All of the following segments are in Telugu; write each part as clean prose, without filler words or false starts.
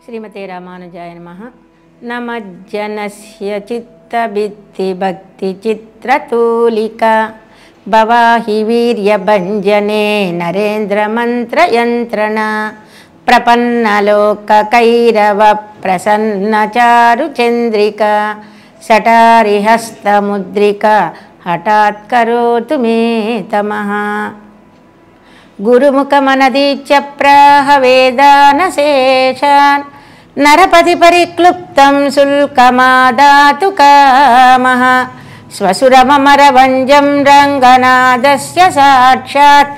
श्रीमते रामानुजाय नमः। नमज्जनस्य चित्तभित्तिभक्तिचित्रतूलिका भवाहि वीर्यभञ्जने नरेन्द्रमन्त्रयन्त्रणा प्रपन्नलोककैरवप्रसन्नचारुचन्द्रिका सटारिहस्तमुद्रिका हठात् करोतु मे तमः। गुरुमुखमनदीच्य प्राह वेदानशेषान् नरपति परिक्लुप्तं शुल्कमादातु कामः। स्वसुरममरवञ्जं रङ्गनादस्य साक्षात्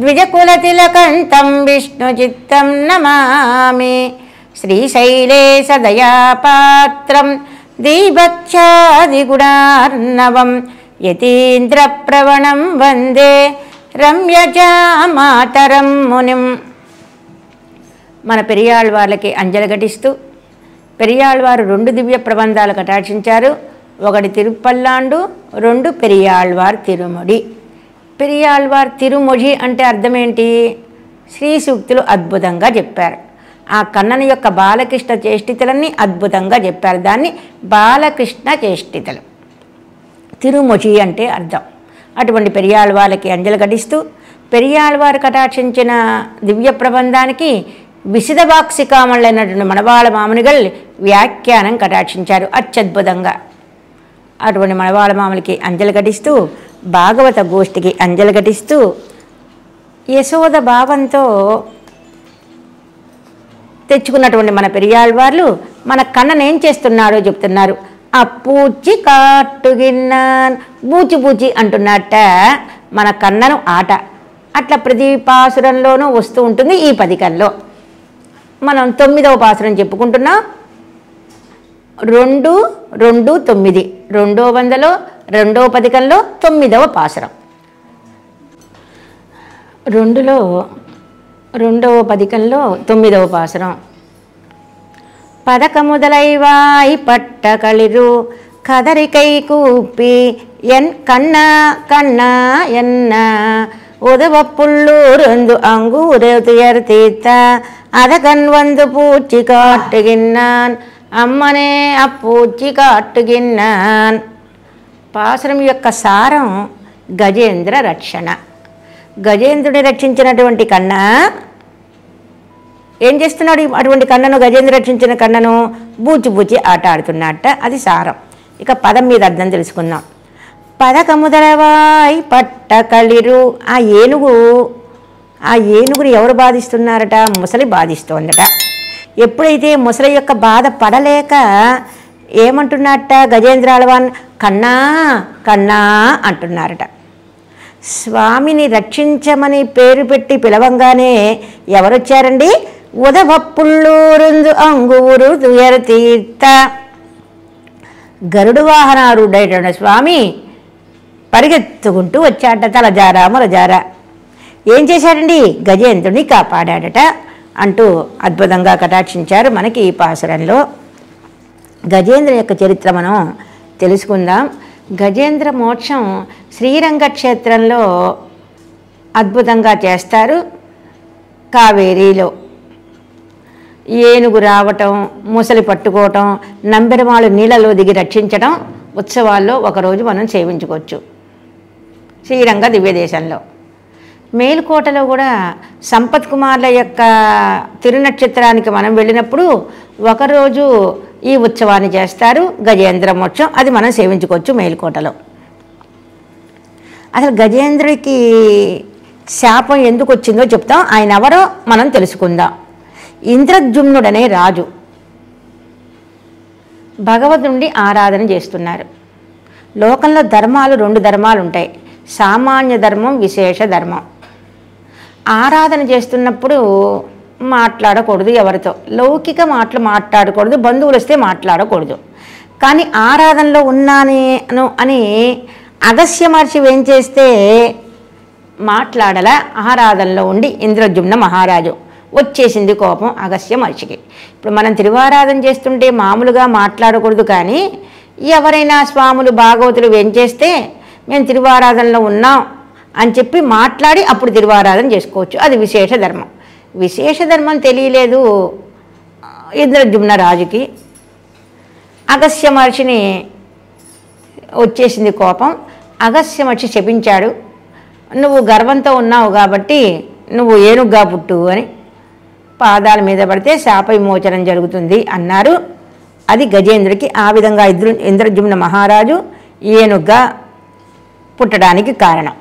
द्विजकुलतिलकन्तं विष्णुचित्तं नमामि। श्रीशैलेशदयापात्रं दीभत्सादिगुणार्णवं यतीन्द्रप्रवणं वन्दे రమ్యజామాతరం మునిం. మన పెరియాళ్వార్లకి అంజలి ఘటిస్తూ పెరియాళ్వారు 2 దివ్య ప్రబంధాలు కటాక్షించారు. ఒకటి తిరుపల్లాండు, 2 పెరియాళ్వార్ తిరుముడి. పెరియాళ్వార్ తిరుమొഴി అంటే అర్థం ఏంటి? శ్రీ సూక్తులు అద్భుతంగా చెప్పారు. ఆ కన్నన యొక్క బాలకృష్ణ చేష్టితలన్నీ అద్భుతంగా చెప్పారు. దాన్ని బాలకృష్ణ చేష్టితలు. తిరుమొഴి అంటే అర్థం. అటువంటి పెరియాళ్వార్లకి అంజలి ఘటిస్తూ పెరియాళ్వారు కటాక్షించిన దివ్య ప్రబంధానికి విశదవాక్సికామళ్ళైనటువంటి మణవాళ మామునిగల్ వ్యాఖ్యానం కటాక్షించారు అత్యద్భుతంగా. అటువంటి మణవాళ మాములకి అంజలి ఘటిస్తూ భాగవత గోష్ఠికి అంజలి ఘటిస్తూ యశోద భావంతో తెచ్చుకున్నటువంటి మన పెరియాళ్వార్లు మన కన్ననేం చేస్తున్నాడో చెప్తున్నారు. అప్పూచి కాట్టుగిన్నాన్ బూచి బూచి అంటున్నట్ట మన కన్నను ఆట. అట్లా ప్రతి పాసురంలోనూ వస్తూ ఉంటుంది. ఈ పదికంలో మనం 9వ పాసురం చెప్పుకుంటున్నాం. 2-2-9 2వ వందలో 2వ పదికంలో 9వ పాసురం. 2లో 2వ పదికంలో 9వ పాసురం. పదకముదలైవాయి పట్టకళిరు కదరికై కూపి ఎన్ కన్నా కన్నా ఎన్న ఉదవప్పుள்ளూరందు అంగూరేతుయర్ తీర్త అదకన్ వందు పూచి కాట్టుగిన్నాన్ అమ్మనే అప్పూచి కాట్టుగిన్నాన్. పాసురం యొక్క సారం గజేంద్ర రక్షణ. గజేంద్రుని రక్షించినటువంటి కన్నా ఏం చేస్తున్నాడు? అటువంటి కన్నను, గజేంద్ర రక్షించిన కన్నను బూచి బూచి ఆట ఆడుతున్నట్ట. అది సారం. ఇక పదం మీద అర్థం తెలుసుకుందాం. పదకముదలవాయి పట్టకళిరు. ఆ ఏనుగుని ఎవరు బాధిస్తున్నారట? ముసలి బాధిస్తోందట. ఎప్పుడైతే ముసలి యొక్క బాధ పడలేక ఏమంటున్నట్ట గజేంద్రాలవాన్ కన్నా కన్నా అంటున్నారట. స్వామిని రక్షించమని పేరు పెట్టి పిలవంగానే ఎవరొచ్చారండి? ఉదవప్పుள்ளూరుందు అంగూరు తుయర్ తీర్త. గరుడు వాహనారుడైన స్వామి పరిగెత్తుకుంటూ వచ్చాట. తలజారా మొలజారా. ఏం చేశాడండి? గజేంద్రుని కాపాడాడట అంటూ అద్భుతంగా కటాక్షించారు మనకి ఈ పాసురంలో. గజేంద్ర యొక్క చరిత్ర మనం తెలుసుకుందాం. గజేంద్ర మోక్షం శ్రీరంగ క్షేత్రంలో అద్భుతంగా చేస్తారు. కావేరీలో ఏనుగు రావటం, ముసలి పట్టుకోవటం, నంబెరమాಳು నీళ్ళలో దిగి రక్షించడం ఉత్సవాల్లో ఒకరోజు మనం సేవించుకోవచ్చు శ్రీరంగ దివ్యదేశంలో. మేలుకోటలో కూడా సంపత్ కుమార్ల యొక్క తిరునక్షత్రానికి మనం వెళ్ళినప్పుడు ఒకరోజు ఈ ఉత్సవాన్ని చేస్తారు. గజేంద్ర మోక్షం అది మనం సేవించుకోవచ్చు మేలుకోటలో. అసలు గజేంద్రుడికి శాపం ఎందుకు వచ్చిందో చెప్తాం. ఆయన ఎవరో మనం తెలుసుకుందాం. ఇంద్రద్యుమ్నుడనే రాజు భగవంతుడి ఆరాధన చేస్తున్నారు. లోకంలో ధర్మాలు 2 ధర్మాలు ఉంటాయి. సామాన్య ధర్మం, విశేష ధర్మం. ఆరాధన చేస్తున్నప్పుడు మాట్లాడకూడదు ఎవరితో, లౌకిక మాటలు మాట్లాడకూడదు, బంధువులు వస్తే మాట్లాడకూడదు. కానీ ఆరాధనలో ఉన్నాను అని అగస్య మహర్షి ఏం చేస్తే మాట్లాడల. ఆరాధనలో ఉండి ఇంద్రద్యుమ్న మహారాజు వచ్చేసింది కోపం అగస్య మహర్షికి. ఇప్పుడు మనం తిరువారాధన చేస్తుంటే మామూలుగా మాట్లాడకూడదు. కానీ ఎవరైనా స్వాములు భాగవతులు ఏం చేస్తే మేము తిరువారాధనలో ఉన్నాం అని చెప్పి మాట్లాడి అప్పుడు తిరువారాధన చేసుకోవచ్చు. అది విశేష ధర్మం. విశేష ధర్మం తెలియలేదు ఇంద్రద్యుమ్న రాజుకి అగస్త్య మహర్షిని వచ్చేసింది కోపం. అగస్త్య మహర్షి శపించాడు, నువ్వు గర్వంతో ఉన్నావు కాబట్టి నువ్వు ఏనుగ్గా పుట్టు అని. పాదాల మీద పడితే శాప విమోచనం జరుగుతుంది అన్నారు. అది గజేంద్రుడికి. ఆ విధంగా ఇంద్రద్యుమ్న మహారాజు ఏనుగ్గా పుట్టడానికి కారణం.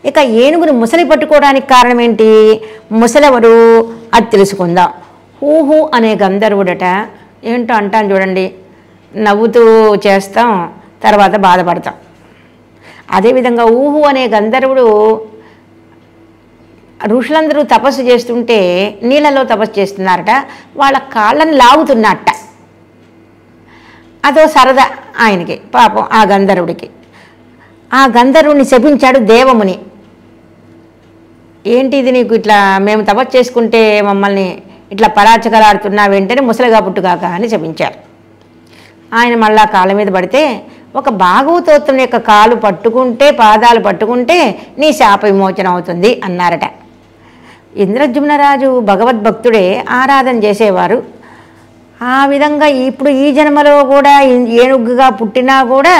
ఇక ఏనుగును ముసలి పట్టుకోవడానికి కారణం ఏంటి? ముసలెవరు అది తెలుసుకుందాం. హూహు అనే గంధర్వుడట. ఏంటో అంటాను చూడండి, నవ్వుతూ చేస్తాం, తర్వాత బాధపడతాం. అదేవిధంగా ఊహు అనే గంధర్వుడు ఋషులందరూ తపస్సు చేస్తుంటే నీళ్ళలో తపస్సు చేస్తున్నారట, వాళ్ళ కాళ్ళని లాగుతున్నట్ట. అదో సరదా ఆయనకి, పాపం ఆ గంధర్వుడికి. ఆ గంధర్వుడిని శపించాడు దేవముని. ఏంటి ఇది నీకు ఇట్లా మేము తపస్సు చేసుకుంటే మమ్మల్ని ఇట్లా పరాచకలాడుతున్నా, వెంటనే ముసలిగా పుట్టుగాక అని శపించారు. ఆయన మళ్ళా కాళ్ళ మీద పడితే ఒక భాగవతోత్తముని యొక్క కాలు పట్టుకుంటే, పాదాలు పట్టుకుంటే నీ శాప విమోచనం అవుతుంది అన్నారట. ఇంద్రద్యుమ్నరాజు భగవద్భక్తుడే, ఆరాధన చేసేవారు. ఆ విధంగా ఇప్పుడు ఈ జన్మలో కూడా ఏనుగుగా పుట్టినా కూడా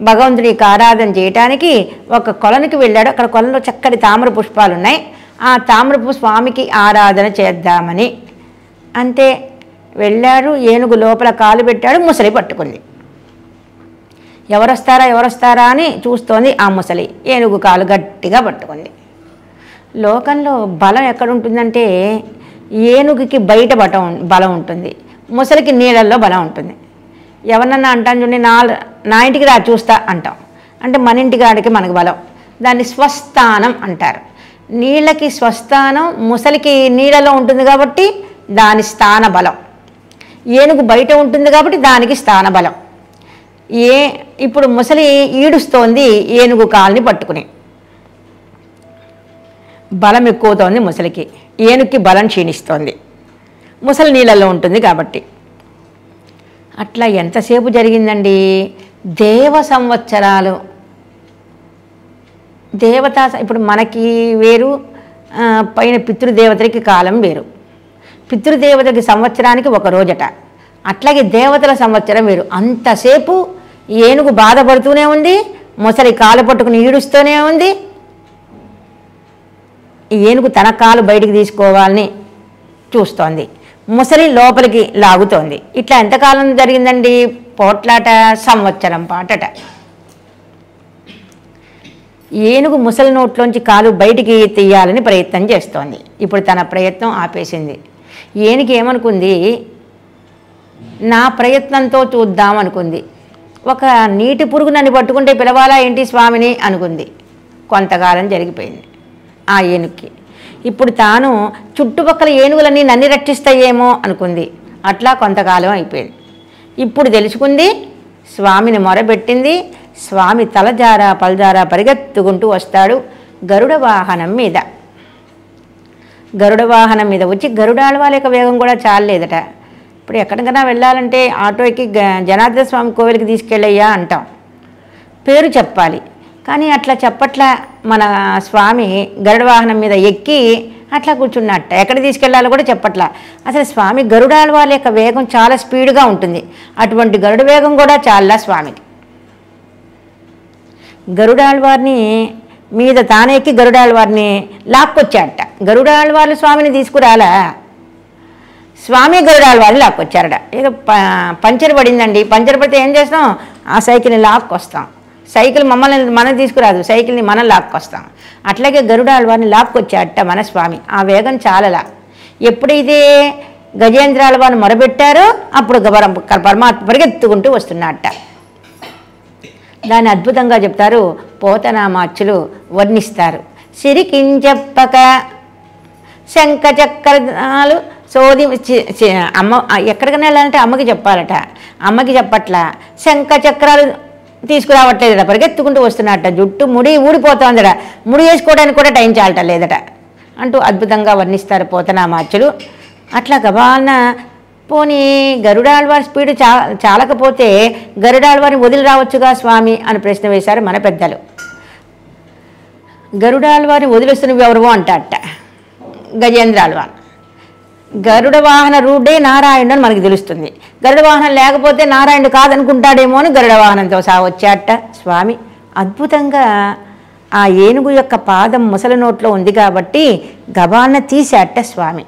భగవంతుడికి ఆరాధన చేయటానికి ఒక కొలనికి వెళ్ళాడు. అక్కడ కొలంలో చక్కటి తామర పుష్పాలు ఉన్నాయి. ఆ తామరపు స్వామికి ఆరాధన చేద్దామని అంతే వెళ్ళాడు. ఏనుగు లోపల కాలు పెట్టాడు, ముసలి పట్టుకుంది. ఎవరొస్తారా అని చూస్తోంది. ఆ ముసలి ఏనుగు కాలు గట్టిగా పట్టుకుంది. లోకంలో బలం ఎక్కడుంటుందంటే ఏనుగుకి బయట బలం ఉంటుంది, ముసలికి నీళ్ళల్లో బలం ఉంటుంది. ఎవరన్నా అంటాను చూడండి, నా ఇంటికి రా చూస్తా అంటాం, అంటే మన ఇంటికి ఆడికి మనకు బలం. దాన్ని స్వస్థానం అంటారు. నీళ్ళకి స్వస్థానం, ముసలికి నీళ్ళలో ఉంటుంది కాబట్టి దాని స్థాన బలం. ఏనుగు బయట ఉంటుంది కాబట్టి దానికి స్థాన బలం. ఇప్పుడు ముసలి ఈడుస్తోంది ఏనుగు కాల్ని పట్టుకుని, బలం ఎక్కువతోంది ముసలికి, ఏనుగుకి బలం క్షీణిస్తోంది, ముసలి నీళ్ళల్లో ఉంటుంది కాబట్టి. అట్లా ఎంతసేపు జరిగిందండి? దేవ సంవత్సరాలు. ఇప్పుడు మనకి వేరు, పైన పితృదేవతలకి కాలం వేరు. పితృదేవతకి సంవత్సరానికి ఒక రోజట, అట్లాగే దేవతల సంవత్సరం వేరు. అంతసేపు ఏనుగు బాధపడుతూనే ఉంది, ముసలి కాలు పట్టుకుని ఈడుస్తూనే ఉంది. ఏనుగు తన కాలు బయటికి తీసుకోవాలని చూస్తోంది, ముసలి లోపలికి లాగుతోంది. ఇట్లా ఎంతకాలం జరిగిందండి పోట్లాట? సంవత్సరం పాటట. ఏనుగు ముసలి నోట్లోంచి కాలు బయటికి తీయాలని ప్రయత్నం చేస్తోంది. ఇప్పుడు తన ప్రయత్నం ఆపేసింది. ఏనుగు ఏమనుకుంది? నా ప్రయత్నంతో చూద్దాం అనుకుంది. ఒక నీటి పురుగు నన్ను పట్టుకుంటే పిలవాలా ఏంటి స్వామిని అనుకుంది. కొంతకాలం జరిగిపోయింది ఆ ఏనుగుకి. ఇప్పుడు తాను చుట్టుపక్కల ఏనుగులన్నీ నన్ను రక్షిస్తాయేమో అనుకుంది. అట్లా కొంతకాలం అయిపోయింది. ఇప్పుడు తెలుసుకుంది, స్వామిని మొరబెట్టింది. స్వామి తలజారా పలజారా పరిగెత్తుకుంటూ వస్తాడు గరుడ వాహనం మీద. గరుడ వాహనం మీద వచ్చి, గరుడాళ్వాళ్ళ యొక్క వేగం కూడా చాలలేదట. ఇప్పుడు ఎక్కడికైనా వెళ్ళాలంటే ఆటో ఎక్కి జనార్దన స్వామి కోవిలికి తీసుకెళ్ళయ్యా అంటాం, పేరు చెప్పాలి. కానీ అట్లా చెప్పట్లా. మన స్వామి గరుడ వాహనం మీద ఎక్కి అట్లా కూర్చున్నట్ట. ఎక్కడ తీసుకెళ్లాలో కూడా చెప్పట్లా. అసలు స్వామి గరుడాళ్వాళ్ళ యొక్క వేగం చాలా స్పీడ్గా ఉంటుంది. అటువంటి గరుడ వేగం కూడా చాలా స్వామికి. గరుడాళ్వారిని మీద తానెక్కి గరుడాళ్వారిని లాక్కొచ్చాడట. గరుడాళ్వార్లు స్వామిని తీసుకురాలా, స్వామి గరుడాళ్వారిని లాక్కొచ్చారట. ఏదో పంచర్ పడిందండి, పంచర్ పడితే ఏం చేస్తాం? ఆ సైకిల్ని లాక్కొస్తాం. సైకిల్ మనం తీసుకురాదు, సైకిల్ని మనం లాక్కొస్తాం. అట్లాగే గరుడాళ్వారిని లాక్కొచ్చాడట మన స్వామి. ఆ వేగం చాలలా. ఎప్పుడైతే గజేంద్రాళ్వారిని మొరబెట్టారో అప్పుడు పరమాత్మ పరిగెత్తుకుంటూ వస్తున్నట్ట. దాన్ని అద్భుతంగా చెప్తారు పోతనామాచ్యులు, వర్ణిస్తారు. సిరికించెప్పక శంఖ చక్రాలు సోది. అమ్మ ఎక్కడికైనా వెళ్ళాలంటే అమ్మకి చెప్పాలట, అమ్మకి చెప్పట్లా. శంఖ చక్రాలు తీసుకురావట్లేదట, పరిగెత్తుకుంటూ వస్తున్నట్ట. జుట్టు ముడి ఊడిపోతుందట, ముడి వేసుకోవడానికి కూడా టైం చాలట లేదట అంటూ అద్భుతంగా వర్ణిస్తారు పోతనామాచ్యులు. అట్లా గబాలన పోనీ గరుడాళ్వారి స్పీడు చాలకపోతే గరుడాళ్వారిని వదిలి రావచ్చుగా స్వామి అని ప్రశ్న వేశారు మన పెద్దలు. గరుడాళ్వారిని వదిలిస్తున్నవి ఎవరు అంటారట గజేంద్రాళ్వారు. గరుడ వాహన రూఢే నారాయణుడు అని మనకు తెలుస్తుంది. గరుడ వాహనం లేకపోతే నారాయణుడు కాదనుకుంటాడేమో అని గరుడ వాహనంతో వచ్చాట స్వామి. అద్భుతంగా ఆ ఏనుగు యొక్క పాదం ముసలి నోట్లో ఉంది కాబట్టి గబాన్న తీశాట స్వామి.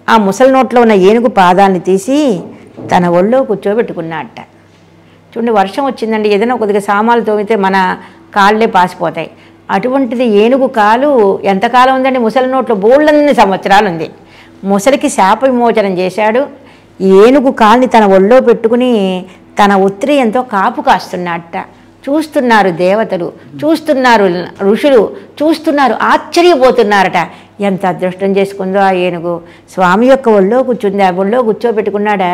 ఆ ముసలి నోట్లో ఉన్న ఏనుగు పాదాన్ని తీసి తన ఒళ్ళో కూర్చోబెట్టుకున్నట్ట. చూడండి, వర్షం వచ్చిందండి, ఏదైనా కొద్దిగా సామాన్లు తోమితే మన కాళ్ళే పాసిపోతాయి. అటువంటిది ఏనుగు కాలు ఎంతకాలం ఉందండి, ముసలి నోట్లో బోళ్ళన్ని సంవత్సరాలు ఉంది. ముసలికి శాప విమోచనం చేశాడు. ఏనుగు కాల్ని తన ఒళ్ళో పెట్టుకుని తన ఉత్తరీయంతో కాపు కాస్తున్నట్ట. చూస్తున్నారు దేవతలు, చూస్తున్నారు ఋషులు, చూస్తున్నారు, ఆశ్చర్యపోతున్నారట. ఎంత అదృష్టం చేసుకుందో ఆ ఏనుగు. స్వామి యొక్క ఒళ్ళో కూర్చుంది, ఆ ఒళ్ళో కూర్చోబెట్టుకున్నాడా,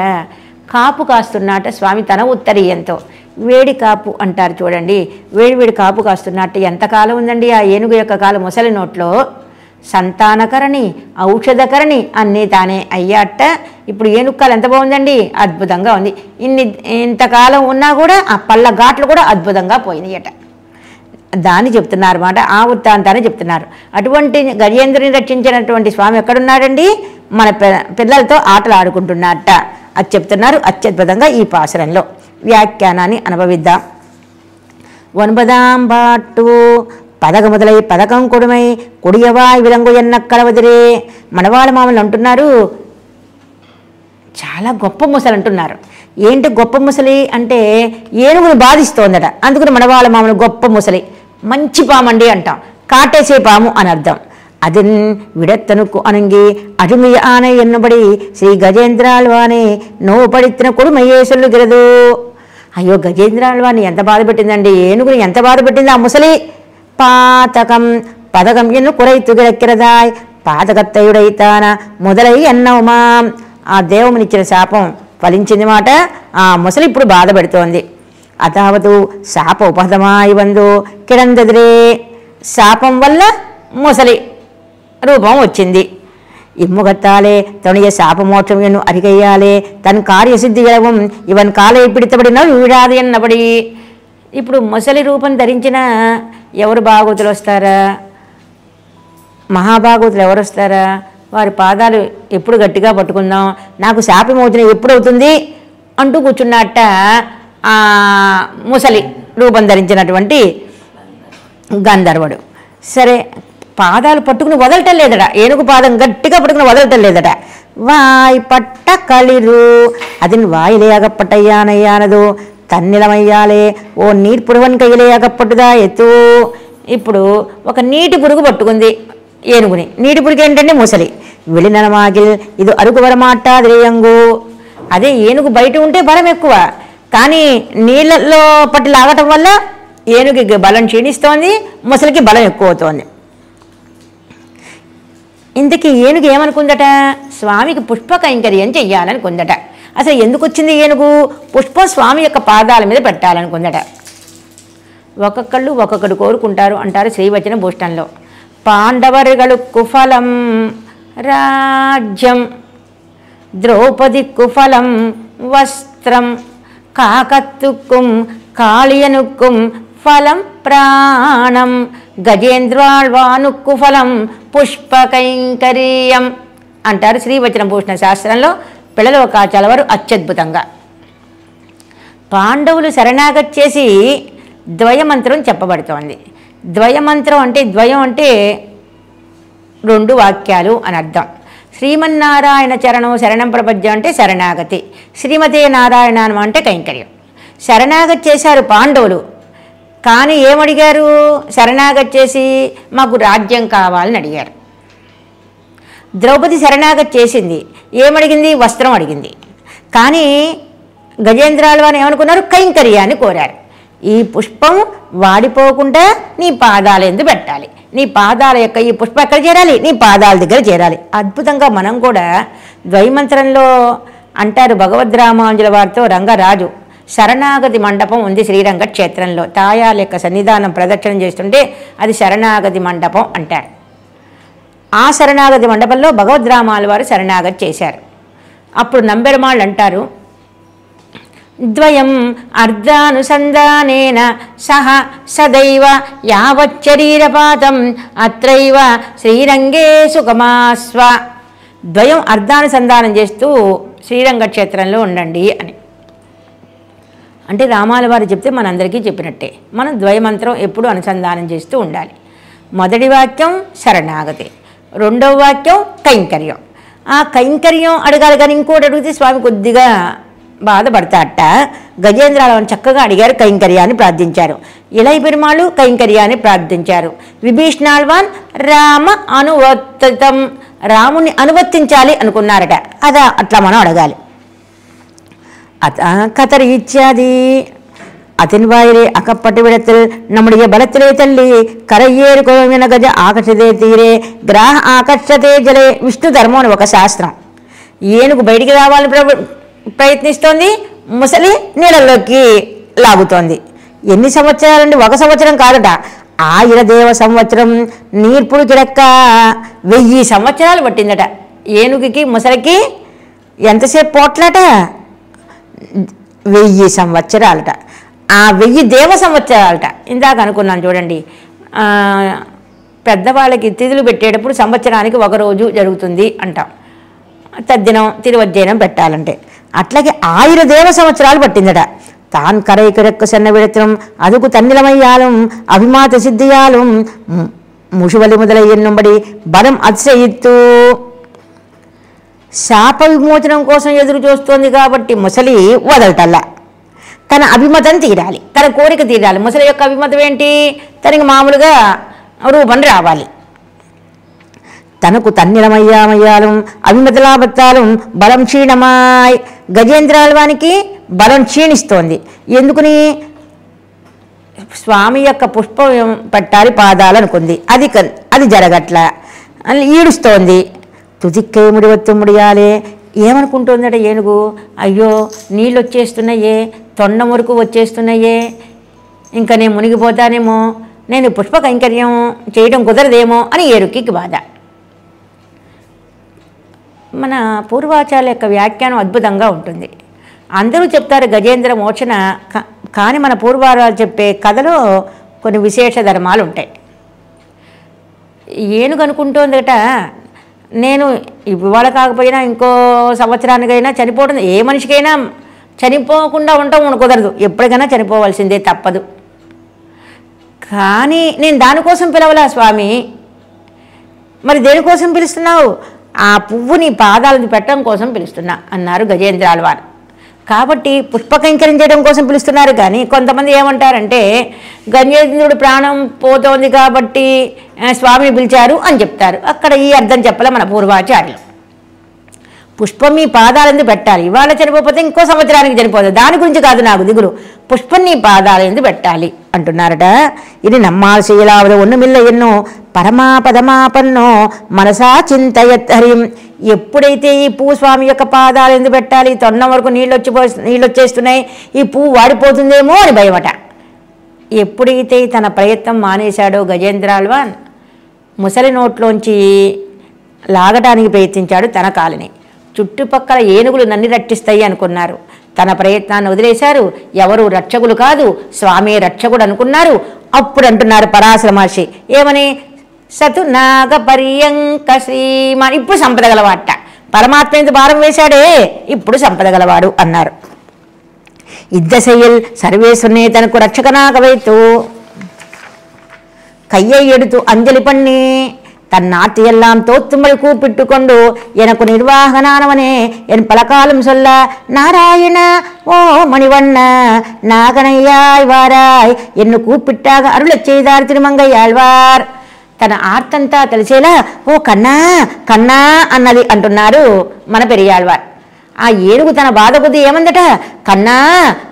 కాపు కాస్తున్నట్ట స్వామి తన ఉత్తరీయంతో. వేడి కాపు అంటారు చూడండి, వేడి కాపు కాస్తున్నట్టు. ఎంతకాలం ఉందండి ఆ ఏనుగు యొక్క కాలం ముసలి నోట్లో. సంతానకరణి, ఔషధకరణి అన్నీ తానే అయ్యాట. ఇప్పుడు ఏనుగు కాలు ఎంత బాగుందండి, అద్భుతంగా ఉంది. ఇంతకాలం ఉన్నా కూడా ఆ పళ్ళ ఘాట్లు కూడా అద్భుతంగా పోయినాయట. దాన్ని చెప్తున్నారు మాట, ఆ వృత్తాంతాన్ని చెప్తున్నారు. అటువంటి గజేంద్రుని రక్షించినటువంటి స్వామి ఎక్కడున్నాడండి, మన పిల్లలతో ఆటలు ఆడుకుంటున్నారట. అది చెప్తున్నారు అత్యద్భుతంగా ఈ పాసురంలో. వ్యాఖ్యానాన్ని అనుభవిద్దాం. ఒன்பదాం బాట్టు పదక మొదలై పదకం కొడుమై కొడియవాయ్ విలంగు ఎన్న కలవదిరే. మనవాళ్ళ మామూలు అంటున్నారు, చాలా గొప్ప ముసలి అంటున్నారు. ఏంటి గొప్ప ముసలి అంటే ఏనుగును బాధిస్తోందట, అందుకని మనవాళ్ళ మామూలు గొప్ప ముసలి. మంచి పామండి అంటాం, కాటేసే పాము అని అర్థం. అదిన్ విడత్తనుకు అనంగి అటుమి ఆనే ఎన్నుబడి శ్రీ గజేంద్రాళ్వానే నోవు పడిత్తిన కొడుమయ్యే సొల్లుగిరదు. అయ్యో, గజేంద్రాళ్వాన్ని ఎంత బాధ పెట్టిందండి, ఏనుగుని ఎంత బాధ పెట్టింది ఆ ముసలి. పాతకం పదకం ఎన్ను కురైతుగిరక్కిరదాయ్ పాతకత్తయుడైతాన మొదలై అన్నవుమా. ఆ దేవమునిచ్చిన శాపం ఫలించింది మాట. ఆ ముసలి ఇప్పుడు బాధ పెడుతోంది. అతావతు శాప ఉపహతమాయి వందు కిడందదిరే. శాపం వల్ల ముసలి రూపం వచ్చింది. ఇమ్ముగత్తాలే తొణియ శాపమోక్షం ఎన్ను అరిగయ్యాలే తన కార్యసిద్ధి ఎలవం ఇవన్ కాలే పిడితబడిన వీడాది అన్నబడి. ఇప్పుడు ముసలి రూపం ధరించిన ఎవరు భాగవతులు వస్తారా, మహాభాగవతులు ఎవరు వస్తారా, వారి పాదాలు ఎప్పుడు గట్టిగా పట్టుకుందాం, నాకు శాప విమోచనం ఎప్పుడవుతుంది అంటూ కూర్చున్నట్ట ఆ ముసలి రూపం ధరించినటువంటి గంధర్వుడు. సరే, పాదాలు పట్టుకుని వదలటం లేదట, ఏనుగు పాదం గట్టిగా పట్టుకుని వదలటం లేదట. వాయ్ పట్ట களிరు అదిని వాయిలేయగప్పట్టయ్యానయ్యానదు తన్నిలమయ్యాలే ఓ నీటి పురువన్ కయ్యలేయగప్పట్టుదా ఎత్తు. ఇప్పుడు ఒక నీటి పురుగు పట్టుకుంది ఏనుగుని. నీటి పురుగు ఏంటంటే ముసలి. వెళ్ళినమాగిల్ ఇది అరుగు వరమాట్టాదిరేయంగు. అదే ఏనుగు బయట ఉంటే బలం ఎక్కువ, కానీ నీళ్ళల్లో పట్టి లాగటం వల్ల ఏనుగుకి బలం క్షీణిస్తోంది, ముసలికి బలం ఎక్కువ అవుతోంది. ఇంతకీ ఏనుగు ఏమనుకుందట, స్వామికి పుష్ప కైంకర్యం చెయ్యాలనుకుందట. అసలు ఎందుకు వచ్చింది ఏనుగు, పుష్పం స్వామి యొక్క పాదాల మీద పెట్టాలనుకుందట. ఒక్కొక్కళ్ళు ఒక్కొక్కడు కోరుకుంటారు అంటారు శ్రీవచన భూషణంలో. పాండవరుగలు కుఫలం రాజ్యం, ద్రౌపది కుఫలం వస్త్రం, కాకత్తుక్కుం కాళియనుక్కుం ఫలం ప్రాణం, గజేంద్రాళ్వానుక్కు ఫలం పుష్పకైంకర్యం అంటారు శ్రీవచన భూషణ శాస్త్రంలో. పిల్లలు ఒక చలవరు అత్యద్భుతంగా. పాండవులు శరణాగతి చేసి ద్వయమంత్రం చెప్పబడుతోంది. ద్వయమంత్రం అంటే ద్వయం అంటే రెండు వాక్యాలు అని అర్థం. శ్రీమన్నారాయణ చరణం శరణం ప్రపద్యం అంటే శరణాగతి, శ్రీమతే నారాయణం అంటే కైంకర్యం. శరణాగతి చేశారు పాండవులు, కానీ ఏమడిగారు, శరణాగతి చేసి మాకు రాజ్యం కావాలని అడిగారు. ద్రౌపది శరణాగతి చేసింది, ఏమడిగింది, వస్త్రం అడిగింది. కానీ గజేంద్రాళ్వారు ఏమనుకున్నారు, కైంకర్యాన్ని కోరారు. ఈ పుష్పం వాడిపోకుండా నీ పాదాల ఎందు పెట్టాలి, నీ పాదాల యొక్క ఈ పుష్పం ఎక్కడ చేరాలి, నీ పాదాల దగ్గర చేరాలి. అద్భుతంగా మనం కూడా ద్వైమంత్రంలో అంటారు భగవద్రామాంజుల వారితో రంగరాజు శరణాగతి మండపం ఉంది శ్రీరంగ క్షేత్రంలో. తాయాల యొక్క సన్నిధానం ప్రదక్షిణం చేస్తుంటే అది శరణాగతి మండపం అంటారు. ఆ శరణాగతి మండపంలో భగవద్రామాల వారు శరణాగతి చేశారు. అప్పుడు నంబెరమాళ్ళు అంటారు, ద్వయం అర్ధానుసంధానేన సహ సదైవ యావచ్చరీరపాతం అత్రైవ శ్రీరంగే సుఖమాస్వ. ద్వయం అర్ధానుసంధానం చేస్తూ శ్రీరంగ క్షేత్రంలో ఉండండి అని. అంటే రామాల వారు చెప్తే మనందరికీ చెప్పినట్టే మనం ద్వయమంత్రం ఎప్పుడూ అనుసంధానం చేస్తూ ఉండాలి. మొదటి వాక్యం శరణాగతి, రెండవ వాక్యం కైంకర్యం. ఆ కైంకర్యం అడగాలి కానీ ఇంకోటి అడిగితే స్వామి కొద్దిగా బాధపడతాట. గజేంద్రాలను చక్కగా అడిగారు, కైంకర్యాన్ని ప్రార్థించారు. ఇళయ పెరుమాళ్ళు కైంకర్యాన్ని ప్రార్థించారు. విభీషణాళ్వాన్ రామ అనువర్తితం, రాముని అనువర్తించాలి అనుకున్నారట. అట్లా మనం అడగాలి. கதறி இச்சாதி அதன் வாயிலே அகப்பட்டு விடத்தில் நம்முடைய பலத்திலே தள்ளி కరయ్యేరు కోవిన గజ ఆకర్షతే తీరే గ్రాహ ఆకర్షతే జలే. విష్ణు ధర్మం అని ఒక శాస్త్రం. ఏనుగు బయటికి రావాలని ప్రయత్నిస్తోంది, ముసలి నీళ్ళల్లోకి లాగుతోంది. ఎన్ని సంవత్సరాలండి? 1 సంవత్సరం కాదట, 1000 దేవ సంవత్సరం నీర్పుడు కిడక్క 1000 సంవత్సరాలు పట్టిందట. ఏనుగుకి ముసలికి ఎంతసేపు పోట్లాట? 1000 సంవత్సరాలట. ఆ 1000 దేవ సంవత్సరాలట. ఇందాక అనుకున్నాను చూడండి, పెద్దవాళ్ళకి తిథులు పెట్టేటప్పుడు సంవత్సరానికి 1 రోజు జరుగుతుంది అంటాం, తద్దినం తిరువజ్జయనం పెట్టాలంటే. అట్లాగే 1000 దేవ సంవత్సరాలు పట్టిందట. తాన్ కరైకరెక్క సన్న విడత్రం అదుకు తన్నిలమయ్యాలం అభిమాత సిద్ధియాలం ముషువలి మొదలయ్యన్నుంబడి బలం అతిశయిత్తు. శాప విమోచనం కోసం ఎదురు చూస్తోంది కాబట్టి ముసలి వదలటల్లా. తన అభిమతం తీరాలి, తన కోరిక తీరాలి. ముసలి యొక్క అభిమతం ఏంటి? తనకి మామూలుగా రూపం రావాలి. తనకు తన్నిలమయ్యామయ్యాలం అభిమతలాబత్తాలం బలం క్షీణమాయ్. గజేంద్రాల్వానికి బలం క్షీణిస్తోంది. ఎందుకుని? స్వామి యొక్క పుష్పం పెట్టాలి పాదాలు అనుకుంది, అది జరగట్ల, ఈడుస్తోంది. తుదిక్కై ముడివత్తు ముడియాలే. ఏమనుకుంటుందట ఏనుగు? అయ్యో నీళ్ళు వచ్చేస్తున్నాయే, తొండం వరకు వచ్చేస్తున్నాయే, ఇంకా నేను మునిగిపోతానేమో, నేను పుష్ప కైంకర్యం చేయడం కుదరదేమో అని ఏనుగుకి బాధ. మన పూర్వాచార్యుల యొక్క వ్యాఖ్యానం అద్భుతంగా ఉంటుంది. అందరూ చెప్తారు గజేంద్ర మోచన, కానీ మన పూర్వాచార్యులు చెప్పే కథలో కొన్ని విశేష ధర్మాలు ఉంటాయి. ఏనుగు అనుకుంటోందట, నేను ఇవాళ కాకపోయినా ఇంకో సంవత్సరానికైనా చనిపోవడం, ఏ మనిషికైనా చనిపోకుండా ఉండటం కుదరదు, ఎప్పటికైనా చనిపోవాల్సిందే, తప్పదు. కానీ నేను దానికోసం పిలవలా స్వామి, మరి దేనికోసం పిలుస్తున్నావు? ఆ పువ్వుని పాదాలను పెట్టడం కోసం పిలుస్తున్నా అన్నారు గజేంద్రాల్వారు. కాబట్టి పుష్పకైంకర్యం చేయడం కోసం పిలుస్తున్నారు. కానీ కొంతమంది ఏమంటారంటే గజేంద్రుడు ప్రాణం పోతోంది కాబట్టి స్వామిని పిలిచారు అని చెప్తారు. అక్కడ ఈ అర్థం చెప్పలే మన పూర్వాచార్యులు. పుష్పం మీ పాదాలందు పెట్టాలి, ఇవాళ చనిపోతే ఇంకో సంవత్సరానికి చనిపోతుంది, దాని గురించి కాదు నాకు దిగులు, పుష్పం నీ పాదాలందు పెట్టాలి అంటున్నారట. ఇది నమ్మాల్సిలావద ఒన్నుమిల్ల ఎన్నో పరమాపదమాపన్నో మనసా చింతయత్ హరిం. ఎప్పుడైతే ఈ పువ్వు స్వామి యొక్క పాదాలు ఎందుకు పెట్టాలి, తొండం వరకు నీళ్ళు వచ్చేస్తున్నాయి, ఈ పువ్వు వాడిపోతుందేమో అని భయమట. ఎప్పుడైతే తన ప్రయత్నం మానేశాడో గజేంద్రాల్వాన్, ముసలి నోట్లోంచి లాగటానికి ప్రయత్నించాడు తన కాలిని. చుట్టుపక్కల ఏనుగులు నన్ను రక్షిస్తాయి అనుకున్నారు, తన ప్రయత్నాన్ని వదిలేశారు. ఎవరు రక్షకులు కాదు, స్వామి రక్షకుడు అనుకున్నారు. అప్పుడు అంటున్నారు పరాశర మహర్షి ఏమని? సతు నాగ పర్యంక శ్రీమాన్. ఇప్పుడు సంపద గలవాట, పరమాత్మ ఎంత భారం వేశాడే, ఇప్పుడు సంపద గలవాడు అన్నారు. ఇద్దసెయ్యల్ సర్వేశ్వరనే తనకు రక్షకనాగవైతూ கையை எடுத்து அஞ்சலி பண்ணி தன் நாட்டையெல்லாம் தோத்துமல் கூப்பிட்டுக்கொண்டு எனக்கு நிர்வாகனானவனே என் பலகாலம் சொல்ல நாராயண ஓ மணிவண்ண நாகனையாய் வாராய் ఎన్ను కూపిట్టాగ అరుళச் செய்தார் తిరుమంగై ఆళ్వార్. తన ఆర్తంతా తెలిసేలా ఓ కన్నా కన్నా అన్నది అంటున్నారు మన పెరియాళ్వార్. ఆ ఏనుగు తన బాధ కొద్దీ ఏమందట, కన్నా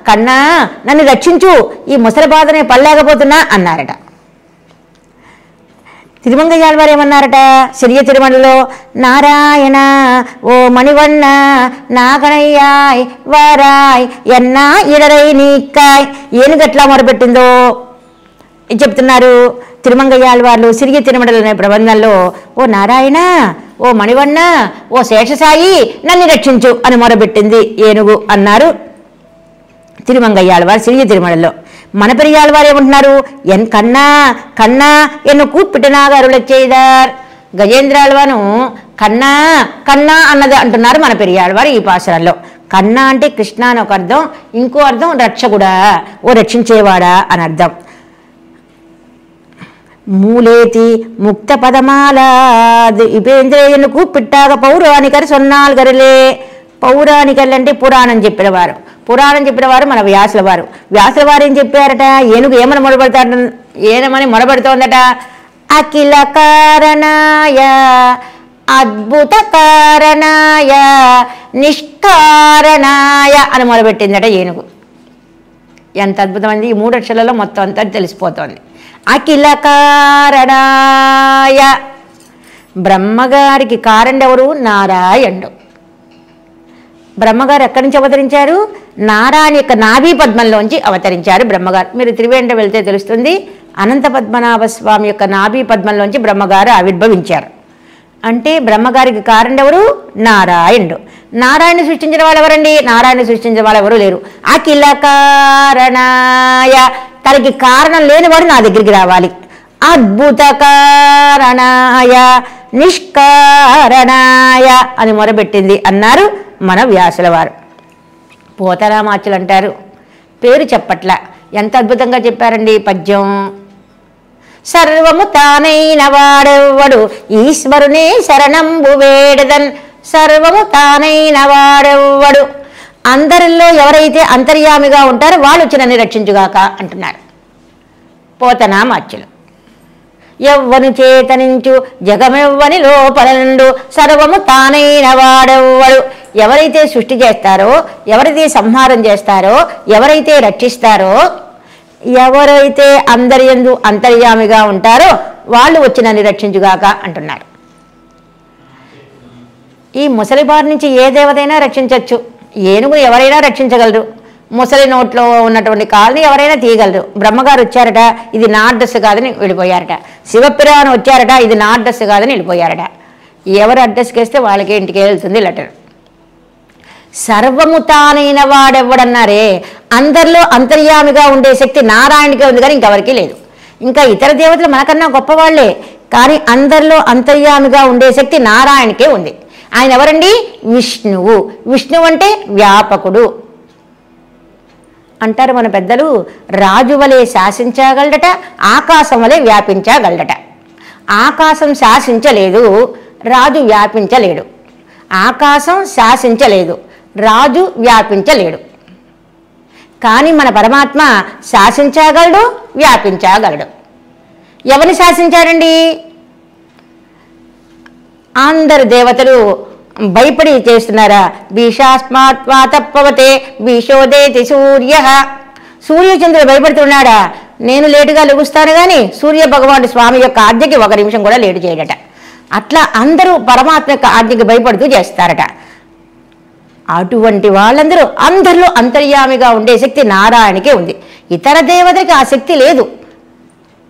కన్నా నన్ను రక్షించు, ఈ ముసలి బాధనే పడలేకపోతున్నా అన్నారట. తిరుమంగయ్యాళ్వారు ఏమన్నారట సిరియ తిరుమలలో? నారాయణ ఓ మణివన్న నాగనయ్యాయ్ వారాయ్ ఎన్నా ఇడరై నీక్కాయ్. ఏనుగట్లా మొరపెట్టిందో చెప్తున్నారు తిరుమంగయ్యాళ్వార్లు సిరియ తిరుమల అనే ప్రబంధంలో. ఓ నారాయణ, ఓ మణివన్న, ఓ శేషసాయి నన్ను రక్షించు అని మొరపెట్టింది ఏనుగు అన్నారు తిరుమంగయ్యాళ్వారు సిరియ తిరుమలలో. మన పెరియాళ్వారు ఏమంటున్నారు? ఎన్ కన్నా కన్నా ఎన్ను కూపిట్టనాగ అరుళచ్ செய்தார். గజేంద్రాళ్వాను కన్నా కన్నా అన్నది అంటున్నారు మన పెరియాళ్వారు ఈ పాసురాల్లో. కన్నా అంటే కృష్ణ అని ఒక అర్థం, ఇంకో అర్థం రక్షకుడా, ఓ రక్షించేవాడా అని అర్థం. మూలేతి ముక్త పదమాల ఇపేంద్రేయులకు పిట్టాగ పౌరాణికరు సొన్నాల్గరలే. పౌరాణికలు అంటే పురాణం చెప్పినవారు. పురాణం చెప్పినవారు మన వ్యాసుల వారు. వ్యాసుల వారు ఏం చెప్పారట? ఏనుగు ఏమని మొరబెడతాడు, ఏమని మొరబెడుతోందట? అఖిల కారణాయ అద్భుత కారణాయ నిష్కారణాయ అని మొరబెట్టిందట ఏనుగు. ఎంత అద్భుతమైంది! ఈ 3 అక్షరాలలో మొత్తం అంతా తెలిసిపోతోంది. అఖిల కారణాయ. బ్రహ్మగారికి కారణం ఎవరు? నారాయణుడు. బ్రహ్మగారు ఎక్కడి నుంచి అవతరించారు? నారాయణ యొక్క నాభి పద్మంలోంచి అవతరించారు బ్రహ్మగారు. మీరు త్రివేంద్ర వెళ్తే తెలుస్తుంది. అనంత పద్మనాభ స్వామి యొక్క నాభి పద్మంలోంచి బ్రహ్మగారు ఆవిర్భవించారు. అంటే బ్రహ్మగారికి కారణం ఎవరు? నారాయణుడు. నారాయణ సృష్టించిన వాళ్ళు ఎవరండి? నారాయణ సృష్టించిన వాళ్ళు ఎవరు లేరు. అఖిల కారణాయ. తనకి కారణం లేనివాడు నా దగ్గరికి రావాలి. అద్భుత కారణాయ నిష్కారణాయ అని మొరబెట్టింది అన్నారు మన వ్యాసుల వారు. పోతరామాచులు అంటారు, పేరు చెప్పట్ల ఎంత అద్భుతంగా చెప్పారండి పద్యం. సర్వము తానైన వాడెవ్వడు ఈశ్వరునే శరణంబు వేడదన్. సర్వము తానైన వాడెవ్వడు. అందరిలో ఎవరైతే అంతర్యామిగా ఉంటారో వాళ్ళు వచ్చి నన్ను రక్షించుగాక అంటున్నారు పోతనామాచ్యులు. ఎవ్వను చేతనించు జగమెవ్వని లోపలండు సర్వము తానైన వాడెవ్వడు. ఎవరైతే సృష్టి చేస్తారో, ఎవరైతే సంహారం చేస్తారో, ఎవరైతే రక్షిస్తారో, ఎవరైతే అందరి యందు అంతర్యామిగా ఉంటారో వాళ్ళు వచ్చి నన్ను రక్షించుగాక అంటున్నారు. ఈ ముసలి బారి నుంచి ఏ దేవతైనా రక్షించవచ్చు. ఏనుగును ఎవరైనా రక్షించగలరు. ముసలి నోట్లో ఉన్నటువంటి కాల్ని ఎవరైనా తీయగలరు. బ్రహ్మగారు వచ్చారట, ఇది నా అడ్రస్ కాదని వెళ్ళిపోయారట. శివపిరాను వచ్చారట, ఇది నా అడ్రస్ కాదని వెళ్ళిపోయారట. ఎవరు అడ్రస్కి వేస్తే వాళ్ళకే ఇంటికి వెళ్తుంది లెటర్. సర్వము తానైన వాడెవ్వడన్నారే, అందరిలో అంతర్యామిగా ఉండే శక్తి నారాయణకే ఉంది కానీ ఇంకెవరికి లేదు. ఇంకా ఇతర దేవతలు మనకన్నా గొప్పవాళ్లే, కానీ అందరిలో అంతర్యామిగా ఉండే శక్తి నారాయణకే ఉంది. ఆయన ఎవరండి? విష్ణువు. విష్ణువు అంటే వ్యాపకుడు అంటారు మన పెద్దలు. రాజు వలె శాసించగలడట, ఆకాశం వలె వ్యాపించగలడట. ఆకాశం శాసించలేదు, రాజు వ్యాపించలేడు. ఆకాశం శాసించలేదు, రాజు వ్యాపించలేడు. కానీ మన పరమాత్మ శాసించగలడు, వ్యాపించగలడు. ఎవరిని శాసించాడండి? అందరు దేవతలు భయపడి చేస్తున్నారా? భీషాస్మాత్వా తప్పవతే భీషోదేతి సూర్య. సూర్యచంద్రుడు భయపడుతున్నాడా? నేను లేటుగా లెగుస్తాను కానీ సూర్య భగవానుడు స్వామి యొక్క ఆజ్ఞకి 1 నిమిషం కూడా లేటు చేయడట. అట్లా అందరూ పరమాత్మ యొక్క ఆజ్ఞకి భయపడుతూ చేస్తారట. అటువంటి వాళ్ళందరూ అందరిలో అంతర్యామిగా ఉండే శక్తి నారాయణకే ఉంది. ఇతర దేవతకి ఆ శక్తి లేదు.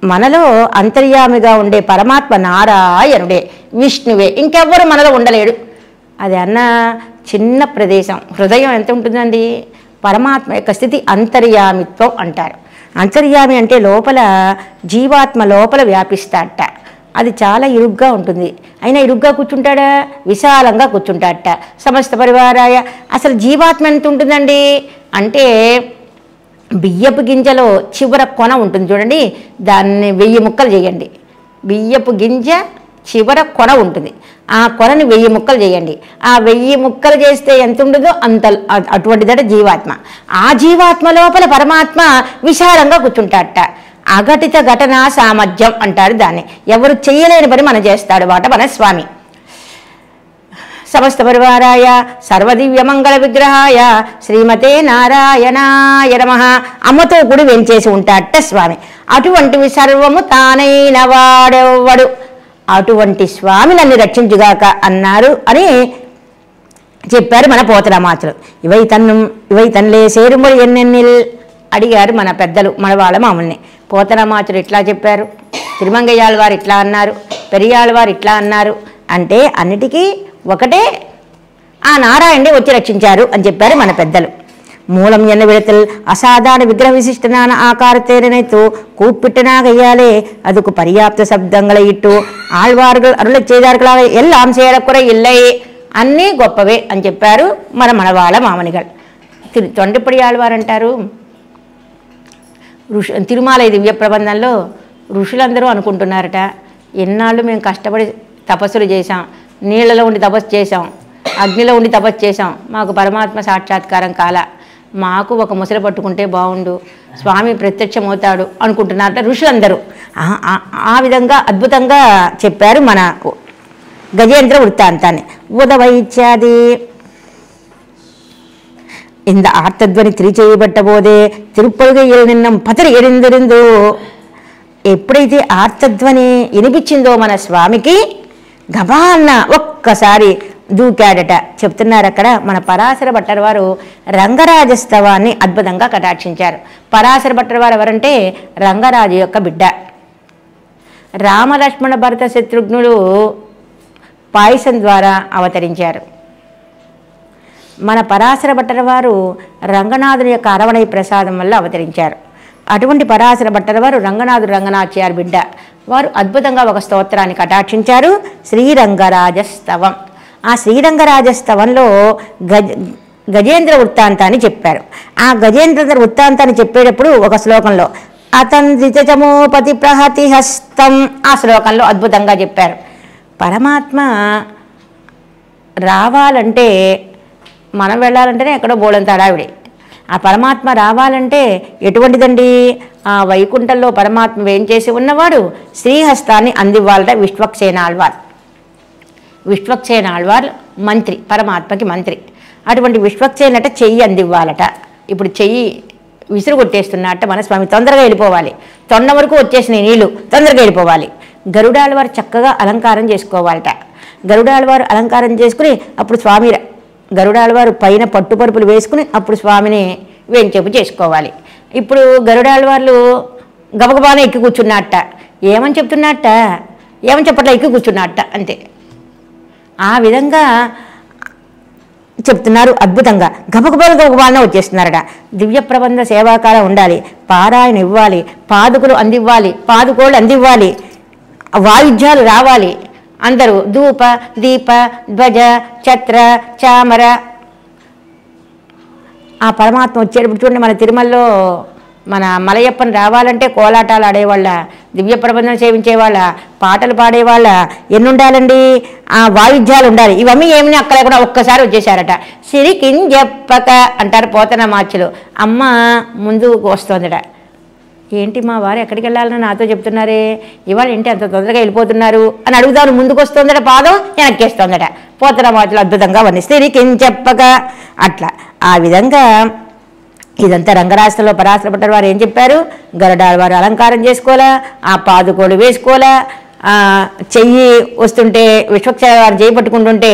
మనలో అంతర్యామిగా ఉండే పరమాత్మ నారాయణుడే, విష్ణువే. ఇంకెవ్వరు మనలో ఉండలేడు. అది అన్న చిన్న ప్రదేశం. హృదయం ఎంత ఉంటుందండి? పరమాత్మ యొక్క స్థితి అంతర్యామిత్వం అంటారు. అంతర్యామి అంటే లోపల జీవాత్మ లోపల వ్యాపిస్తాడట. అది చాలా ఇరుగ్గా ఉంటుంది. అయినా ఇరుగ్గా కూర్చుంటాడా? విశాలంగా కూర్చుంటాడట. సమస్త పరివారాయ. అసలు జీవాత్మ ఎంత ఉంటుందండి అంటే, బియ్యపు గింజలో చివర కొన ఉంటుంది చూడండి, దాన్ని 1000 ముక్కలు చేయండి. బియ్యపు గింజ చివర కొన ఉంటుంది, ఆ కొనని 1000 ముక్కలు చేయండి. ఆ 1000 ముక్కలు చేస్తే ఎంత ఉంటుందో అంత అటువంటిదట జీవాత్మ. ఆ జీవాత్మ లోపల పరమాత్మ విశాలంగా కూర్చుంటాడట. అఘటిత ఘటనా సామర్థ్యం అంటారు దాన్ని. ఎవరు చేయలేని పని మనం చేస్తాడు వాట మన స్వామి. సమస్త పరివారాయ సర్వదివ్యమంగళ విగ్రహాయ శ్రీమతే నారాయణాయ నమః. అమ్మతో కూడి వెంచేసి ఉంటాడట స్వామి. అటువంటివి సర్వము తానైన వాడెవ్వడు. అటువంటి స్వామి నన్ను రక్షించుగాక అన్నారు అని చెప్పారు మన పోతరామాచులు. ఇవై తన్లే సేరుమొഴി ఎన్నెన్నిల్ అడిగారు మన పెద్దలు, మన వాళ్ళ మామూల్ని. పోతరామాచులు ఇట్లా చెప్పారు, తిరుమంగయ్యాళ్ళవారు ఇట్లా అన్నారు, పెరియాళ్ళవారు ఇట్లా అన్నారు అంటే అన్నిటికీ ఒకటే, ఆ నారాయణుడే వచ్చి రక్షించారు అని చెప్పారు మన పెద్దలు. மூலம் என்ன விடத்தில் அசாதாரண விக்கிரக விசிஷ்டனான ஆகாரத்தை நினைத்து கூப்பிட்டனாக ஐயாலே அதுக்கு பரியாப்த சப்தங்களை இட்டு ఆళ్వాர்கள் అరుళ చేదార్గళాగ ఎల్లాం చేరకుర ఇల్లై అన్నీ గొప్పవే అని చెప్పారు మన మనవాళ్ళ మామనిగల్. తొండపడి ఆళ్వారు అంటారు తిరుమల దివ్య ప్రబంధంలో ఋషులందరూ అనుకుంటున్నారట, ఎన్నాళ్ళు మేము కష్టపడి తపస్సులు చేశాం, నీళ్ళలో ఉండి తపస్సు చేశాం, అగ్నిలో ఉండి తపస్సు చేశాం, మాకు పరమాత్మ సాక్షాత్కారం కాల, మాకు ఒక ముసలి పట్టుకుంటే బాగుండు, స్వామి ప్రత్యక్షమవుతాడు అనుకుంటున్నారట ఋషులందరూ. ఆ విధంగా అద్భుతంగా చెప్పారు మన గజేంద్ర వృత్తాంతాన్ని. ఉదవైత్యాది இந்த ஆர்த்தத்வனி తిరిచేయబట్టబోదే తిరుప్పొడుగయ్యలు నిన్నం పతరి ఎడిందరిందు. ఎప్పుడైతే ఆర్తధ్వని వినిపించిందో మన స్వామికి గబాన్న ఒక్కసారి దూకాడట. చెప్తున్నారు అక్కడ మన పరాశర భట్టర్ వారు రంగరాజస్తవాన్ని అద్భుతంగా కటాక్షించారు. పరాశర భట్టర్ వారు ఎవరంటే రంగరాజు యొక్క బిడ్డ. రామలక్ష్మణ భరత శత్రుఘ్నులు పాయసం ద్వారా అవతరించారు. మన పరాశర భట్టర్ వారు రంగనాథుని యొక్క అరవణై ప్రసాదం వల్ల అవతరించారు. అటువంటి పరాశర భట్టర్ వారు రంగనాథాచార్య బిడ్డ. వారు అద్భుతంగా ఒక స్తోత్రాన్ని కటాక్షించారు, శ్రీరంగరాజస్తవం. ఆ శ్రీరంగరాజస్తవంలో గజేంద్ర వృత్తాంతాన్ని చెప్పారు. ఆ గజేంద్ర వృత్తాంతాన్ని చెప్పేటప్పుడు ఒక శ్లోకంలో అతంత్రితమోపతి ప్రహతి హస్తం, ఆ శ్లోకంలో అద్భుతంగా చెప్పారు. పరమాత్మ రావాలంటే మనం వెళ్ళాలంటేనే ఎక్కడో బోళంత హడావిడి. ఆ పరమాత్మ రావాలంటే ఎటువంటిదండి? ఆ వైకుంఠంలో పరమాత్మ ఏం చేసి ఉన్నవాడు శ్రీహస్తాన్ని అందివ్వాలట విశ్వక్సేన ఆళ్వార్. విశ్వక్సేన ఆళ్వార్ మంత్రి, పరమాత్మకి మంత్రి. అటువంటి విశ్వక్సేనట చెయ్యి అందివ్వాలట. ఇప్పుడు చెయ్యి విసురు కొట్టేస్తున్నట్ట మన స్వామి తొందరగా వెళ్ళిపోవాలి, తొండ వరకు వచ్చేసిన నీళ్ళు తొందరగా వెళ్ళిపోవాలి. గరుడాళ్వారు చక్కగా అలంకారం చేసుకోవాలట. గరుడాళ్వారు అలంకారం చేసుకుని అప్పుడు స్వామి గరుడాళ్వారు పైన పట్టుపరుపులు వేసుకుని అప్పుడు స్వామిని వేంచేపు చేసుకోవాలి. ఇప్పుడు గరుడాళ్వార్లు గబగబానే ఎక్కి కూర్చున్నట్ట. ఏమని చెప్తున్నట్ట? ఏమని చెప్పట్లా, ఎక్కి కూర్చున్నట్ట అంతే. ఆ విధంగా చెప్తున్నారు అద్భుతంగా. గబగబానే వచ్చేస్తున్నారట. దివ్య ప్రబంధ సేవాకాలం ఉండాలి, పారాయణ ఇవ్వాలి, పాదుకులు అందివ్వాలి, పాదుకోళ్ళు అందివ్వాలి, వాయిద్యాలు రావాలి. అందరూ ధూప దీప ధ్వజ ఛత్ర చామర. ఆ పరమాత్మ వచ్చేటప్పుడు చూడండి, మన తిరుమలలో మన మలయప్పని రావాలంటే కోలాటాలు ఆడేవాళ్ళ, దివ్య ప్రబంధం సేవించేవాళ్ళ, పాటలు పాడేవాళ్ళ, ఎన్ని ఉండాలండి? ఆ వాయిద్యాలు ఉండాలి. ఇవన్నీ ఏమని అక్కడ కూడా ఒక్కసారి వచ్చేసారట. సిరికింజప్పక అంటారు పోతన మార్చులు. అమ్మ ముందు వస్తుందట. ఏంటి మా వారు ఎక్కడికి వెళ్ళాలని నాతో చెప్తున్నారే, ఇవాళ ఏంటి అంత తొందరగా వెళ్ళిపోతున్నారు అని అడుగుతాను. ముందుకు వస్తుందట, పాదం వెనక్కేస్తుందట. పోతన మార్చులు అద్భుతంగా వర్ణిస్తే సిరికింజప్పక అట్లా. ఆ విధంగా ఇదంతా రంగరాజులో పరాశర భట్టర్ వారు ఏం చెప్పారు? గరుడాళ్వారు వారు అలంకారం చేసుకోవాలా, ఆ పాదుకోడు వేసుకోవాలా, చెయ్యి వస్తుంటే విశ్వక్సేన వారు చేయి పట్టుకుంటుంటే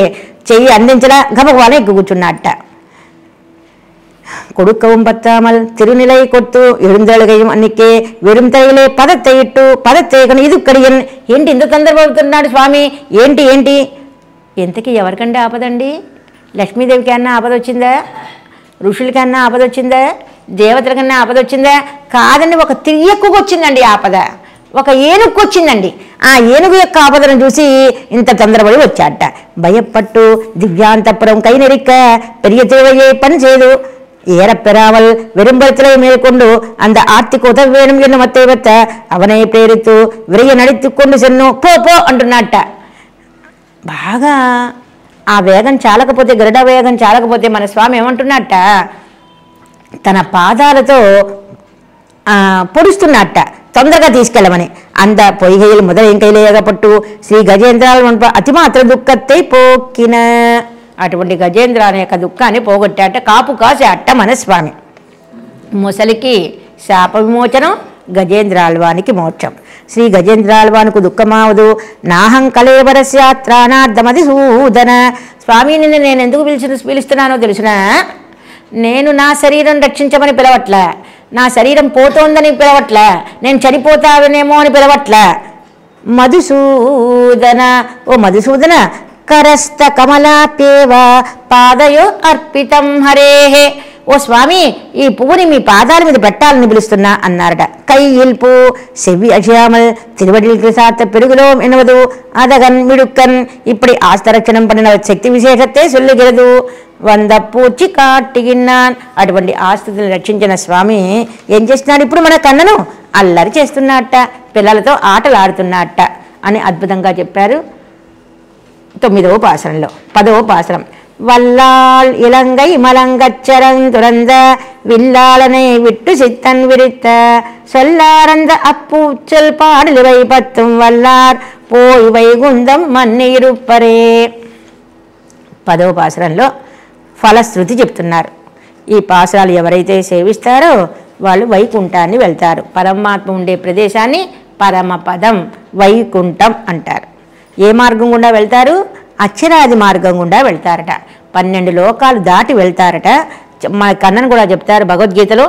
చెయ్యి అందించలా, గబగబానే ఎక్కి కూర్చున్నట్ట. கொடுக்கவும் பத்தாமல் திருநிலை கொத்து எழுந்தழுகையும் அன்னிக்கே வெறும் தையிலே పదத்தை ఇట్టు పదத்தை కను ఇది కడియన్. ఏంటి ఇంత తొందరపడుతున్నాడు స్వామి? ఏంటి ఏంటి ఎంతకీ ఎవరికంటే ఆపదండి? లక్ష్మీదేవికి అన్నా ఆపద వచ్చిందా? ఋషులకన్నా ఆపద వచ్చిందా? దేవతలకన్నా ఆపద వచ్చిందా? కాదండి, ఒక తిరియక్కుకు వచ్చిందండి ఆపద, ఒక ఏనుగుకు వచ్చిందండి. ఆ ఏనుగు యొక్క ఆపదను చూసి ఇంత తొందరపడి వచ్చాట. భయపట్టు దివ్యాంతపురం కైనెరిక్క పెరియ தேவையே పని చేయదు ஏறப்பெறாமல் வெறும்பலத்திலே மேற்கொண்டு அந்த ஆர்த்திக்கு உதவ வேணும் என்ன மத்தை வைத்த அவனை ప్రేరితూ విరయ నడిచుకొండు సెన్ను పో పో అంటున్నట్ట. బాగా ఆ వేగం చాలకపోతే, గరుడ వేగం చాలకపోతే మన స్వామి ఏమంటున్నట్ట, తన పాదాలతో పొడుస్తున్నట్ట తొందరగా తీసుకెళ్ళమని. అంద పొయ్యిగయ్యలు మొదలైన కైలేయగపట్టు శ్రీ గజేంద్రాల అతిమాత్ర దుఃఖத்தை పోకిన. అటువంటి గజేంద్ర అనే యొక్క దుఃఖాన్ని పోగొట్టాట, కాపు కాసి అట్ట మన స్వామి. ముసలికి శాప విమోచనం, గజేంద్రాళ్వానికి మోక్షం. శ్రీ గజేంద్రాళ్వానికి దుఃఖమావదు నాహం కలేవరస్యాత్రానార్థమది సూదన. స్వామి నిన్ను నేను ఎందుకు పిలుస్తున్నానో తెలుసునా? నేను నా శరీరం రక్షించమని పిలవట్లే, నా శరీరం పోతోందని పిలవట్లే, నేను చనిపోతావనేమో అని పిలవట్లే. మధుసూదన, ఓ మధుసూదన, కరస్థ కమలాప్యేవ పాదయో అర్పితం హరేహే. ఓ ఓ స్వామి, ఈ పువ్వుని మీ పాదాల మీద పెట్టాలని పిలుస్తున్నా అన్నారట. కైயில் பூ செவ்வி அழியாமல் திருவடியில் சாத்த பெருகுலோம் ఎనవదు அதகன் మిడుక్కన్ இப்படி ఆస్తరక్షణం పడిన శక్తి విశేషతే சொல்லுகிறது. 100 పూచి కాటిగిన్నాన్. అటువంటి ఆస్తులను రక్షించిన స్వామి ఏం చేస్తున్నాడు? ఇప్పుడు మన కన్నను అల్లరి చేస్తున్నట్ట, పిల్లలతో ఆటలు ఆడుతున్నట్ట అని అద్భుతంగా చెప్పారు 9వ పాసరంలో. 10వ పాసరం. வல்லாள் இலங்கை மலங்கச்சரங் துறந்த வில்லாளனை விட்டு சித்தன் விரித்த சொல்லாரந்த அப்பூச்சல் பாடலிவை பத்தும் வல்லார் போய் వైగుంధం మన్నిరుప్పరే. 10వ పాసరంలో ఫలశ్రుతి చెప్తున్నారు. ఈ పాసరాలు ఎవరైతే సేవిస్తారో వాళ్ళు వైకుంఠాన్ని వెళ్తారు. పరమాత్మ ఉండే ప్రదేశాన్ని పరమపదం వైకుంఠం అంటారు. ఏ మార్గం గుండా వెళ్తారు? అక్షరాది మార్గం గుండా వెళ్తారట. 12 లోకాలు దాటి వెళ్తారట. మన కన్నను కూడా చెప్తారు భగవద్గీతలో.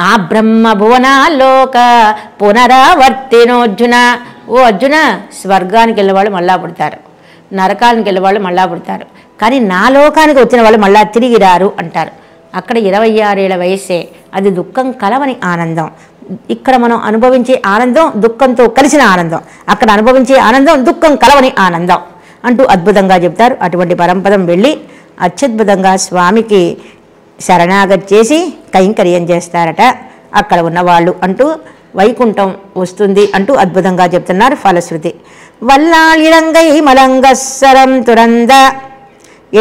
ఆ బ్రహ్మ భువనాలోక పునరావర్తినోర్జున. ఓ అర్జున, స్వర్గానికి వెళ్ళేవాళ్ళు మళ్ళా పుడతారు, నరకానికి వెళ్ళేవాళ్ళు మళ్ళా పుడతారు, కానీ నా లోకానికి వచ్చిన వాళ్ళు మళ్ళా తిరిగి రారు అంటారు. అక్కడ 26 ఏళ్ల వయస్సే. అది దుఃఖం కలవని ఆనందం. ఇక్కడ మనం అనుభవించే ఆనందం దుఃఖంతో కలిసిన ఆనందం, అక్కడ అనుభవించే ఆనందం దుఃఖం కలవని ఆనందం అంటూ అద్భుతంగా చెప్తారు. అటువంటి పరంపదం వెళ్ళి అత్యద్భుతంగా స్వామికి శరణాగతి చేసి కైంకర్యం చేస్తారట అక్కడ ఉన్నవాళ్ళు అంటూ వైకుంఠం వస్తుంది అంటూ అద్భుతంగా చెప్తున్నారు ఫలశ్రుతి. వల్లాళిరంగై మలంగస్సరం తురంద.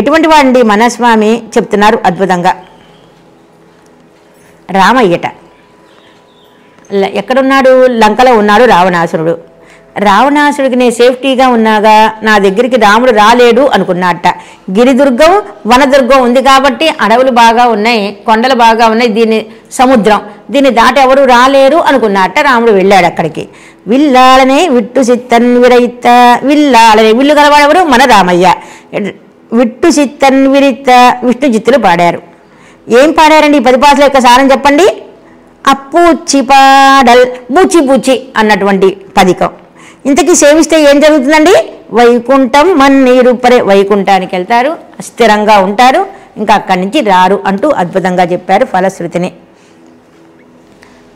ఎటువంటి వాడి మనస్వామి చెప్తున్నారు అద్భుతంగా. రామయ్యట ఎక్కడున్నాడు? లంకలో ఉన్నాడు రావణాసురుడు. రావణాసుడికి నేను సేఫ్టీగా ఉన్నాగా నా దగ్గరికి రాముడు రాలేడు అనుకున్నట్ట. గిరిదుర్గం వనదుర్గం ఉంది కాబట్టి అడవులు బాగా ఉన్నాయి, కొండలు బాగా ఉన్నాయి, దీన్ని సముద్రం, దీన్ని దాటి ఎవరు రాలేరు అనుకున్నట్ట. రాముడు వెళ్ళాడు అక్కడికి. విల్లాలనే విట్టు సిత్తన్ విరయిత్త. విల్లాలనే విల్లు గలవాడెవరు? మన రామయ్య. విట్టు సిత్తన్ విరిత్త విష్ణు చిత్తులు పాడారు. ఏం పాడారండి? 10 పాటల యొక్క సారం చెప్పండి. అప్పూచి పాడల్ బూచి బూచి అన్నటువంటి పదికం. ఇంతకీ సేవిస్తే ఏం జరుగుతుందండి? వైకుంఠం మన్నీరుపరే. వైకుంఠానికి వెళ్తారు, స్థిరంగా ఉంటారు, ఇంకా అక్కడి నుంచి రారు అంటూ అద్భుతంగా చెప్పారు ఫలశ్రుతిని.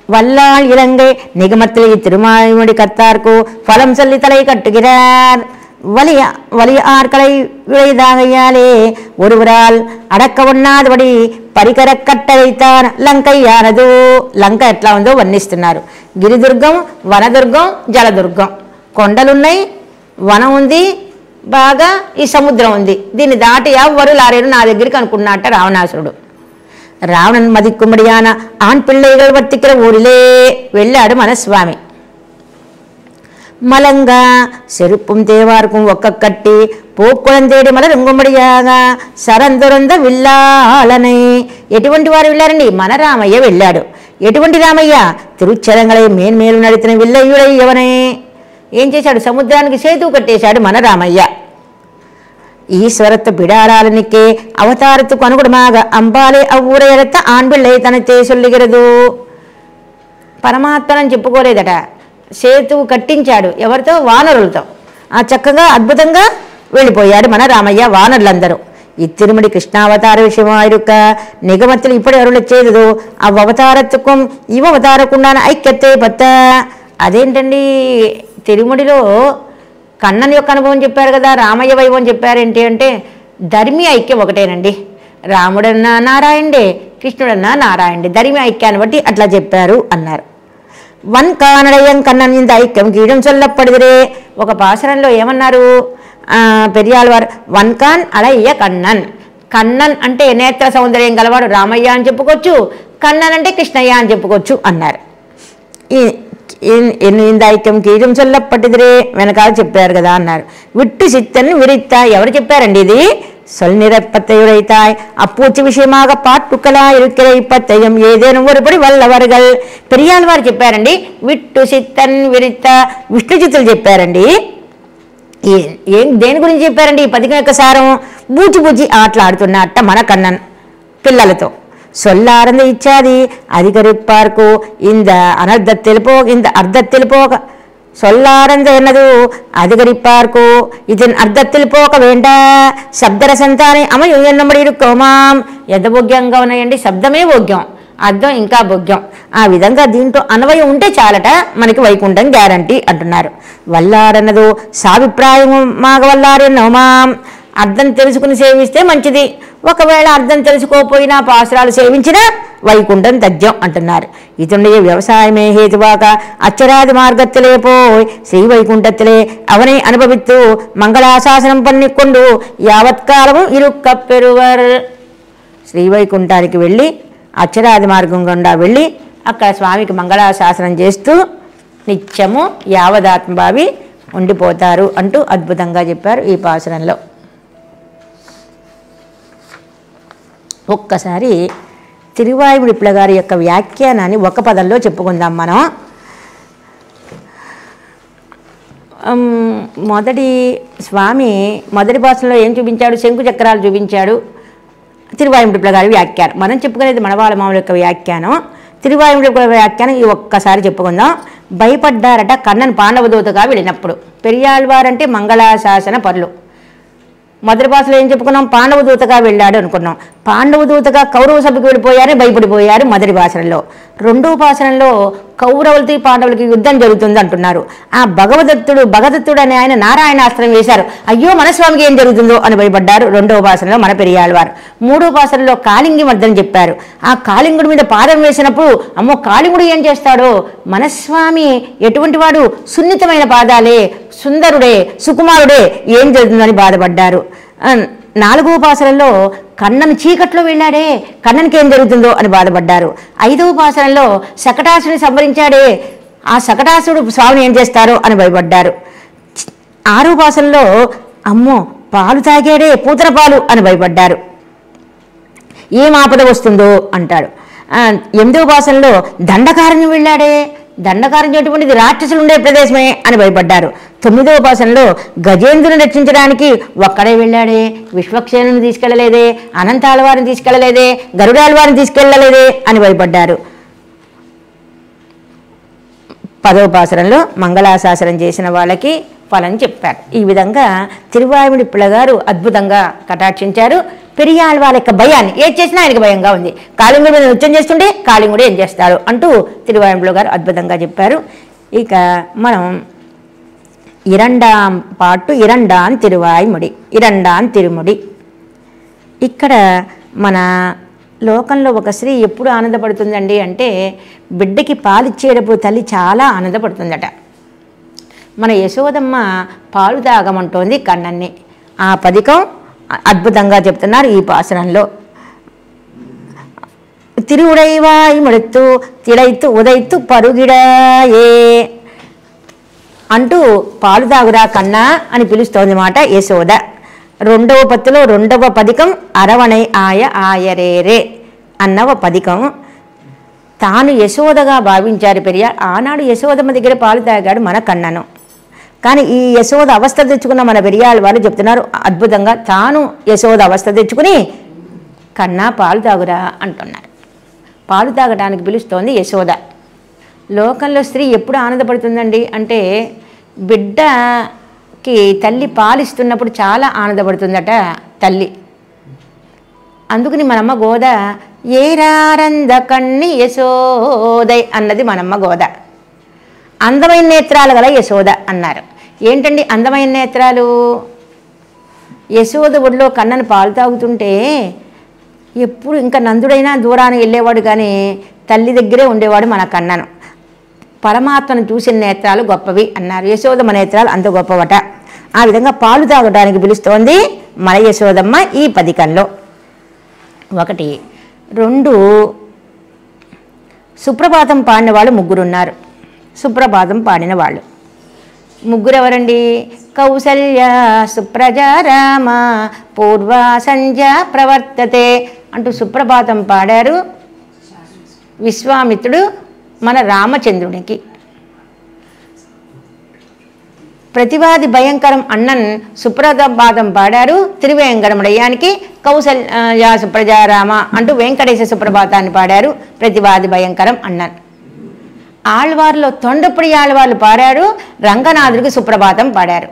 வல்லாள் இலங்கை நிகமத்திலே திருமாலிமுடி கத்தார்க்கு பலம் சொல்லி தலை கட்டுகிறார். வலியார்களை விளைதாகையாலே ஒருவரால் అడక్క ఉన్నది పరికర కట్టయితాన్ లంకయ్యానదు. లంక ఎట్లా ఉందో వర్ణిస్తున్నారు. గిరిదుర్గం, వనదుర్గం, జలదుర్గం. కొండలున్నాయి, వనం ఉంది, బాగా ఈ సముద్రం ఉంది. దీన్ని దాటి ఎవ్వరు లారేరు నా దగ్గరికి అనుకున్నట్ట రావణాసురుడు. రావణన్ మదిక్కుమ్మడియాన ఆన్ పిళ్ళైగలు వర్తిக்கிற ఊరిలే వెళ్ళాడు మన స్వామి. మలంగా செருப்பும் தேவார்க்கும் ఒక్క కట్టి పోక్కులం తేడి మలరంగుమ్మడియాగా సరందురంద విల్లాలనై. ఎటువంటి వారు వెళ్ళారండి? మన రామయ్య వెళ్ళాడు. ఎటువంటి రామయ్య? తిరుచరంగళై మేన్మేలు నడిచిన విల్లయ్యుడై ఎవనే. ఏం చేశాడు? సముద్రానికి సేతు కట్టేశాడు మన రామయ్య. ఈశ్వరత్వ బిడారాలనికే అవతారத்துக்கு అనుగుణமாக అంబాలే అవ్వూర ఎడత ఆన్పిళ్ళై తనతే சொல்லுகிறது. పరమాత్మని చెప్పుకోలేదట, సేతువు కట్టించాడు. ఎవరితో? వానరులతో. ఆ చక్కగా అద్భుతంగా వెళ్ళిపోయాడు మన రామయ్య. వానరులందరూ ఈ తిరుమడి కృష్ణావతార విషయమాయుక నిగమత్తులు ఇప్పుడు అరుಳು చేదు అవతారత్వం ఇవ అవతారకుండా ఐక్యతే పత్త. అదేంటండి? తిరుమడిలో కన్నన్ యొక్క అనుభవం చెప్పారు కదా, రామయ్య వైభవం చెప్పారేంటి అంటే ధర్మి ఐక్యం ఒకటేనండి. రాముడన్నా నారాయణుడే, కృష్ణుడన్నా నారాయణుడే. ధర్మి ఐక్యాన్ని బట్టి అట్లా చెప్పారు అన్నారు. వన్ కానడయం కన్నన్ ఇంత ఐక్యం గీయడం చొల్లప్పడిదిరే. ఒక పాసరంలో ఏమన్నారు పెరియాళ్వారు? వన్ కాన్ అడయ్య కన్నన్. కన్నన్ అంటే నేత్ర సౌందర్యం గలవాడు రామయ్య అని చెప్పుకోవచ్చు, కన్నన్ అంటే కృష్ణయ్య అని చెప్పుకోవచ్చు అన్నారు. ఇంత ఐక్యం గీయడం చొల్లప్పటిదిరే వెనకాల చెప్పారు కదా అన్నారు. విట్టు సిత్తన్ విరిత్త. ఎవరు చెప్పారండి ఇది? சொல் நிறப்பத்தையுடைத்தாய் அப்பூச்சி விஷயமாக பாட்டுக்களா இருக்கிற இப்பத்தையும் ஏதேனும் ஒருபடி వల్లవర్గల్. పెరియాల్ వారు చెప్పారండి. విట్టు సిత్తన్ విరిత్త విష్ణు చిత్తులు చెప్పారండి. ఏం దేని గురించి చెప్పారండి? ఈ పదికం యొక్క సారం బూచి బూచి ఆటలాడుతున్నట్ట మన కన్నన్ పిల్లలతో. சொல்லாரந்து இச்சாதி அதிகரிப்பார்க்கு இந்த அனர்த்தத்தில் போக இந்த அர்த்தத்தில் போக சொல்லாரந்த என்னது அதிகரிப்பார்க்கோ இதன் అర్థத்தில் పోక వేంట శబ్దరసంతానే అమలు ఎన్నబడి ఇరుకోమాం ఎంత భోగ్యంగా ఉన్నాయండి. శబ్దమే భోగ్యం, అర్థం ఇంకా భోగ్యం. ఆ విధంగా దీంట్లో అన్వయం ఉంటే చాలట మనకి వైకుంఠం గ్యారంటీ అంటున్నారు. వల్లారన్నదు సాభిప్రాయం మాగవల్లారన్నోమాం అర్థం తెలుసుకుని సేవిస్తే మంచిది. ఒకవేళ అర్థం తెలుసుకోకపోయినా పాసురాలు సేవించినా వైకుంఠం తథ్యం అంటున్నారు. இதனுடைய விவசாயமே ஹேதுவாக அச்சராதி மார்க்கத்திலே போய் ஸ்ரீ வைகுண்டத்திலே அவனை அனுபவித்து మంగళాశాసనం பண்ணிக்கொண்டு యావత్కాలము ఇరుక్కపెరువర్. శ్రీ వైకుంఠానికి వెళ్ళి అక్షరాది మార్గం గుండా వెళ్ళి అక్కడ స్వామికి మంగళాశాసనం చేస్తూ నిత్యము యావదాత్మభావి ఉండిపోతారు అంటూ అద్భుతంగా చెప్పారు ఈ పాసురంలో. ఒక్కసారి తిరువాయుడిప్ల గారి యొక్క వ్యాఖ్యానాన్ని ఒక పదంలో చెప్పుకుందాం మనం. స్వామి మొదటి భాషలో ఏం చూపించాడు? శంకు చక్రాలు చూపించాడు. తిరువాయుడిప్ల గారి వ్యాఖ్యానం మనం చెప్పుకునేది మనవాళ్ళ మామూలు యొక్క వ్యాఖ్యానం. తిరువాయుడిప్ల వ్యాఖ్యానం ఈ ఒక్కసారి చెప్పుకుందాం. భయపడ్డారట కన్నన్ పాండవదూతగా వెళ్ళినప్పుడు. పెరియాళ్వారంటే మంగళాశాసన పరులు. మొదటి భాషలో ఏం చెప్పుకున్నాం? పాండవదూతగా వెళ్ళాడు అనుకున్నాం. పాండవదూతగా కౌరవ సభకు వెళ్ళిపోయారని భయపడిపోయారు మొదటి భాషలో. రెండవ భాషలో కౌరవులకి పాండవులకి యుద్ధం జరుగుతుంది అంటున్నారు. ఆ భగదత్తుడు అనే ఆయన నారాయణాస్త్రం వేశారు. అయ్యో మనస్వామికి ఏం జరుగుతుందో అని భయపడ్డారు రెండవ భాషలో మన పెరియాళ్వారు. మూడవ భాషలో కాళింగి మర్దన చెప్పారు. ఆ కాళింగుడి మీద పాదం వేసినప్పుడు అమ్మో కాళింగుడు ఏం చేస్తాడో, మనస్వామి ఎటువంటి వాడు, సున్నితమైన పాదాలే, సుందరుడే, సుకుమారుడే, ఏం జరుగుతుందని బాధపడ్డారు. నాలుగవ భాషలలో కన్నను చీకట్లో వెళ్ళాడే, కన్ననికి ఏం జరుగుతుందో అని బాధపడ్డారు. ఐదవ భాషలలో శకటాసుని సంహరించాడే, ఆ శకటాసుడు స్వామిని ఏం చేస్తారో అని భయపడ్డారు. ఆరవ భాషల్లో అమ్మో పాలు తాగాడే, పూతన పాలు అని భయపడ్డారు. ఏం ఆపద వస్తుందో అంటాడు. ఎనిమిదవ భాషల్లో దండకారణ్యం వెళ్ళాడే, దండకారణ్యం ఎటువంటిది, రాక్షసులు ఉండే ప్రదేశమే అని భయపడ్డారు. తొమ్మిదవ భాషలో గజేంద్రుని రక్షించడానికి ఒక్కడే వెళ్ళాడే, విశ్వక్షేణుని తీసుకెళ్లలేదే, అనంతాల వారిని తీసుకెళ్లలేదే, గరుడాల వారిని తీసుకెళ్లలేదే అని భయపడ్డారు. 10వ భాషలో మంగళాశాసనం చేసిన వాళ్ళకి ఫలం చెప్పారు. ఈ విధంగా తిరువాయుడిప్ల గారు అద్భుతంగా కటాక్షించారు. పెరియాళ్వాళ్ళ యొక్క భయాన్ని ఏది చేసినా ఆయనకి భయంగా ఉంది. కాళింగుడి మీద నృత్యం చేస్తుంటే కాళింగుడు ఏం చేస్తాడు అంటూ తిరువాయుడిప్ల గారు అద్భుతంగా చెప్పారు. ఇక మనం ఇరండాం పాటు ఇరండాన్ తిరువాయిముడి, ఇరండాన్ తిరుముడి. ఇక్కడ మన లోకంలో ఒక స్త్రీ ఎప్పుడు ఆనందపడుతుందండి అంటే బిడ్డకి పాలిచ్చేటప్పుడు తల్లి చాలా ఆనందపడుతుందట. మన యశోదమ్మ పాలు తాగమంటోంది కన్నన్ని. ఆ పథకం అద్భుతంగా చెప్తున్నారు ఈ పాసనంలో. తిరువుడైవాయి ముడెత్తు తిడైతు ఉదైతు పరుగిడాయే అంటూ పాలు తాగురా కన్నా అని పిలుస్తోంది మాట యశోద. రెండవ పత్తులో రెండవ పథకం అరవణై ఆయరేరే అన్నవ పథకం. తాను యశోదగా భావించారు పెరియార్. ఆనాడు యశోదమ్మ దగ్గర పాలు తాగాడు మన కన్నను. కానీ ఈ యశోద అవస్థ తెచ్చుకున్న మన పెరియాళ్ళ వాళ్ళు చెప్తున్నారు అద్భుతంగా, తాను యశోద అవస్థ తెచ్చుకుని కన్నా పాలు తాగురా అంటున్నారు. పాలు తాగడానికి పిలుస్తోంది యశోద. లోకంలో స్త్రీ ఎప్పుడు ఆనందపడుతుందండి అంటే బిడ్డకి తల్లి పాలిస్తున్నప్పుడు చాలా ఆనందపడుతుందట తల్లి. అందుకని మనమ్మ గోద ఏరారంద కన్ని యశోదై అన్నది మనమ్మ గోద. అందమైన నేత్రాలు గల యశోద అన్నారు. ఏంటండి అందమైన నేత్రాలు? యశోద ఒడిలో కన్నను పాలు తాగుతుంటే ఎప్పుడు ఇంకా నందుడైనా దూరానికి వెళ్ళేవాడు కానీ తల్లి దగ్గరే ఉండేవాడు మన కన్నను. పరమాత్మను చూసిన నేత్రాలు గొప్పవి అన్నారు. యశోదమ్మ నేత్రాలు అంత గొప్పవట. ఆ విధంగా పాలు తాగడానికి పిలుస్తోంది మన యశోదమ్మ ఈ పథకంలో. 1, 2 సుప్రభాతం పాడిన వాళ్ళు 3 ఉన్నారు. సుప్రభాతం పాడిన వాళ్ళు 3 ఎవరండి? కౌసల్య సుప్రజా రామ పూర్వ సంధ్య ప్రవర్తతే అంటూ సుప్రభాతం పాడారు విశ్వామిత్రుడు మన రామచంద్రునికి. ప్రతివాది భయంకరం అన్నన్ సుప్రభాతం పాడారు తిరువేంకటముడయ్యానికి. కౌసల్య సుప్రజారామ అంటూ వెంకటేశ సుప్రభాతాన్ని పాడారు ప్రతివాది భయంకరం అన్నన్. ఆళ్వార్లో తొండపడి ఆళ్వార్లు పాడారు, రంగనాథుడికి సుప్రభాతం పాడారు.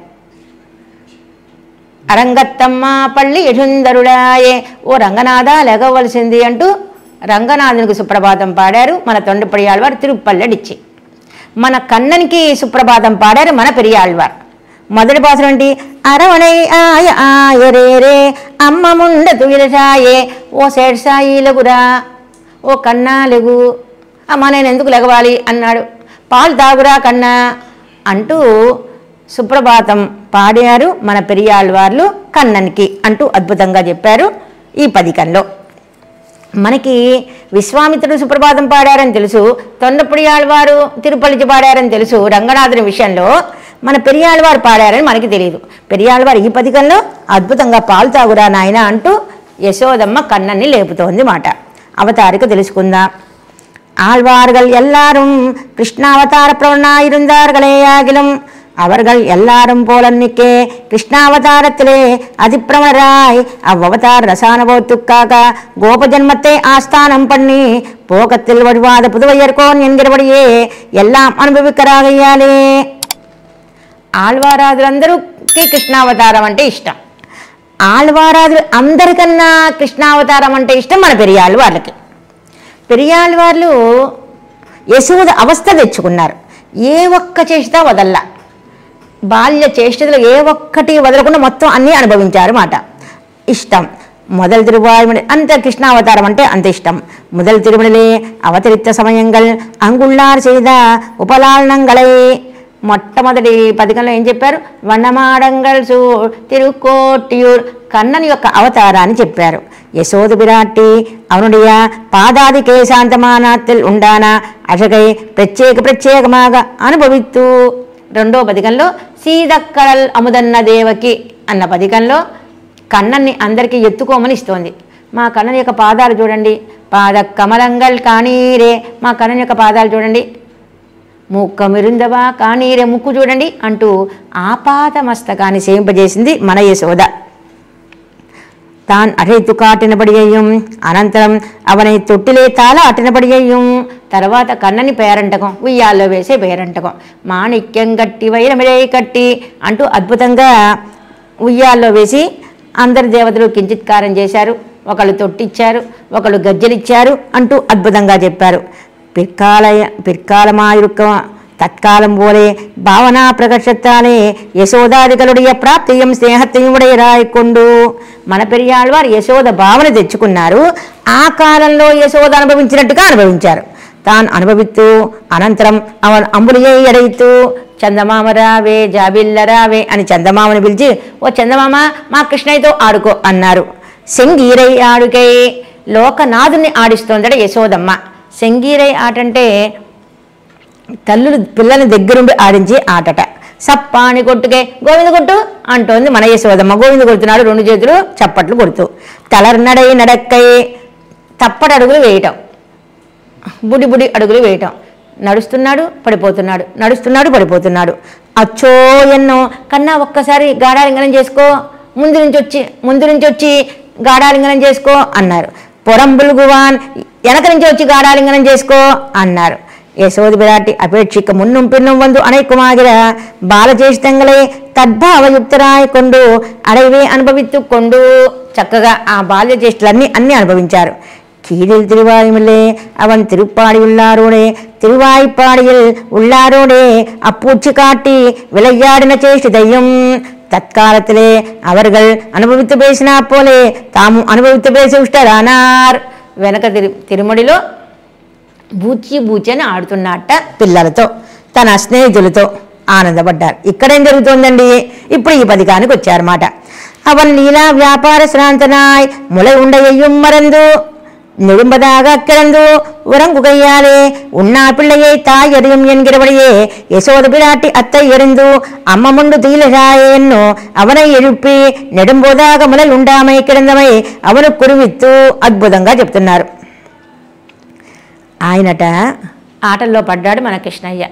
అరంగత్తమ్మ పల్లి యశుందరుడాయే, ఓ రంగనాథ లెగవలసింది అంటూ రంగనాథునికి సుప్రభాతం పాడారు మన తొండపడి ఆళ్వారు తిరుపల్లెడిచ్చి. మన కన్ననికి సుప్రభాతం పాడారు మన పెరియాళ్వార్. మొదటి పాత్ర ఏంటి? అరవణై ఆయ ఆయరే రే అమ్మ ముండ తుయిలసాయే, ఓ శేషాయి లెగురా, ఓ కన్నా లెగు, అమ్మ నేను ఎందుకు లెగవాలి అన్నాడు. పాలు తాగురా కన్నా అంటూ సుప్రభాతం పాడారు మన పెరియాళ్వార్లు కన్ననికి అంటూ అద్భుతంగా చెప్పారు ఈ పదికంలో. మనకి విశ్వామిత్రుడు సుప్రభాతం పాడారని తెలుసు, తొండపడి ఆళ్వారు తిరుపల్లిచి పాడారని తెలుసు. రంగనాథుని విషయంలో మన పెరియాళ్వారు పాడారని మనకి తెలియదు. పెరియాళ్వారు ఈ పదికంలో అద్భుతంగా పాలు తాగురా నాయన అంటూ యశోదమ్మ కన్నన్ని లేపుతోంది మాట. అవతారిక తెలుసుకుందాం. ஆழ்வார்கள் எல்லாரும் கிருஷ்ணாவதார பிரவணாயிருந்தார்களே ஆகிலும் அவர்கள் எல்லாரும் போலன்னிக்கே கிருஷ்ணாவதாரத்திலே அதிப்பிரமணராய் அவ்வவதார ரசானுபவத்துக்காக கோபஜன்மத்தை ஆஸ்தானம் பண்ணி போகத்தில் வழுவாத புதுவையர்கோன் என்கிறபடியே எல்லாம் అనుభవికరాగయ్యాలే. ఆళ్వారాదులందరికీ కృష్ణావతారం అంటే ఇష్టం. ఆళ్వారాదులు అందరికన్నా కృష్ణావతారం అంటే ఇష్టం మన పెరియాళ్వార్లకి. పెరియాళ్వార్లు యశోద అవస్థ తెచ్చుకున్నారు. ఏ ఒక్క చేష్ట వదల్లా, బాల్య చేష్టలు ఏ ఒక్కటి వదలకుండా మొత్తం అన్నీ అనుభవించారు మాట. ఇష్టం முதல் திருவாய்மொழி அந்த கிருஷ்ணாவதாரம் అంటే అంత ఇష్టం. முதல் திருமணிலே அவதரித்த సమయంగల్ అంగుళ్ళార్ செய்த ఉపలాలనంగళై. మొట్టమొదటి పదికంలో ఏం చెప్పారు? వన్నమాడంగల్ సూ తిరుకోట్టియూర్, కన్నని యొక్క అవతారాన్ని చెప్పారు. యశోద பிராட்டி அவனுடைய பாதாதி கேசாந்தமானத்தில் ఉండాన అషగై ప్రత్యేకமாக అనుభవిత్తు. రెండో పదికంలో సీదక్కడల్ అముదన్న దేవకి అన్న పదికంలో కన్నన్ని అందరికీ ఎత్తుకోమని ఇస్తోంది. మా కన్నని యొక్క పాదాలు చూడండి, పాద కమలంగల్ కానీరే, మా కన్నని యొక్క పాదాలు చూడండి, మూక్కమిరుందవా కానీరే, ముక్కు చూడండి అంటూ ఆపాత మస్తకాన్ని సేవింపజేసింది మన యశోద. తాన్ అటైతు కాటినబడియ్యం, అనంతరం అవని తొట్టిలే తాళ అటినబడియ్యం. తర్వాత కన్నని పేరంటకం, ఉయ్యాల్లో వేసే పేరంటకం, మాణిక్యం కట్టి వైరమిడే కట్టి అంటూ అద్భుతంగా ఉయ్యాల్లో వేసి అందరి దేవతలు కించిత్కారం చేశారు. ఒకళ్ళు తొట్టిచ్చారు, ఒకళ్ళు గజ్జలిచ్చారు అంటూ అద్భుతంగా చెప్పారు. பிற்காலமாயிருக்க தற்காலம் போலே பாவனா பிரகர்ஷத்தாலே యశోదాదికలుడియ ప్రాప్తియం స్నేహத்தையும் ఉడయరాయికొండు. మన పెరియాళ్వారు యశోద భావన తెచ్చుకున్నారు. ఆ కాలంలో యశోద అనుభవించినట్టుగా అనుభవించారు. తాను అనుభవిత్తూ అనంతరం అవన్ అంబులియే ఎడయితూ చందమామ రావే జాబిల్ల రావే అని చందమామని పిలిచి, ఓ చందమామ మా కృష్ణయ్యతో ఆడుకో అన్నారు. సెంగీరై ఆడుకై, లోకనాథుని ఆడిస్తోందట యశోదమ్మ. సెంగీరై ఆట అంటే తల్లులు పిల్లల్ని దగ్గరుండి ఆడించే ఆటట. సప్పాని కొట్టుకే గోవింద కొట్టు అంటోంది మన యశోదమ్మ. గోవింద కొడుతున్నాడు రెండు చేతులు చప్పట్లు కొడుతూ. తలర్నడై నడక్కై, తప్పటడుగులు వేయటం, బుడి బుడి అడుగులు వేయటం. నడుస్తున్నాడు పడిపోతున్నాడు, నడుస్తున్నాడు పడిపోతున్నాడు. అచ్చో ఎన్నో కన్నా ఒక్కసారి గాఢాలింగనం చేసుకో, ముందు నుంచి వచ్చి గాఢాలింగనం చేసుకో అన్నారు. పొరంబులుగువాన్, వెనక నుంచి వచ్చి గాఢాలింగనం చేసుకో అన్నారు. యశోద பிராட்டி அபேட்சிக்க முன்னும் பின்னும் வந்து அணைக்குமாகிற బాలచేష్టంగలే తద్భావయుక్తరాయకొండు అడవే అనుభవిత్తుకొండు. చక్కగా ఆ బాల్య చేష్టలన్నీ అనుభవించారు. கீழில் திருவாயுமில்லே அவன் திருப்பாடி உள்ளாரோடே திருவாய்ப்பாடியில் உள்ளாரோடே அப்பூச்சி காட்டி விளையாடின சேஷ்டிதையும் தற்காலத்திலே அவர்கள் అనుభవిత్తు பேசிనా పోలే తాము అనుభవిత్తు பேசி ఉష్టరానార్. వెనక తిరుమడిలో బూచి అని ఆడుతున్నట్ట పిల్లలతో, తన స్నేహితులతో ఆనందపడ్డారు. ఇక్కడేం జరుగుతోందండి? ఇప్పుడు ఈ పదికానికి వచ్చారన్నమాట. అవన్ లీలా వ్యాపార శ్రాంతనాయ్ ములై ఉండయ్యం మరందు நெடும்பதாக கிடந்து உறங்கு கையாலே உண்ணா பிள்ளையை தாய் எறியும் என்கிறபடியே యశోద பிராட்டி అత్తై ఎరిందు అమ్మ ముందు తీలరాయెన్నో అవనై ఎరుప్పి నెడుంబోదాగా ములలు ఉండామై కిడందమై అవను కురువిత్తు. అద్భుతంగా చెప్తున్నారు. ఆయనట ఆటల్లో పడ్డాడు మన కృష్ణయ్య.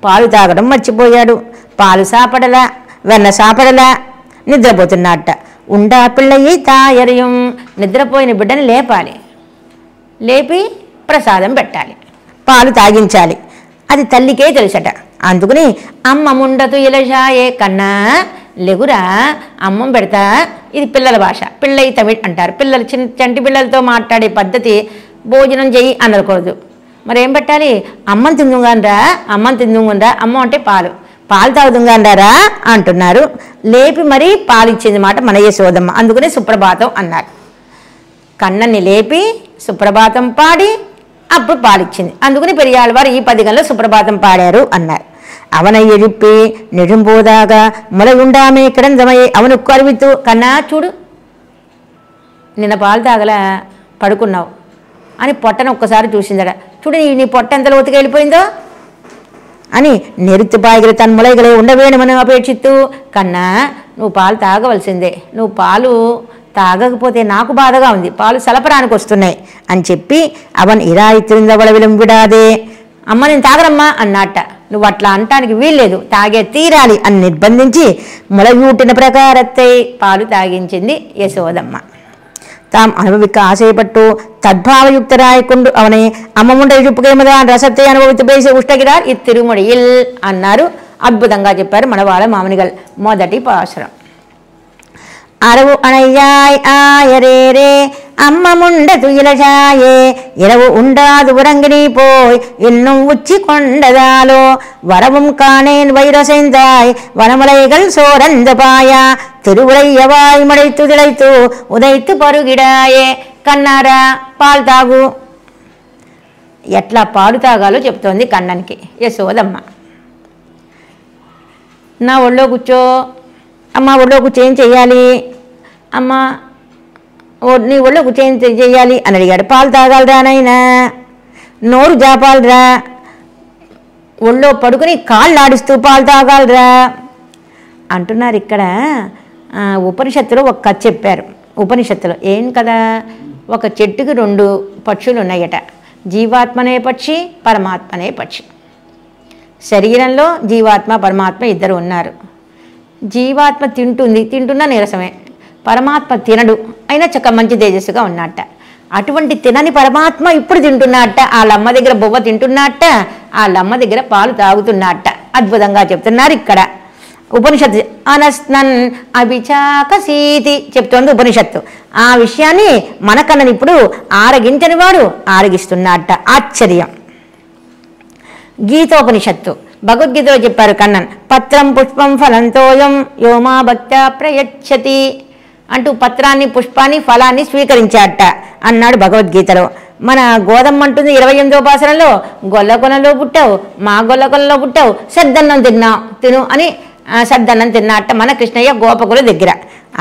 పాలు తాగడం మర్చిపోయాడు. పాలు సాపడలా, వెన్న సాపడలా, నిద్రపోతున్నట్ట. ఉండా పిల్లయ్యి తాయరియం, నిద్రపోయిన బిడ్డని లేపాలి, లేపి ప్రసాదం పెట్టాలి, పాలు తాగించాలి. అది తల్లికే తెలుసట. అందుకని అమ్మ ముండతు ఇలషాయే, కన్నా లెగురా అమ్మం పెడతా. ఇది పిల్లల భాష, పిల్లై తమిళ్ అంటారు. పిల్లలు చంటి పిల్లలతో మాట్లాడే పద్ధతి భోజనం చెయ్యి అనకూడదు. మరేం పెట్టాలి? అమ్మని తిందుగానరా, అమ్మని తిందుగానరా. అమ్మ అంటే పాలు తాగుతుంగానరా అంటున్నారు. లేపి మరీ పాలు ఇచ్చింది మాట మన యశోదమ్మ. అందుకనే సుప్రభాతం అన్నారు. కన్నని లేపి సుప్రభాతం పాడి అప్పుడు పాలిచ్చింది. అందుకని పెరియాళ్ళవారు ఈ 10 గంటల సుప్రభాతం పాడారు అన్నారు. అవన ఎഴുப்பి నెడుంపోదాగా మొలగుండామే కిడందమయ్యే అవను కరువితూ, కన్నా చూడు నిన్న పాలు తాగలా పడుకున్నావు అని పొట్టను ఒక్కసారి చూసిందట. చూడు నీ పొట్ట ఎంత లోతుగా వెళ్ళిపోయిందో అని నెరుత్తిపాయగల తన మొలగలే ఉండవేణమని అపేక్షిత్తూ, కన్నా నువ్వు పాలు తాగవలసిందే, నువ్వు పాలు తాగకపోతే నాకు బాధగా ఉంది, పాలు సలపరానికి వస్తున్నాయి అని చెప్పి అవన్ ఇరాయిత్రిందవళ విలంబిడాదే, అమ్మ నేను తాగరమ్మా అన్నట్ట. నువ్వు అట్లా అంటానికి వీల్లేదు, తాగే తీరాలి అని నిర్బంధించి మొలగూటిన ప్రకారత్తై పాలు తాగించింది యశోదమ్మ. తాం అనుభవిక ఆశయపట్టు తద్భావయుక్తరాయకుండు అవనే అమ్మముండ చుప్పుకేమదా రసத்தை అనుభవిத்து பேசி ఉష్టగిరార్ ఇత్తిరుమొడియిల్ అన్నారు. అద్భుతంగా చెప్పారు మన వాళ్ళ మామనిగల్. మొదటి పాశురం. అరవు అణయ్యాయ్ ఆయరేరే అమ్మముండ తుయిలషాయే இரவு உண்டாது உறங்கினி போய் இன்னும் உச்சி கொண்டதாலோ வரவும் காணேன் வைரசைந்தாய் வனமலைகள் சோரந்த பாயா తిరువులయ్యవాయ్ మడైతు తిళైతు ఉదైతు పరుగిడాయే. కన్నారా పాలు తాగు. ఎట్లా పాలు తాగాలో చెప్తోంది కన్ననికి యశోదమ్మ. నా ఒళ్ళో కూర్చో అమ్మ, ఒళ్ళో కూర్చో ఏం చెయ్యాలి అమ్మ, నీ ఒళ్ళో కూర్చో ఏం చెయ్యాలి అని అడిగాడు. పాలు తాగాలరా నాయనా, నోరు జాపాలరా, ఒళ్ళో పడుకుని కాళ్ళు ఆడిస్తూ పాలు తాగాలరా అంటున్నారు. ఇక్కడ ఉపనిషత్తులో ఒక కథ చెప్పారు. ఉపనిషత్తులో ఏం కదా, ఒక చెట్టుకి 2 పక్షులు ఉన్నాయట. జీవాత్మనే పక్షి, పరమాత్మనే పక్షి. శరీరంలో జీవాత్మ పరమాత్మ ఇద్దరు ఉన్నారు. జీవాత్మ తింటున్నా నీరసమే, పరమాత్మ తినడు, అయినా చక్క మంచి తేజస్సుగా ఉన్నట్ట. అటువంటి తినని పరమాత్మ ఇప్పుడు తింటున్నట్ట, వాళ్ళమ్మ దగ్గర బొవ్వ తింటున్నట్ట, వాళ్ళమ్మ దగ్గర పాలు తాగుతున్నట్ట. అద్భుతంగా చెప్తున్నారు ఇక్కడ ఉపనిషత్తు. అనస్నన్ అభిచాకసీతి చెప్తోంది ఉపనిషత్తు. ఆ విషయాన్ని మనకన్నని ఇప్పుడు ఆరగించని వాడు ఆరగిస్తున్నట్ట. ఆశ్చర్యం. గీతోపనిషత్తు భగవద్గీతలో చెప్పారు కన్నన్. పత్రం పుష్పం ఫలంతోయం యోమా భక్త్యా ప్రయచ్చతి అంటూ పత్రాన్ని పుష్పాన్ని ఫలాన్ని స్వీకరించాట అన్నాడు భగవద్గీతలో. మన గోదమ్మ అంటుంది 28వ పాసరంలో, గొల్లకొనలో పుట్టావు, మా గొల్లకొనలో పుట్టావు, సద్దన్నం తిను అని సద్దన్నం తిన్నట్ట మన కృష్ణయ్య గోపకుల దగ్గర.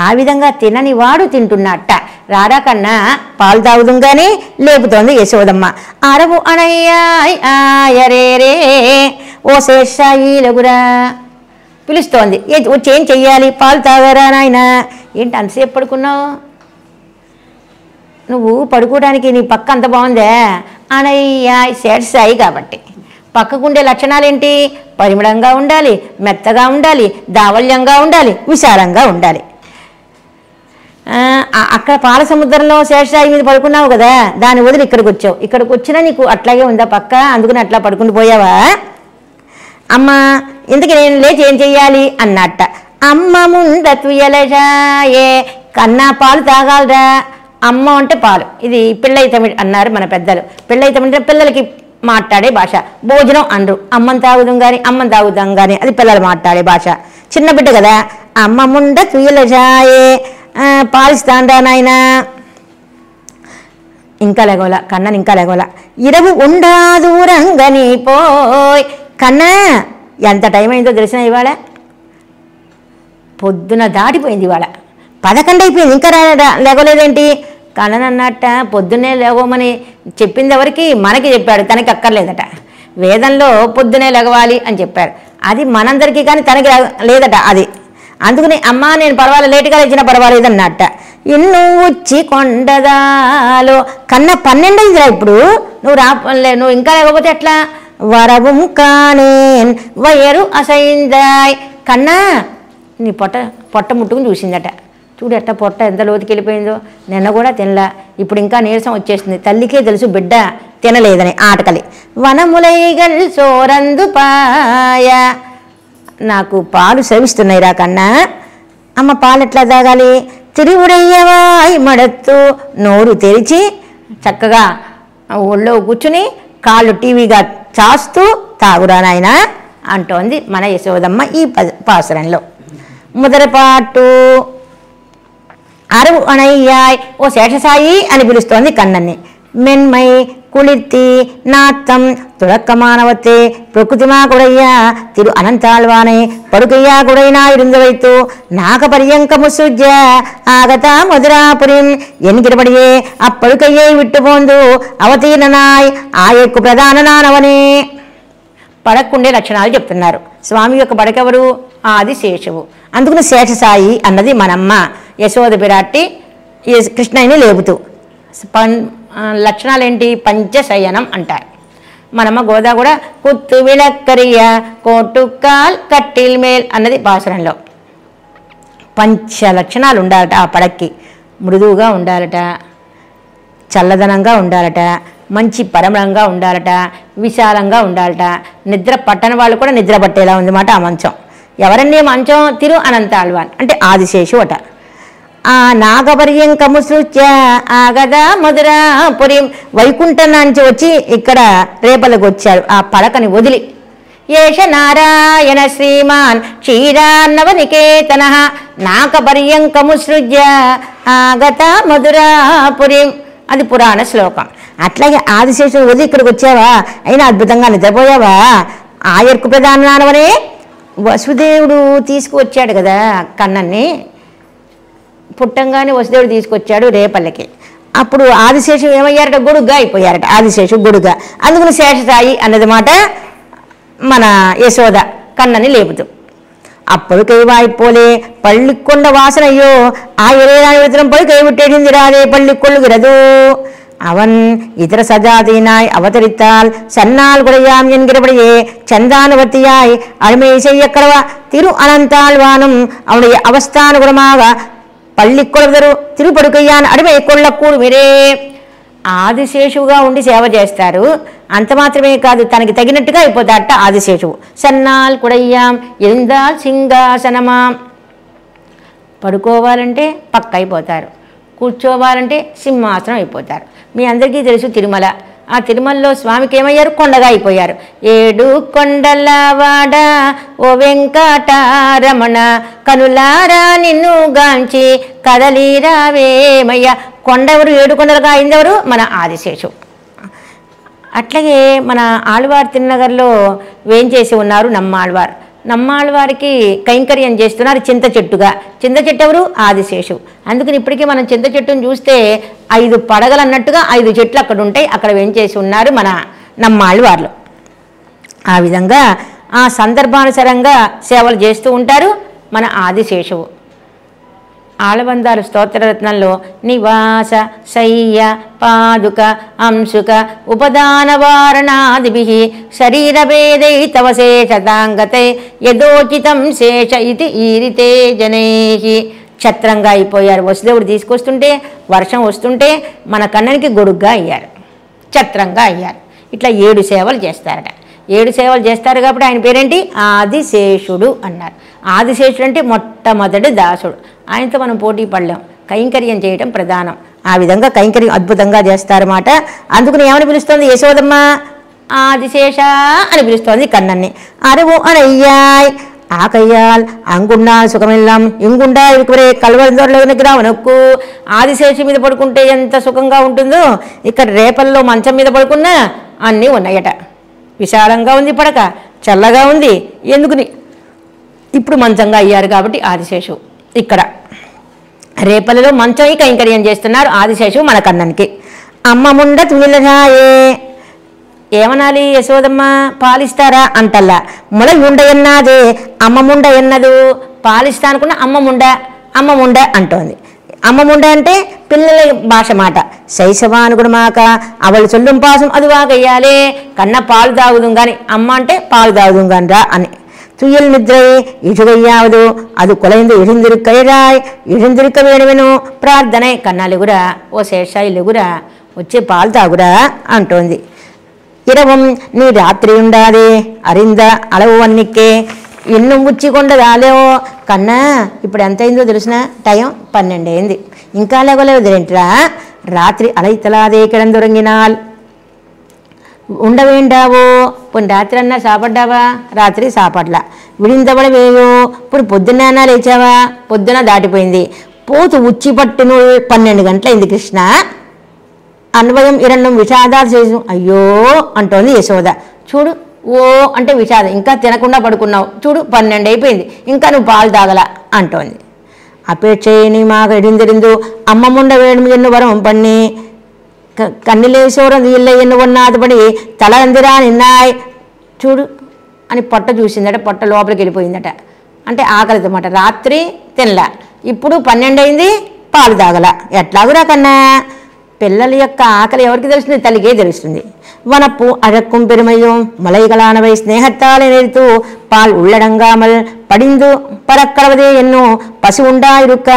ఆ విధంగా తినని వాడు తింటున్నట్ట. రారా కన్నా పాలు తాగుదాం కానీ లేపుతోంది యశోదమ్మ. అరవు అనయ్యాయ్ ఆయరేరే ఓ శేషాయి లగురా పిలుస్తోంది. వచ్చి ఏం చెయ్యాలి? పాలు తాగరా నాయన. ఏంటి అంతసేపు పడుకున్నావు? నువ్వు పడుకోవడానికి నీ పక్క అంత బాగుందే. అనయ్యాయ్ శేషాయి కాబట్టి పక్కకుండే లక్షణాలేంటి? పరిమళంగా ఉండాలి, మెత్తగా ఉండాలి, దావల్యంగా ఉండాలి, విశాలంగా ఉండాలి. అక్కడ పాల సముద్రంలో శేషాయి మీద పడుకున్నావు కదా, దాన్ని వదిలి ఇక్కడికి వచ్చావు. ఇక్కడికి వచ్చినా నీకు అట్లాగే ఉందా పక్క? అందుకని అట్లా పడుకుని పోయావా? అమ్మ ఇందుకు నేను లేచి ఏం చెయ్యాలి అన్నట్ట. అమ్మ ముండ తుయలషాయే కన్నా పాలు తాగాలరా. అమ్మ అంటే పాలు. ఇది పిల్లై తమిళ్ అన్నారు మన పెద్దలు. పిల్లై తమిళ్ అంటే పిల్లలకి మాట్లాడే భాష. భోజనం అనరు, అమ్మని తాగుదాం కానీ అది పిల్లలు మాట్లాడే భాష. చిన్న బిడ్డ కదా, అమ్మ ముండ తుయలషాయే పాలిస్తాండా నాయన. ఇంకా లేగోలా కన్నని, ఇంకా లేగోలా. ఇరవు ఉండా దూరంగని పోయ్. కన్నా ఎంత టైం అయిందో తెలిసిన ఇవాళ? పొద్దున దాటిపోయింది ఇవాళ, 11 అయిపోయింది, ఇంకా లేగలేదేంటి? కన్ననన్నట్ట పొద్దున్నే లేవమని చెప్పింది ఎవరికి? మనకి చెప్పాడు, తనకి అక్కర్లేదట. వేదంలో పొద్దునే లెగవాలి అని చెప్పారు, అది మనందరికీ కానీ తనకి లేదట అది. అందుకని అమ్మ నేను పర్వాలేదు, లేటుగా లేచినా పర్వాలేదు అన్నట్ట. ఇన్ను వచ్చి కొండదాలో కన్న 12 అయిందిరా ఇప్పుడు. నువ్వు ఇంకా లేకపోతే ఎట్లా? వరవం కానేన్ వయరు అసైందాయ్. కన్నా నీ పొట్ట ముట్టుకుని చూసిందట. చూడు ఎట్ట పొట్ట ఎంత లోతుకి వెళ్ళిపోయిందో, నిన్న కూడా తినలా, ఇప్పుడు ఇంకా నీరసం వచ్చేస్తుంది. తల్లికే తెలుసు బిడ్డ తినలేదని. ఆటకలి వనములైగల్ సోరందు పాయ, నాకు పాలు సేవిస్తున్నాయి రా కన్నా, అమ్మ పాలు ఎట్లా తాగాలి? తిరుగుడయ్యవాయి మడత్తు, నోరు తెరిచి చక్కగా ఒళ్ళో కూర్చుని కాళ్ళు టీవీగా చాస్తూ తాగురా నాయన అంటోంది మన యశోదమ్మ ఈ పాసురంలో. మొదటిపాటు అరవు అణయ్యాయ్, ఓ శేషసాయి అని పిలుస్తోంది కన్నన్ని. மென்மை குளிர்த்தி நாத்தம் துறக்கமானவத்தே பிரகிருதிமா குடையா திரு அனந்தாழ்வானை படுக்கையா குடைனா இருந்து வைத்து நாகபரியங்கமு சுஜ்ஜ ஆகதா மதுராபுரிம் என்கிறபடியே அப்படுக்கையை விட்டு போந்து అవతీర్ణనాయ్ ఆయకు ప్రధాననానవనే. పడకుండే లక్షణాలు చెప్తున్నారు. స్వామి యొక్క పడకెవరు? ఆదిశేషువు. అందుకని శేషసాయి అన్నది మనమ్మ యశోద పిరాట్టి కృష్ణయ్యని లేపుతూ. లక్షణాలు ఏంటి? పంచశయనం అంటారు. మనమ్మ గోదా కూడా కుత్తు విళక్కరియ కోటుకాల్ కట్టిల్ మేల్ అన్నది పాసురంలో. పంచ లక్షణాలు ఉండాలట ఆ పడక్కి. మృదువుగా ఉండాలట, చల్లదనంగా ఉండాలట, మంచి పరిమళంగా ఉండాలట, విశాలంగా ఉండాలట. నిద్ర పట్టని వాళ్ళు కూడా నిద్ర పట్టేలా ఉందన్నమాట ఆ మంచం. ఎవరండి మంచం? తిరు అనంతాళ్వాన్ అంటే ఆదిశేషు అట. ఆ నాగపర్యంకము సృత్య ఆగదా మధురాపురిం, వైకుంఠం నుంచి వచ్చి ఇక్కడ రేపలకు వచ్చాడు ఆ పడకని వదిలి. ఏష నారాయణ శ్రీమాన్ క్షీరాన్నవనికేతన నాగపర్యంకము సృజ్య ఆగత మధురాపురిం, అది పురాణ శ్లోకం. అట్లాగే ఆదిశేషుడు వదిలి ఇక్కడికి వచ్చావా, అయినా అద్భుతంగా నిద్రపోయావా? ఆయర్కు ప్రధానవనే వసుదేవుడు తీసుకువచ్చాడు కదా కన్నన్ని. పుట్టంగానే వసుదేవుడు తీసుకొచ్చాడు రేపల్లకి. అప్పుడు ఆదిశేషు ఏమయ్యారట? గొడుగ్గా అయిపోయారట ఆదిశేషు గొడుగ్గా. అందుకని శేషసాయి అన్నది మాట మన యశోద కన్నని లేపుతూ. అప్పుడు కైవాయిపోలే పళ్ళికొండ వాసనయ్యో ఆ ఇరవై విత్తనం పడి కైవిట్టేసింది రాదే పళ్ళికొళ్ళు విరదు அவன் இதர சஜாதினாய் அவதரித்தால் சன்னால் குடையாம் என்கிறபடியே சந்தானுவர்த்தியாய் அருமை செய்யக்கடவா திரு அனந்தாழ்வானும் அவனுடைய அவஸ்தானுகுணமாக పళ్ళికొలదరు తిరుపడుకయ్యాన్ అడిమే కొళ్ళకూడు మీరే. ఆదిశేషువుగా ఉండి సేవ చేస్తారు. అంత మాత్రమే కాదు, తనకి తగినట్టుగా అయిపోతాడట ఆదిశేషువు. సన్నాల్ కుడయ్యాం ఎందాల్ సింహాసనమాం, పడుకోవాలంటే పక్క అయిపోతారు, కూర్చోవాలంటే సింహాసనం అయిపోతారు. మీ అందరికీ తెలుసు తిరుమల. ఆ తిరుమలలో స్వామికి ఏమయ్యారు? కొండగా అయిపోయారు. ఏడు కొండలవాడ ఓ వెంకటరమణ కనులారా నిన్ను గాంచి కదలిరావేమయ్య. కొండెవరు? ఏడు కొండలుగా అయిందెవరు? మన ఆదిశేషు. అట్లాగే మన ఆళ్వార్ తిరునగర్లో వేంచేసి ఉన్నారు నమ్మాళ్వార్. నమ్మాళ్వారికి కైంకర్యం చేస్తున్నారు చింత చెట్టుగా. చింత చెట్టు ఎవరు? ఆదిశేషు. అందుకని ఇప్పటికీ మనం చింత చెట్టును చూస్తే 5 పడగలు అన్నట్టుగా 5 చెట్లు అక్కడ ఉంటాయి. అక్కడ వేంచేసి ఉన్నారు మన నమ్మాళ్వార్లు. ఆ విధంగా ఆ సందర్భానుసారంగా సేవలు చేస్తూ ఉంటారు మన ఆదిశేషువు. ఆళవందాలు స్తోత్రరత్నంలో నివాస శయ్య పాదుక అంశుక ఉపదానవారణాదిభిః శరీరభేదై తవ శేషతాంగతే యదోచితం శేష ఇది ఈరితే జనైః. ఛత్రంగా అయిపోయారు. వసుదేవుడు తీసుకొస్తుంటే, వర్షం వస్తుంటే మన కన్ననికి గొడుగ్గా అయ్యారు, ఛత్రంగా అయ్యారు. ఇట్లా 7 సేవలు చేస్తారట. 7 సేవలు చేస్తారు కాబట్టి ఆయన పేరేంటి? ఆదిశేషుడు అన్నారు. ఆదిశేషుడు అంటే మొట్టమొదటి దాసుడు. ఆయనతో మనం పోటీ పడలేం. కైంకర్యం చేయటం ప్రధానం. ఆ విధంగా కైంకర్యం అద్భుతంగా చేస్తారన్నమాట. అందుకని ఏమని పిలుస్తోంది యశోదమ్మ? ఆదిశేష అని పిలుస్తోంది కన్నన్ని. అరువు అనయ్యాయ్ ఆకయ్యాల్ అంగుండాల్ సుఖమిల్లం ఇంగుండా ఇరుకురే కల్వరందోర్లోనికి రావనొక్కు. ఆదిశేషు మీద పడుకుంటే ఎంత సుఖంగా ఉంటుందో ఇక్కడ రేపల్లో మంచం మీద పడుకున్నా అన్నీ ఉన్నాయట. విశాలంగా ఉంది పడక, చల్లగా ఉంది. ఎందుకుని? ఇప్పుడు మంచంగా అయ్యారు కాబట్టి ఆదిశేషు. ఇక్కడ రేపలలో మంచం కైంకర్యం చేస్తున్నారు ఆదిశేషు మన కన్ననికి. అమ్మ ముండ తుమిలజాయే, ఏమనాలి యశోదమ్మ? పాలిస్తారా అంటల్లా. ముల ముండ ఎన్నాదే అమ్మ ముండ ఎన్నదు. పాలిస్తా అనుకున్న అమ్మ ముండ అంటోంది. అమ్మ ముండ అంటే పిల్లల భాష మాట. శైశవానుగుణమాక అవళ చొల్లుం పాసం అది వాగయ్యాలే. కన్న పాలు తాగుదాం కానీ అమ్మ అంటే పాలు తాగుదాం కానీ రా అని. துயில் நித்ரை இழுகையாவது அது குலைந்து இழுந்திருக்கைராய் இழுந்திருக்க వేణువెను ప్రార్థనే కన్నాలిగురా ఓ శేషాయిలుగురా వచ్చే పాలు తాగురా అంటోంది. ఇరవం నీ రాత్రి ఉండాది అరింద అలవు వన్నిక్కే ఇన్ను ముచ్చికొండదాలేవో కన్నా ఇప్పుడు ఎంత అయిందో తెలిసిన టైం 12 అయింది ఇంకా లేవలేదు ఏంట్రా రాత్రి అలైతలాదే కిడందొరంగినాల్ ఉండవేండావో పోనీ రాత్రి అన్నా సాపడ్డావా రాత్రి సాపడ్లా విడిందబడవేవో ఇప్పుడు పొద్దున్న లేచావా పొద్దున దాటిపోయింది పోతు ఉచ్చి పట్టును 12 గంటలైంది కృష్ణ అన్వయం ఇరణం విషాదాలు చేసు అయ్యో అంటోంది యశోద. చూడు ఓ అంటే విషాదం ఇంకా తినకుండా పడుకున్నావు చూడు 12 అయిపోయింది ఇంకా నువ్వు పాలు తాగలా అంటోంది. అపేక్షని మాగ ఇడిందిరిందు అమ్మముండ వేణు ఎన్ను వరం పన్ని కన్నిలేశ్వరం ఇళ్ళ ఎన్ను ఉన్నాది తల అందిరా నిన్నాయ్ చూడు అని పొట్ట చూసిందట. పొట్ట లోపలికి వెళ్ళిపోయిందట. అంటే ఆకలితో మాట రాత్రి తినలా ఇప్పుడు 12 అయింది పాలు తాగల ఎట్లాగురా కన్నా. పిల్లల యొక్క ఆకలి ఎవరికి తెలుస్తుంది తల్లికే తెలుస్తుంది. వనప్పు అழக்கும் பெருமையும் மலைகளானவை ஸ்நேகத்தாலே நிறுத்து பால் உள்ளடங்காமல் படிந்து பறக்கிறதே என்னும் பசு ఉండాయిరుక్క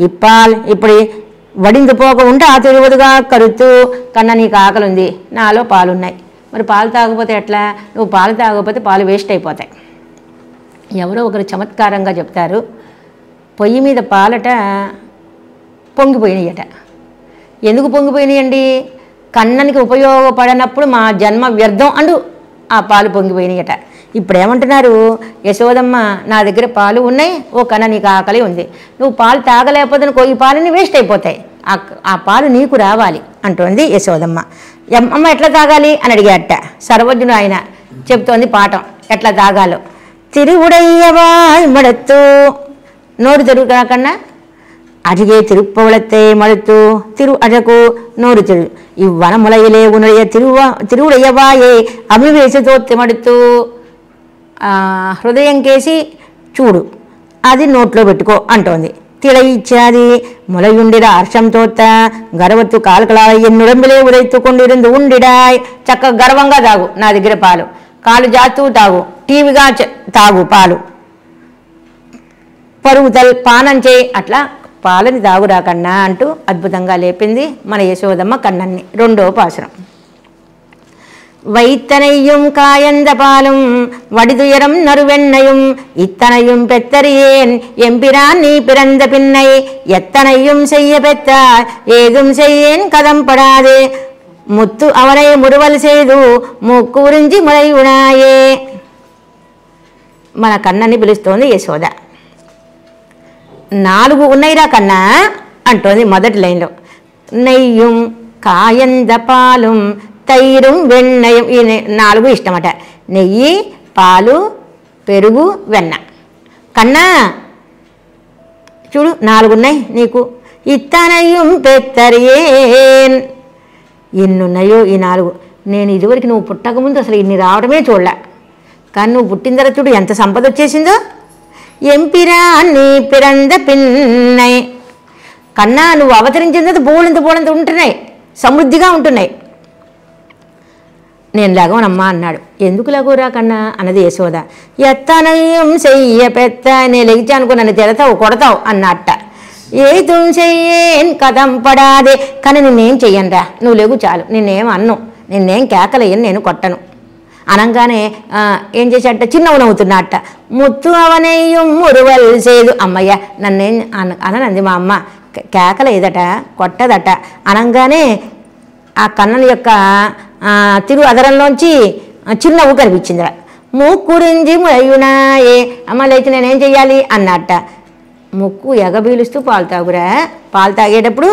ఇప్పాల్ ఇప్పుడు వడిందు పోక ఉంటా తిరుగుదుగా కరుతూ కన్నా నీకు ఆకలి ఉంది నాలో పాలున్నాయి మరి పాలు తాగకపోతే ఎట్లా నువ్వు పాలు తాగకపోతే పాలు వేస్ట్ అయిపోతాయి. ఎవరో ఒకరు చమత్కారంగా చెప్తారు పొయ్యి మీద పాలట పొంగిపోయినాయట. ఎందుకు పొంగిపోయినాయండి కన్ననికి ఉపయోగపడనప్పుడు మా జన్మ వ్యర్థం అంటూ ఆ పాలు పొంగిపోయినాయట. ఇప్పుడు ఏమంటున్నారు యశోదమ్మ నా దగ్గర పాలు ఉన్నాయి ఓ కన్న నీకు ఆకలి ఉంది నువ్వు పాలు తాగలేకపోతే ఈ పాలని వేస్ట్ అయిపోతాయి ఆ పాలు నీకు రావాలి అంటోంది యశోదమ్మ. అమ్మ ఎట్లా తాగాలి అని అడిగాట. సర్వజ్ఞుడు ఆయన చెప్తోంది పాఠం ఎట్లా తాగాలో. తిరువుడయ్యవాయ్ మడత్తు నోరు తెరువు కాకన్నా అడిగే తిరుప్పవళத்தை మడుతూ తిరు అజకు నోరు తెరు ఇవ్వనములయలే ఉనయ తిరువుడయ్యవాయే అభివేశతో తిమడుతూ హృదయం కేసి చూడు అది నోట్లో పెట్టుకో అంటోంది. తిళయిచ్చాది ములయుండిర హర్షంతోత గర్వత్తు కాలుకలాయ నుడంబిలే ఉదెత్తుకొండిருந்து ఉండిడాయ్ చక్కగా గర్వంగా తాగు నా దగ్గర పాలు కాలు జాతూ తాగు టీవీగా తాగు పాలు పరుగుతల్ పానం చేయి అట్లా పాలని తాగురా కన్నా అంటూ అద్భుతంగా లేపింది మన యశోదమ్మ కన్నన్ని. 2వ పాసురం. வைத்தனையும் காயந்த பாலும் வடிதுயரம் நறுவெண்ணையும் இத்தனையும் பெத்தறியேன் எம்பிரான் நீ பிறந்த பின்னை எத்தனையும் செய்ய பெற்றாய் ஏதும் செய்யேன் கதம்படாதே முத்து அவனை முறுவல் செய்து மூக்கு ఉరించి ములయునాయే. మన కన్నని పిలుస్తోంది యశోద. 4 ఉన్నాయిరా కన్నా అంటోంది మొదటి లైన్లో. నెయ్యం కాయంద పాలం తైరు వెన్నయం ఈ 4 ఇష్టమట. నెయ్యి పాలు పెరుగు వెన్న. కన్నా చూడు 4 ఉన్నాయి నీకు. ఇత్తనయ్యం పెత్తరియేన్ ఎన్నున్నాయో ఈ 4. నేను ఇదివరకు నువ్వు పుట్టకముందు అసలు ఇన్ని రావడమే చూడలే కానీ నువ్వు పుట్టిన తర్వాత చూడు ఎంత సంపద వచ్చేసిందో. ఎంపిరా నీ పిరంద పిన్నై కన్నా నువ్వు అవతరించిన తర్వాత బోళంత ఉంటున్నాయి సమృద్ధిగా ఉంటున్నాయి. నేను లగవనమ్మా అన్నాడు. ఎందుకు లగోరా కన్నా అన్నది యశోద. ఎత్తనయ్యం చెయ్య పెద్ద నేను లెగిచా అనుకో నన్ను తిడతావు కొడతావు అన్నట్ట. ఏం చెయ్యేన్ కథం పడాదే కానీ నిన్నేం చెయ్యనురా నువ్వు లేవు చాలు నిన్నేం అన్ను నిన్నేం కేకలేయను నేను కొట్టను అనంగానే ఏం చేశాట చిన్నవు నవ్వుతున్నట్ట. ముత్తు అవనయ్యం మురువల్ సేదు అమ్మయ్య నన్నేం అననంది మా అమ్మ కేకలేదట కొట్టదట అనంగానే ఆ కన్నల యొక్క తిరు అదరంలోంచి చిన్నవ్వు కనిపించిందిరా. ముక్కురించి ములయునాయే అమ్మ లేచి నేనేం చెయ్యాలి అన్నట్ట. ముక్కు ఎగబీలుస్తూ పాలు తాగురా పాలు తాగేటప్పుడు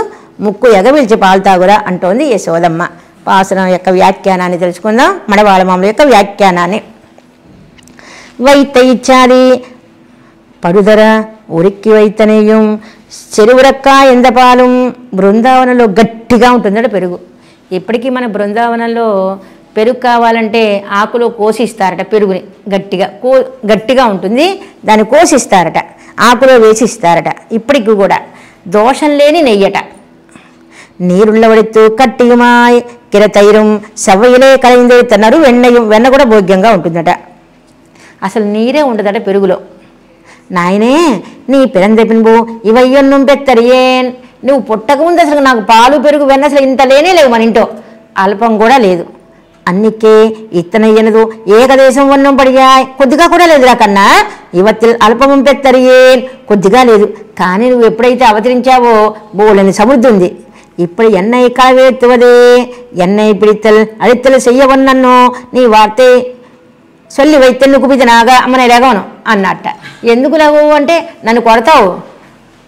ముక్కు ఎగబీల్చి పాలు తాగురా అంటోంది యశోదమ్మ. పాసురం యొక్క వ్యాఖ్యానాన్ని తెలుసుకుందాం. మడవాళమామల యొక్క వ్యాఖ్యానాన్ని. వైత ఇచ్చాది పడుదర ఉరికి వైతనేయం చెరువురక్క ఎందపాలం బృందావనంలో గట్టిగా ఉంటుందట పెరుగు. ఇప్పటికీ మన బృందావనంలో పెరుగు కావాలంటే ఆకులో కోసిస్తారట పెరుగుని గట్టిగా ఉంటుంది దాన్ని కోసిస్తారట ఆకులో వేసిస్తారట. ఇప్పటికి కూడా దోషం లేని నెయ్యట. నీరుళ్ళవడిత్తు కట్టియుమాయ్ కిరతైరం సవ్వయిలే కలైందే తన్నారు వెన్నయం వెన్న కూడా భోగ్యంగా ఉంటుందట. అసలు నీరే ఉండదట పెరుగులో. నాయనే నీ పిరందెపిన్బు ఇవయ్యొన్ను పెత్తరియేన్, నువ్వు పుట్టకముందు అసలు నాకు పాలు పెరుగు వెన్న అసలు ఇంత లేనే లేవు, మన ఇంట్లో అల్పం కూడా లేదు. అన్నికే ఇత్తనయ్యనదు ఏకదేశం వన్నం పడియాయ్, కొద్దిగా కూడా లేదురా కన్నా. ఇవత్తి అల్పమం పెత్తరియేన్, కొద్దిగా లేదు. కానీ నువ్వు ఎప్పుడైతే అవతరించావో బోలని సమృద్ధి ఉంది. ఇప్పుడు ఎన్నై కావేత్తువదే ఎన్నై పిడిత్తల్ అడిత్తలు చెయ్యవన్నన్ను నీ వార్తే సొల్లి వైద్యను కుపితనాగా అమ్మనే లేగవను అన్నట్ట. ఎందుకు లేవు అంటే నన్ను కొడతావు,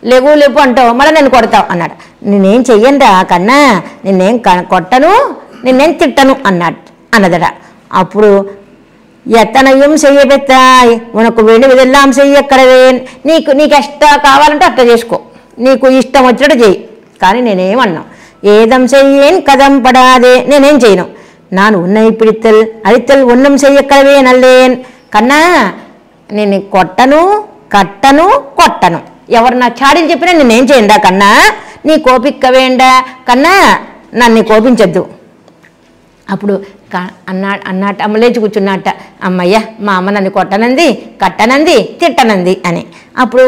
లేవు లేవు అంటావు, మళ్ళీ నన్ను కొడతావు అన్నాడు. నేనేం చెయ్యనురా కన్నా, నిన్నేం కొట్టను, నిన్నేం తిట్టను అన్నదట. అప్పుడు ఎత్తనయ్యం చెయ్యబెత్తాయి ఉనకు వెళ్ళి వెళ్ళాం చెయ్యక్కడవేన్, నీకు ఇష్టం కావాలంటే అట్లా చేసుకో, నీకు ఇష్టం వచ్చినట్టు చెయ్యి, కానీ నేనేమన్నా ఏదం చెయ్యేన్ కదం పడాదే, నేనేం చేయను. నాను ఉన్నయి పిడిత్తల్ అడిత్తల్ ఉన్నం చెయ్యక్కడవే నల్లేన్ కన్నా, నేను కొట్టను కట్టను కొట్టను, ఎవరు నా చాడీలు చెప్పినా నేనేం చేయండా కన్నా, నీ కోపిక్కవేండా కన్నా, నన్ను కోపించద్దు. అప్పుడు అన్నట్టు అమ్మ లేచి కూర్చున్నట్ట, అమ్మయ్య మా అమ్మ నన్ను కొట్టనంది కట్టనంది తిట్టనంది అని. అప్పుడు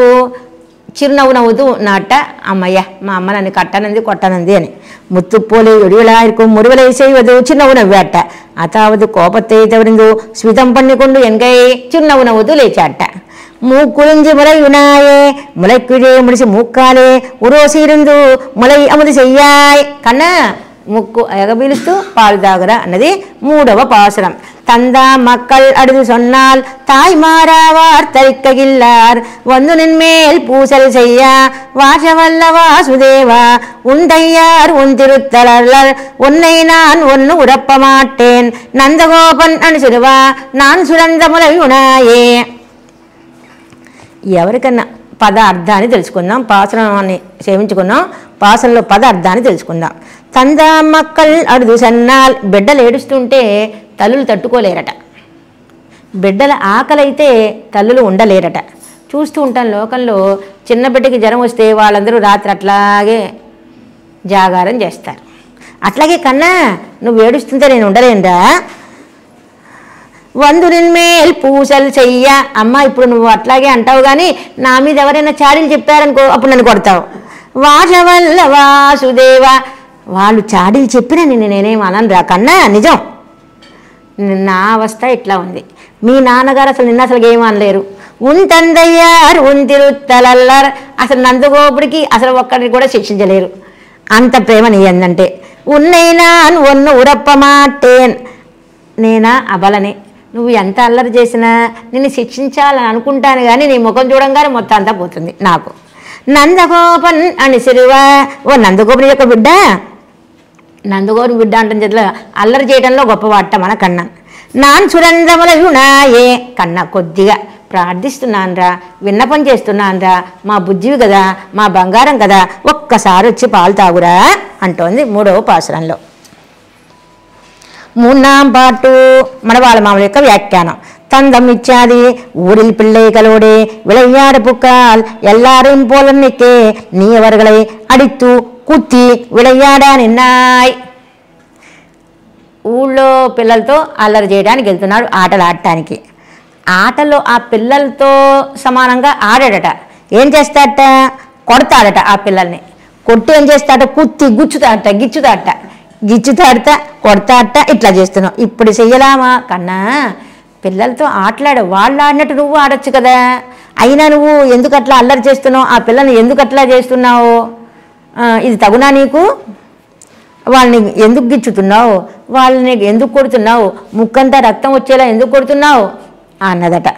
చిరునవ్వు నవ్వుతూ నాట, అమ్మయ్య మా అమ్మ నన్ను కట్టనంది కొట్టనంది అని. ముత్తుపోలే ఒడివిలాயிருக்கும் ముడివலை செய்வது చిరునవ్వు నవ్వాట. అతావదు కోపத்தை తవరిందు స్మితం పన్నికొండు ఎన్గై చిరునవ్వు నవ్వుతూ లేచాట. మూక్కురించి ములై ఉనాయే ములైక్కుడే ముడిసి మూక్కాలే ఉరోసిరుందు ములై అముది చెయ్యాయ్ కన్నా, ముక్కు ఎగబీలుస్తూ పాలు తాగరా అన్నది 3వ పాసురం. தந்தா மக்கள் அடுது சொன்னால் தாய் மாறாவார் தரிக்ககில்லார் வந்து நின்மேல் பூசல் செய்ய வாசவல்ல வாசுதேவா உண்டையார் உன் திருத்தலர் உன்னை நான் ஒன்னு உரப்ப மாட்டேன் నందగోపన్ అని సురువా నాన్ సురంద ములయునాయే. ఎవరికన్నా పద అర్థాన్ని తెలుసుకుందాం, పాసనాన్ని సేవించుకుందాం, పాసనలో పద అర్థాన్ని తెలుసుకుందాం. తందా మక్కల్ అడుదు సన్నాల్, బిడ్డలు ఏడుస్తుంటే తల్లులు తట్టుకోలేరట, బిడ్డల ఆకలైతే తల్లులు ఉండలేరట. చూస్తూ ఉంటాం లోకంలో, చిన్న బిడ్డకి జ్వరం వస్తే వాళ్ళందరూ రాత్రి అట్లాగే జాగారం చేస్తారు. అట్లాగే కన్నా నువ్వు ఏడుస్తుంటే నేను ఉండలేనురా. వందు నిన్మేల్ పూసలు చెయ్య, అమ్మ ఇప్పుడు నువ్వు అట్లాగే అంటావు కానీ నా మీద ఎవరైనా చాడీలు చెప్పారనుకో అప్పుడు నన్ను కొడతావు. వాసవల్ల వాసుదేవ, వాళ్ళు చాడీలు చెప్పినా నేనేం అననురా కన్నా, నిజం నా అవస్థ ఇట్లా ఉంది. మీ నాన్నగారు అసలు నిన్న అసలు ఏం అనలేరు. ఉంతందయ్యారు తిరుత్తలల్లర్, అసలు నందగోపుడికి అసలు ఒక్కడిని కూడా శిక్షించలేరు, అంత ప్రేమ నీ ఎందంటే. ఉన్నైనా ఒన్ను ఉరప్ప మాటేన్, నేనా అబలని, నువ్వు ఎంత అల్లరి చేసినా నిన్ను శిక్షించాలని అనుకుంటాను కానీ నీ ముఖం చూడంగానే మొత్తం అంతా పోతుంది నాకు. నందగోపన్ అని సిరువా, ఓ నందగోపుని యొక్క బిడ్డ, నందగోపుని బిడ్డ అంటాం చేతిలో అల్లరి చేయడంలో గొప్పవాట మన కన్నా. నాన్ సురందములయునాయే కన్నా, కొద్దిగా ప్రార్థిస్తున్నానురా, విన్నపం చేస్తున్నానురా, మా బుజ్జివి కదా, మా బంగారం కదా, ఒక్కసారి వచ్చి పాలు తాగురా అంటోంది 3వ పాసురంలో. 3ஆம் பாட்டு மணவாள மாமன் యొక్క వ్యాఖ్యానం. தந்தம் இச்சாதி ஊரில் பிள்ளைகளோடு விளையாடு புக்கால் எல்லாரையும் போல நிற்கே நீ அவர்களை அடித்து కుత్తి విడయాడా నిన్నాయ్. ఊళ్ళో పిల్లలతో అల్లరి చేయడానికి వెళ్తున్నాడు, ఆటలు ఆడటానికి. ఆటలో ఆ పిల్లలతో సమానంగా ఆడాడట. ఏం చేస్తాడట, కొడతాడట. ఆ పిల్లల్ని కొట్టి ఏం చేస్తాడట, కుత్తి గుచ్చుతాడట, గిచ్చుతాడట, కొడతాడట, ఇట్లా చేస్తున్నావు. ఇప్పుడు చెయ్యలామా కన్నా, పిల్లలతో ఆటలాడు, వాళ్ళు ఆడినట్టు నువ్వు ఆడొచ్చు కదా. అయినా నువ్వు ఎందుకు అట్లా అల్లరి చేస్తున్నావు, ఆ పిల్లల్ని ఎందుకు అట్లా చేస్తున్నావు, ఇది తగునా నీకు, వాళ్ళని ఎందుకు గిచ్చుతున్నావు, వాళ్ళని ఎందుకు కొడుతున్నావు, ముక్కంతా రక్తం వచ్చేలా ఎందుకు కొడుతున్నావు అన్నదట.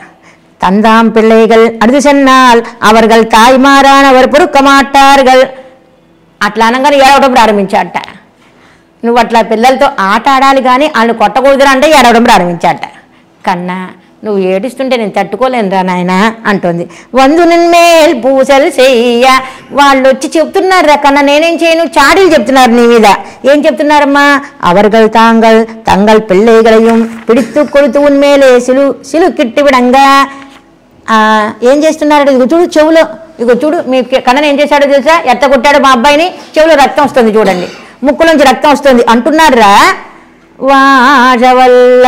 தந்தாம் பிள்ளைகள் அடுத்து சொன்னால் அவர்கள் தாய்மாரான அவர் பொறுக்க மாட்டார்கள். అట్లా అనగానే ఏడవడం ప్రారంభించాట. నువ్వు అట్లా పిల్లలతో ఆట ఆడాలి కానీ వాళ్ళని కొట్టకూడదురా అంటే ఏడవడం ప్రారంభించాట. కన్నా నువ్వు ఏడుస్తుంటే నేను తట్టుకోలేనురా నాయన అంటుంది. వందు నిన్మేల్ పూసలు చెయ్య, వాళ్ళు వచ్చి చెప్తున్నారు కన్నా, నేనేం చేయను, చాడీలు చెప్తున్నారు నీ మీద. ఏం చెప్తున్నారమ్మా, அவர்கள் தாங்கள் தங்கள் பிள்ளைகளையும் பிடித்து కొడుతూ ఉన్మేలే సిలు కిట్టి విడంగా. ఏం చేస్తున్నాడు, ఇగో చూడు చెవులో, ఇగో చూడు మీ కన్నను ఏం చేశాడో తెలుసా, ఎత్త కొట్టాడు మా అబ్బాయిని, చెవులో రక్తం వస్తుంది చూడండి, ముక్కులోంచి రక్తం వస్తుంది అంటున్నారా. వాజవల్ల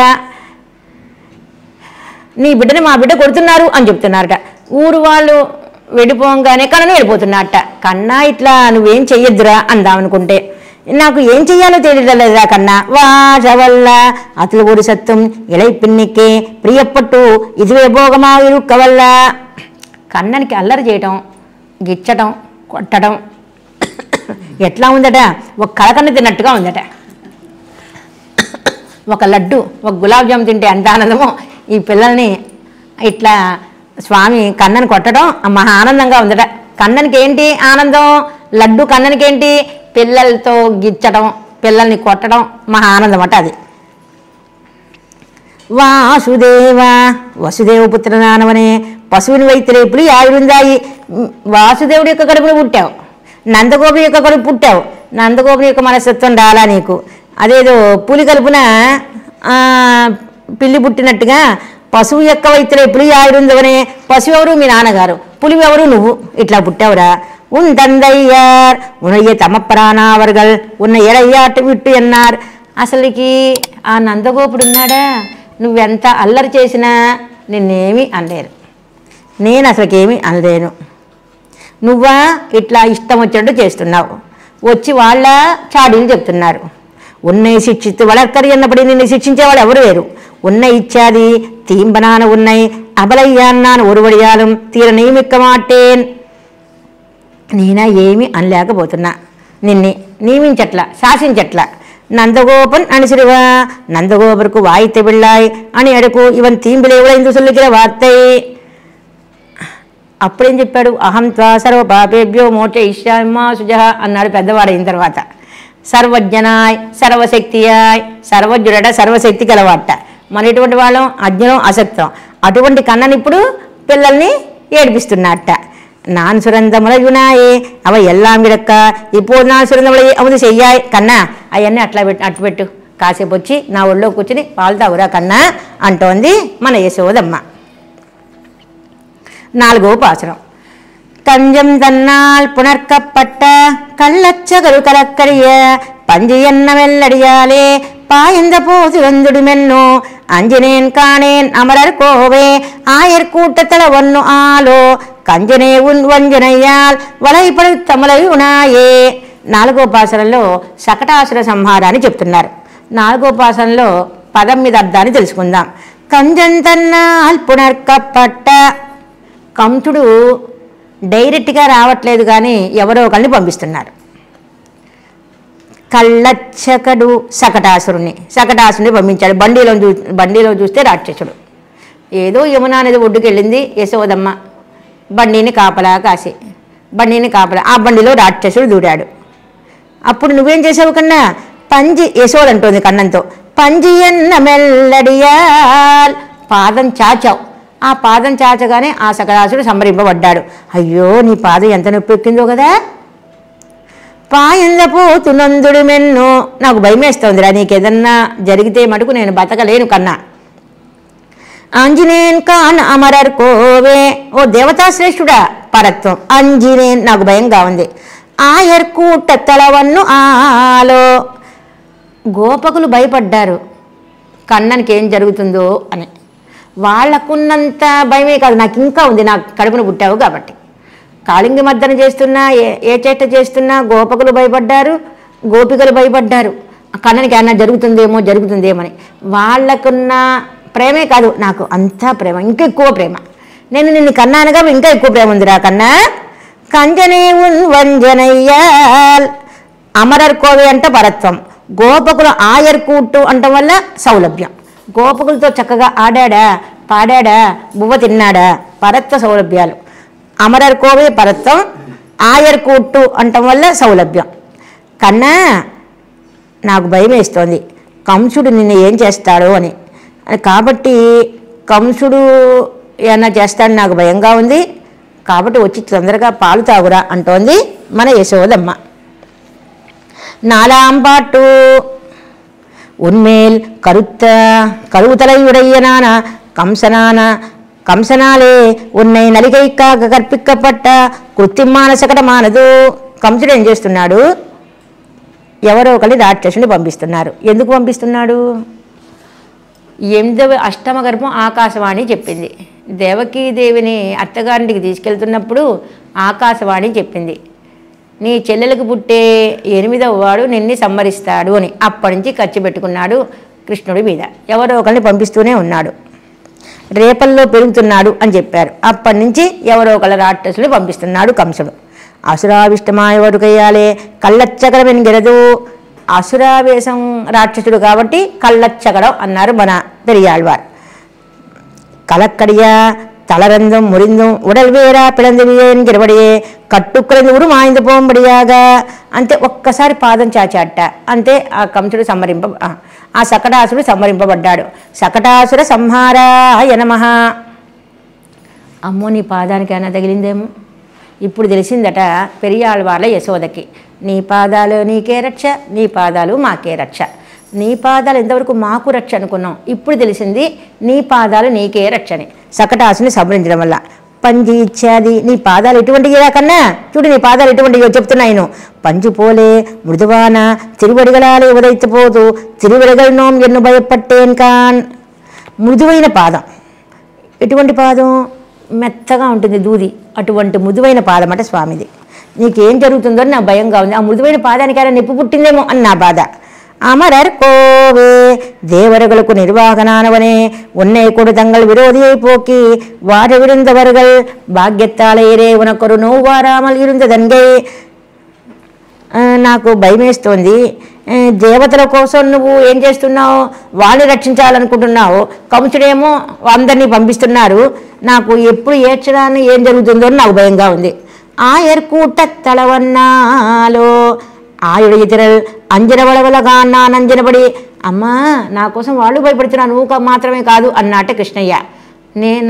నీ బిడ్డని మా బిడ్డ కొడుతున్నారు అని చెప్తున్నారట. ఊరు వాళ్ళు వెళ్ళిపోగానే కన్నను వెళ్ళిపోతున్నట్ట. కన్నా ఇట్లా నువ్వేం చెయ్యొద్దురా అందామనుకుంటే నాకు ఏం చెయ్యాలో తెలియలేదురా కన్నా. వాషవల్ల అతలు ఊరి సత్వం ఇళై పిన్నికే ప్రియపట్టు ఇదివే భోగమా ఇరుక్కవల్ల. కన్ననికి అల్లరి చేయటం, గిచ్చటం, కొట్టడం ఎట్లా ఉందట, ఒక కళకన్ను తిన్నట్టుగా ఉందట. ఒక లడ్డు, ఒక గులాబ్ జామ్ తింటే ఎంత ఆనందమో ఈ పిల్లల్ని ఇట్లా స్వామి కన్నని కొట్టడం మహా ఆనందంగా ఉందట. కన్ననికి ఏంటి ఆనందం? లడ్డు కన్ననికి ఏంటి? పిల్లలతో గిచ్చడం, పిల్లల్ని కొట్టడం మహా ఆనందం అట అది. వాసుదేవ వసుదేవపుత్ర నానవనే పశువుని వైత్రేపులు ఆయురుందాయి. వాసుదేవుడి యొక్క కడుపును పుట్టావు, నందగోపుని యొక్క కడుపు పుట్టావు. నందగోపుని యొక్క మనస్తత్వం రాలా నీకు. అదేదో పులి కలుపున పిల్లి పుట్టినట్టుగా పశువు యొక్క వైత్రేపులు ఆయురుందవనే. పశువు ఎవరు? మీ నాన్నగారు. పులివి ఎవరు? నువ్వు. ఇట్లా పుట్టావురా. ఉందందయ్యార్ ఉనయ్య తమ ప్రాణావర్గల్ ఉన్న ఎడయ్యాటు విట్టు ఎన్నారు. అసలుకి ఆ నందగోపుడు ఉన్నాడా? నువ్వెంత అల్లరి చేసినా నిన్నేమీ అనలేరు. నేను అసలుకేమీ అనలేను. నువ్వా ఇట్లా ఇష్టం వచ్చినట్టు చేస్తున్నావు. వచ్చి వాళ్ళ చాడీలు చెప్తున్నారు. ఉన్నయి శిక్షిత్తు వళర్కరి అన్నప్పుడు నిన్ను శిక్షించేవాళ్ళు ఎవరు లేరు. ఉన్న ఇచ్చాది తీంబనాన ఉన్నయి అబలయ్యాన్నాను ఒరువడియాలం తీర నియమిక్క మాటేన్. నేనా ఏమీ అనలేకపోతున్నా, నిన్నే నియమించట్లా, శాసించట్లా. నందగోపన్ అణిసిరువా నందగోపరుకు వాయితే వెళ్ళాయి అని అడుకు ఇవన్ తీంబిలేవుడ ఇందు సొల్లికిర వార్తై. అప్పుడేం చెప్పాడు? అహం త్వా సర్వ పాపేభ్యో మోక్షయిష్యామా సుజ అన్నాడు పెద్దవాడైన తర్వాత. సర్వజ్ఞనాయ్ సర్వశక్తియాయ్, సర్వజ్ఞుడట సర్వశక్తి గలవాట. మన ఎటువంటి వాళ్ళం అజ్ఞనం అసక్తం. అటువంటి కన్నని ఇప్పుడు పిల్లల్ని ఏడిపిస్తున్నట్ట. நான் சுரந்தமுளை யுனாயே அவ எல்லாம் கிடக்க ఇప్పుడు நான் సురందములై అవును చెయ్యాయి కన్నా అవన్నీ అట్టు పెట్టు, కాసేపు వచ్చి నా ఒళ్ళో కూర్చుని పాలు తాగురా కన్నా అంటోంది మన యశోదమ్మ. 4వ పాసురం. கஞ்சம் தன்னால் புனர்க்கப்பட்ட கள்ளச்சகரு கலக்கரிய பஞ்சு என்ன வெள்ளடியாலே பாய்ந்த போது வந்துடுமென்னோ அஞ்சினேன் காணேன் அமரர் கோவே ஆயர் கூட்டத்தல ஒன்னு ஆலோ కంజనే ఉన్ వంజనయ్యాల్ వలైపడు తమలై ఉనాయే. 4వ పాసరంలో శకటాసుర సంహారాన్ని చెప్తున్నారు. 4వ పాసరంలో పదం మీద అర్థాన్ని తెలుసుకుందాం. కంజంతన్నాల్ పునర్కపట్ట. కంసుడు డైరెక్ట్గా రావట్లేదు కానీ ఎవరో ఒకరిని పంపిస్తున్నారు. కళ్ళచ్చకడు శకటాసురుని పంపించాడు. బండిలో చూస్తే రాక్షసుడు. ఏదో యమునా నది ఒడ్డుకు వెళ్ళింది యశోదమ్మ. బండిని కాపలా కాసి ఆ బండిలో రాక్షసుడు దూరాడు. అప్పుడు నువ్వేం చేసావు కన్నా? పంజి యశోదంటోంది కన్నంతో. పంజి ఎన్న మెల్లడియాల్ పాదం చాచావు. ఆ పాదం చాచగానే ఆ శకటాసుడు సంబరింపబడ్డాడు. అయ్యో నీ పాదం ఎంత నొప్పి ఎక్కిందో కదా. పాయంద పోతునందుడు మెన్ను. నాకు భయమేస్తోందిరా, నీకేదన్నా జరిగితే మటుకు నేను బతకలేను కన్నా. ఆంజనేయన్ కాన్ అమరర్ కోవే. ఓ దేవతా శ్రేష్ఠుడా పరత్వం. ఆంజనేయన్ నాకు భయంగా ఉంది. ఆయర్ కూట తలవన్ను ఆలో. గోపకులు భయపడ్డారు కన్ననికి ఏం జరుగుతుందో అని. వాళ్ళకున్నంత భయమే కాదు నాకు ఇంకా ఉంది, నాకు కడుపును పుట్టావు కాబట్టి. కాళింగి మర్దన చేస్తున్నా ఏ చేష్ట చేస్తున్నా గోపకులు భయపడ్డారు, గోపికలు భయపడ్డారు. కన్ననికి ఏమన్నా జరుగుతుందేమని. వాళ్ళకున్న ప్రేమే కాదు నాకు అంతా ప్రేమ, ఇంకా ఎక్కువ ప్రేమ. నేను నిన్ను కన్నానుగా ఇంకా ఎక్కువ ప్రేమ ఉందిరా కన్నా. కంజనే ఉన్ వంజనయ్యాల్. అమరర్ కోవి అంటే పరత్వం. గోపకులు ఆయర్ కూట్టు అంటం వల్ల సౌలభ్యం. గోపకులతో చక్కగా ఆడాడా, పాడాడా, బువ్వ తిన్నాడా, పరత్వ సౌలభ్యాలు. అమరర్ కోవే పరత్వం, ఆయర్ కూట్టు అంటం వల్ల సౌలభ్యం. కన్నా నాకు భయం వేస్తోంది కంసుడు నిన్ను ఏం చేస్తాడో అని. కాబట్టి కంసుడు ఏమన్నా చేస్తాడు నాకు భయంగా ఉంది, కాబట్టి వచ్చి తొందరగా పాలు తాగురా అంటోంది మన యశోదమ్మ. 4ஆம் பாட்டு. உன்மேல் கருவுத்தலையுடையனான కంసనాలే ఉన్నై నలిగైకాక కల్పిக்கப்பట్ట కృత్రిమాన శకటమానదు. కంసుడు ఏం చేస్తున్నాడు? ఎవరో ఒకరి రాక్షసుని పంపిస్తున్నారు. ఎందుకు పంపిస్తున్నాడు? ఎనిమిదవ అష్టమ గర్భం ఆకాశవాణి చెప్పింది. దేవకీదేవిని అత్తగారింటికి తీసుకెళ్తున్నప్పుడు ఆకాశవాణి చెప్పింది, నీ చెల్లెలకు పుట్టే 8వ వాడు నిన్ను సంహరిస్తాడు అని. అప్పటి నుంచి ఖర్చు పెట్టుకున్నాడు కృష్ణుడి మీద. ఎవరో ఒకరిని పంపిస్తూనే ఉన్నాడు. రేపల్లో పెరుగుతున్నాడు అని చెప్పారు. అప్పటి నుంచి ఎవరో ఒకళ్ళ రాక్షసులు పంపిస్తున్నాడు కంసుడు. అసురావిష్టమాయ వటుకయ్యాలే కళ్ళచ్చకడం గెలదు. అసురావేశం రాక్షసుడు కాబట్టి కళ్ళచ్చకడం అన్నారు మన పెరియాళ్వారు. కలక్కడియా தளரந்தும் முறிந்தும் உடல் వేరా పిలందివియన్ గిరబడియే కట్టుకులంది ఉరు మాయింది పోంబడియాగా అంతే. ఒక్కసారి పాదం చాచాట అంతే. ఆ కంసుడు ఆ శకటాసుడు సంహరింపబడ్డాడు. శకటాసుర సంహారాయ నమః. అమ్మో, నీ పాదానికి ఏమైనా తగిలిందేమో. ఇప్పుడు తెలిసిందట పెరియాళ్వార్ల యశోదకి, నీ పాదాలు నీకే రక్ష, నీ పాదాలు మాకే రక్ష. నీ పాదాలు ఎంతవరకు మాకు రక్ష అనుకున్నాం, ఇప్పుడు తెలిసింది నీ పాదాలు నీకే రక్షని. శకటాసుని సంహరించడం వల్ల పంజి ఇచ్చాది. నీ పాదాలు ఎటువంటివి కన్నా చూడు, నీ పాదాలు ఎటువంటివో చెప్తున్నాయను. పంజు పోలే మృదువాన తిరువడిగలాలే ఉదయిపోతూ తిరువడిగలనోం ఎన్ను భయపట్టేన్ కాన్. మృదువైన పాదం. ఎటువంటి పాదం? మెత్తగా ఉంటుంది దూది. అటువంటి మృదువైన పాదం అంటే స్వామిది. నీకేం జరుగుతుందో నా భయంగా ఉంది. ఆ మృదువైన పాదానికైనా నొప్పి పుట్టిందేమో అని నా బాధ. అమరర్ కోవే தேவர்களுக்கு நிர்வாகனானவனே உன்னை கொடு தங்கள் விரோதியை போக்கி வாழ விருந்தவர்கள் భాగ్యత్తాలైరే ఉనకొరు నోవారామల్ ఇరుందదన్గై. నాకు భయమేస్తోంది. దేవతల కోసం నువ్వు ఏం చేస్తున్నావు? వాళ్ళని రక్షించాలనుకుంటున్నావు. కంసుడేమో అందరినీ పంపిస్తున్నారు. నాకు ఎప్పుడు ఏడ్చడాన్ని ఏం జరుగుతుందో నాకు భయంగా ఉంది. ఆయర్కూట తలవన్నాలో ఆయుడు తిరల్ అంజనబడవలగా నంజనబడి. అమ్మా, నా కోసం వాళ్ళు భయపడుతున్నారు, నువ్వు మాత్రమే కాదు అన్నట్ట కృష్ణయ్య.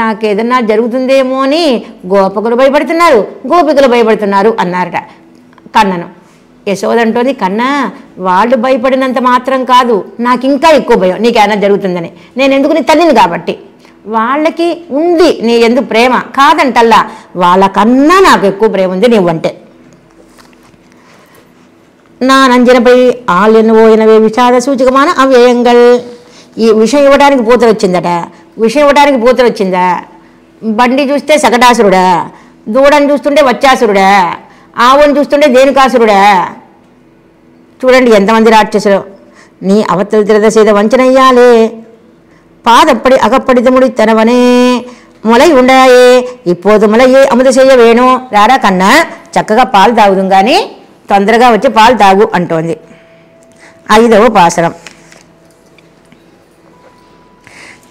నాకు ఏదన్నా జరుగుతుందేమో అని గోపకులు భయపడుతున్నారు, గోపికలు భయపడుతున్నారు అన్నారట కన్నను. యశోదంటోంది, కన్నా వాళ్ళు భయపడినంత మాత్రం కాదు, నాకు ఇంకా ఎక్కువ భయం నీకేమైనా జరుగుతుందని. నేను ఎందుకు నీ తల్లిని కాబట్టి. వాళ్ళకి ఉంది నీ ఎందుకు ప్రేమ కాదంటల్లా, వాళ్ళకన్నా నాకు ఎక్కువ ప్రేమ ఉంది నీవంటే. நான் அஞ்சனப்பை ஆள் என்ன ஓயினவே విషాద సూచకமான అవ్యయంగల్. ఈ విషయం ఇవ్వడానికి పూతలు వచ్చిందట. విషయం ఇవ్వడానికి పూతలు వచ్చిందా? బండి చూస్తే శకటాసురుడా, దూడని చూస్తుంటే వచ్చాసురుడా, ఆవుని చూస్తుంటే దేనికాసురుడా. చూడండి ఎంతమంది రాక్షసులు. நீ அவத்தல் திறத செய்த வஞ்சனையாலே பாதப்படி அகப்படித முடித்தனவனே முளை ఉండాయే இப்போது முளையே అమృత செய்ய వేణు. రారా కన్నా, చక్కగా పాలు తాగుదాం కానీ తొందరగా వచ్చి పాలు తాగు అంటోంది. 5వ పాసరం.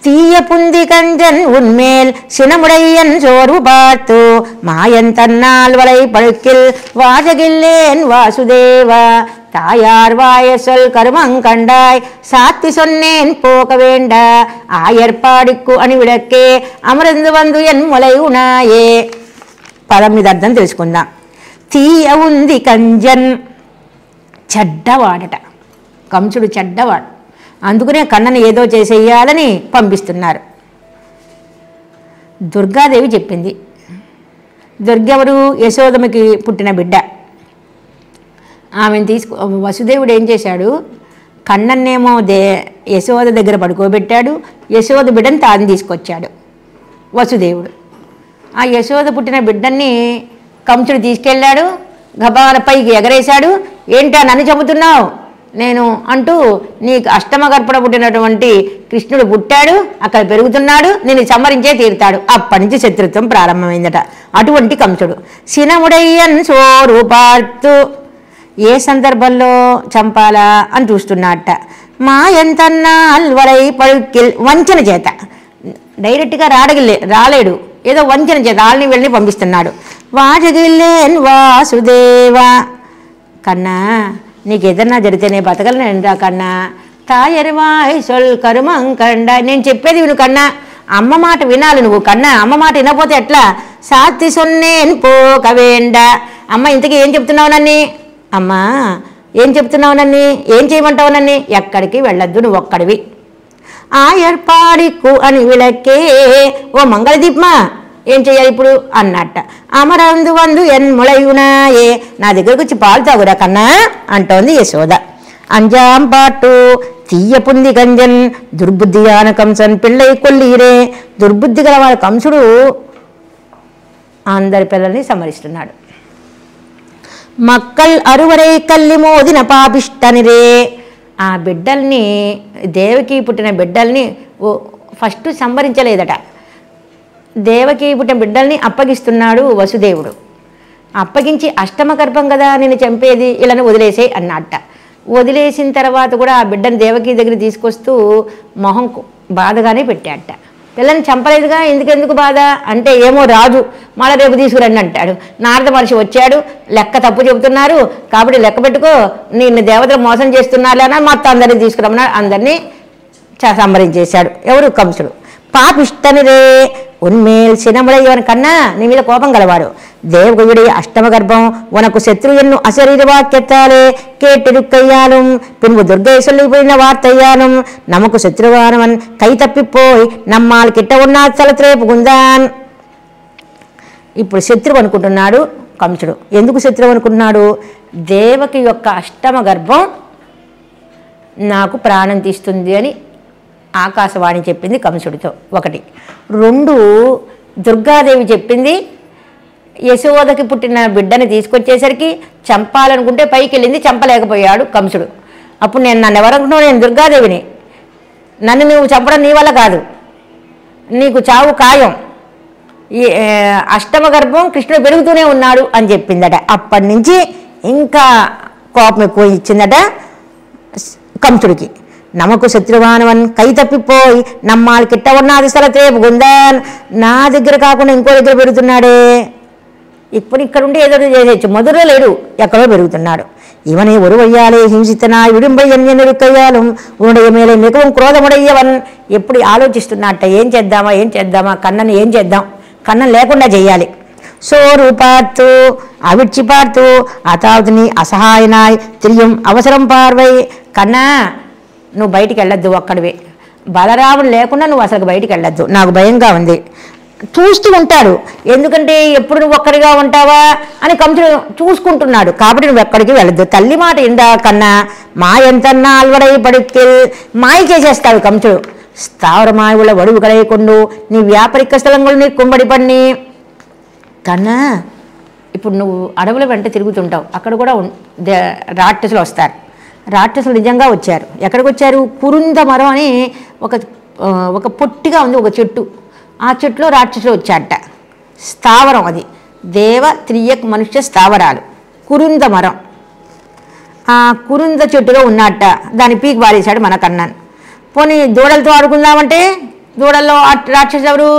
தீய புந்தி கஞ்சன் உன்மேல் சினமுடையன் சோர்வு பார்த்து மாயன் தன்னால் வலை பழுக்கில் வாஜகில்லேன் வாசுதேவா. தாயார் வாய சொல் கருமங்கண்டாய் சாத்தி சொன்னேன் போக வேண்டா. ఆయర్పాడిక్కు అని విడక్కే అమరందు వందు ఎన్ మొలై ఉనాయే. పదం మీద అర్థం తెలుసుకుందాం. తీయ ఉంది కంజన్, చెడ్డవాడట. కంసుడు చెడ్డవాడు. అందుకనే కన్నని ఏదో చేసేయాలని పంపిస్తున్నారు. దుర్గాదేవి చెప్పింది. దుర్గెవరు? యశోదమ్మకి పుట్టిన బిడ్డ. ఆమెను వసుదేవుడు ఏం చేశాడు? కన్నన్నేమో యశోద దగ్గర పడుకోబెట్టాడు. యశోద బిడ్డని తాను తీసుకొచ్చాడు వసుదేవుడు. ఆ యశోద పుట్టిన బిడ్డని కంసుడు తీసుకెళ్ళాడు, గబాల పైకి ఎగరేశాడు. ఏంటా నన్ను చంపుతున్నావు నేను అంటూ, నీకు అష్టమ గర్భణ పుట్టినటువంటి కృష్ణుడు పుట్టాడు, అక్కడ పెరుగుతున్నాడు, నేను సంహరించే తీరుతాడు. అప్పటి నుంచి శత్రుత్వం ప్రారంభమైందట. అటువంటి కంసుడు సినముడయ్యన్ సోరు పార్తు ఏ సందర్భంలో చంపాలా అని చూస్తున్నట్ట. మా ఎంతన్నా అల్వలై పழுக்கில் వంచన చేత. డైరెక్ట్గా రాలేడు, ఏదో వంచన చేత వాళ్ళని వెళ్ళి పంపిస్తున్నాడు. వాజగిల్లేన్ వాసుదేవ. కన్నా, నీకు ఏదన్నా జరిగితేనే బతకలేనురా కన్నా. తాయర్వాయ్ సొల్ కరుమంకండ. నేను చెప్పేది విను కన్నా, అమ్మ మాట వినాలి నువ్వు కన్నా. అమ్మ మాట వినకపోతే ఎట్లా? సాత్తి సొన్నేన్ పోక వేండ. అమ్మ ఇంతకీ ఏం చెప్తున్నావు నన్ని? అమ్మా ఏం చెప్తున్నావు నన్ని? ఏం చేయమంటావు నన్ని? ఎక్కడికి వెళ్ళొద్దు, నువ్వు ఒక్కడివి. ఆయర్పాడిక్కు అని విளக்கே ఓ మంగళదీప్మా ఏం చెయ్యాలి ఇప్పుడు అన్నట్ట. అమరందు వందు ఎన్ ముళయునాయే. నా దగ్గరకు వచ్చి పాలు తాగురా కన్నా అంటోంది యశోద. அஞ்சாம் பாட்டு తీయ పుంది గంజన్ దుర్బుద్ధియాన కంసన్ పిళ్ళై కొల్లీరే. దుర్బుద్ధి గల వాడు కంసుడు అందరి పిల్లల్ని సంహరిస్తున్నాడు. మక్కల్ అరువరై కల్లి మోదిన పాపిష్టనిరే. ఆ బిడ్డల్ని, దేవకి పుట్టిన బిడ్డల్ని ఫస్ట్ సంహరించలేదట. దేవకి పుట్టిన బిడ్డల్ని అప్పగిస్తున్నాడు వసుదేవుడు. అప్పగించి అష్టమ గర్భం కదా నేను చంపేది, ఇలాని వదిలేసే అన్నట్ట. వదిలేసిన తర్వాత కూడా ఆ బిడ్డను దేవకి దగ్గర తీసుకొస్తూ మొహం బాధగానే పెట్టాట. పిల్లని చంపలేదుగా, ఎందుకెందుకు బాధ అంటే, ఏమో రాజు మళ్ళీ రేపు తీసుకురండి అంటాడు. నారద మనిషి వచ్చాడు, లెక్క తప్పు చెబుతున్నారు కాబట్టి లెక్క పెట్టుకో, నిన్ను దేవతలు మోసం చేస్తున్నారు అని మొత్తం అందరినీ తీసుకురమ్మన్నాడు. అందరినీ సంహరించేశాడు. ఎవరు? కంసుడు. పాపిష్టనిరే ఉన్మేల్ సినముడయ్యవని కన్నా నీ మీద కోపం గలవాడు. தேவகுயுடைய அஷ்டம கர்ப்பம் உனக்கு சத்ரு என்னும் அசரீர வாக்கியத்தாலே கேட்டிருக்கையாலும் பின்பு துர்கை சொல்லி போயின வார்த்தையாலும் நமக்கு சத்ருவானவன் கை తప్పిపోయి நம்மால் கிட்ட ఉన్న స్థలత్రే పుగుందాన్. ఇప్పుడు శత్రువు అనుకుంటున్నాడు కంసుడు. ఎందుకు శత్రువు అనుకుంటున్నాడు? దేవకి యొక్క అష్టమ గర్భం నాకు ప్రాణం తీస్తుంది అని ఆకాశవాణి చెప్పింది కంసుడితో. ఒకటి. రెండు, దుర్గాదేవి చెప్పింది. యశోదకి పుట్టిన బిడ్డని తీసుకొచ్చేసరికి చంపాలనుకుంటే పైకి వెళ్ళింది, చంపలేకపోయాడు కంసుడు. అప్పుడు నన్ను ఎవరనుకుంటున్నావు? నేను దుర్గాదేవిని, నన్ను నువ్వు చంపడం నీ వల్ల కాదు, నీకు చావు ఖాయం. ఈ అష్టమ గర్భం కృష్ణుడు పెరుగుతూనే ఉన్నాడు అని చెప్పిందట. అప్పటి నుంచి ఇంకా కోపం ఎక్కువ ఇచ్చిందట కంసుడికి. నమకు శత్రువానవన్ కై తప్పిపోయి నమ్మాలి కిట్ట ఉన్నది స్థలతే పుగుందాన్. నా దగ్గర కాకుండా ఇంకో దగ్గర పెరుగుతున్నాడే. ఇప్పుడు ఇక్కడ ఉండి ఏదో చేసేయచ్చు, మధురలో లేడు, ఎక్కడో పెరుగుతున్నాడు. ఇవనే ఒరువయ్యాలే హింసితనాయ్ విడుంబయ్యన్యనుకయ్యాலும் உன்னுடைய மேலே மிகவும் క్రోధముడయ్యవన్. ఎప్పుడు ఆలోచిస్తున్నట్ట, ఏం చేద్దామా, కన్నని ఏం చేద్దాం, కన్నం లేకుండా చెయ్యాలి. సోరు పార్తు అవిడ్చి పార్తు అతావుని అసహాయనాయ్ తిరియం అవసరం పార్వై. కన్నా నువ్వు బయటికి వెళ్ళొద్దు, ఒక్కడివే. బలరాముడు లేకుండా నువ్వు అసలు బయటికి వెళ్ళొద్దు, నాకు భయంగా ఉంది. చూస్తూ ఉంటాడు, ఎందుకంటే ఎప్పుడు నువ్వు ఒక్కడిగా ఉంటావా అని కంసుడు చూసుకుంటున్నాడు. కాబట్టి నువ్వు ఎక్కడికి వెళ్ళొద్దు, తల్లి మాట ఇందా కన్నా. మాయంతన్నా అల్వడై పడికెల్. మాయ చేసేస్తాడు కంసుడు. స్థావర మాయుల వడువు కలయకుండు నీ వ్యాపారిక స్థలంలో నీ కుంబడి పడిని. కన్నా ఇప్పుడు నువ్వు అడవుల వెంట తిరుగుతుంటావు, అక్కడ కూడా రాక్షసులు వస్తారు. రాక్షసులు నిజంగా వచ్చారు. ఎక్కడికి వచ్చారు? కురుంద మరం అని ఒక పొట్టిగా ఉంది ఒక చెట్టు. ఆ చెట్టులో రాక్షసులు వచ్చారట. స్థావరం అది, దేవ త్రియక్ మనుష్య స్థావరాలు. కురుంద మరం. ఆ కురుంద చెట్టులో ఉన్నట్ట. దాని పీకి వారేశాడు మన కన్నాను. పోనీ దూడలతో ఆడుకుందామంటే దూడల్లో రాక్షసుడు ఎవరు?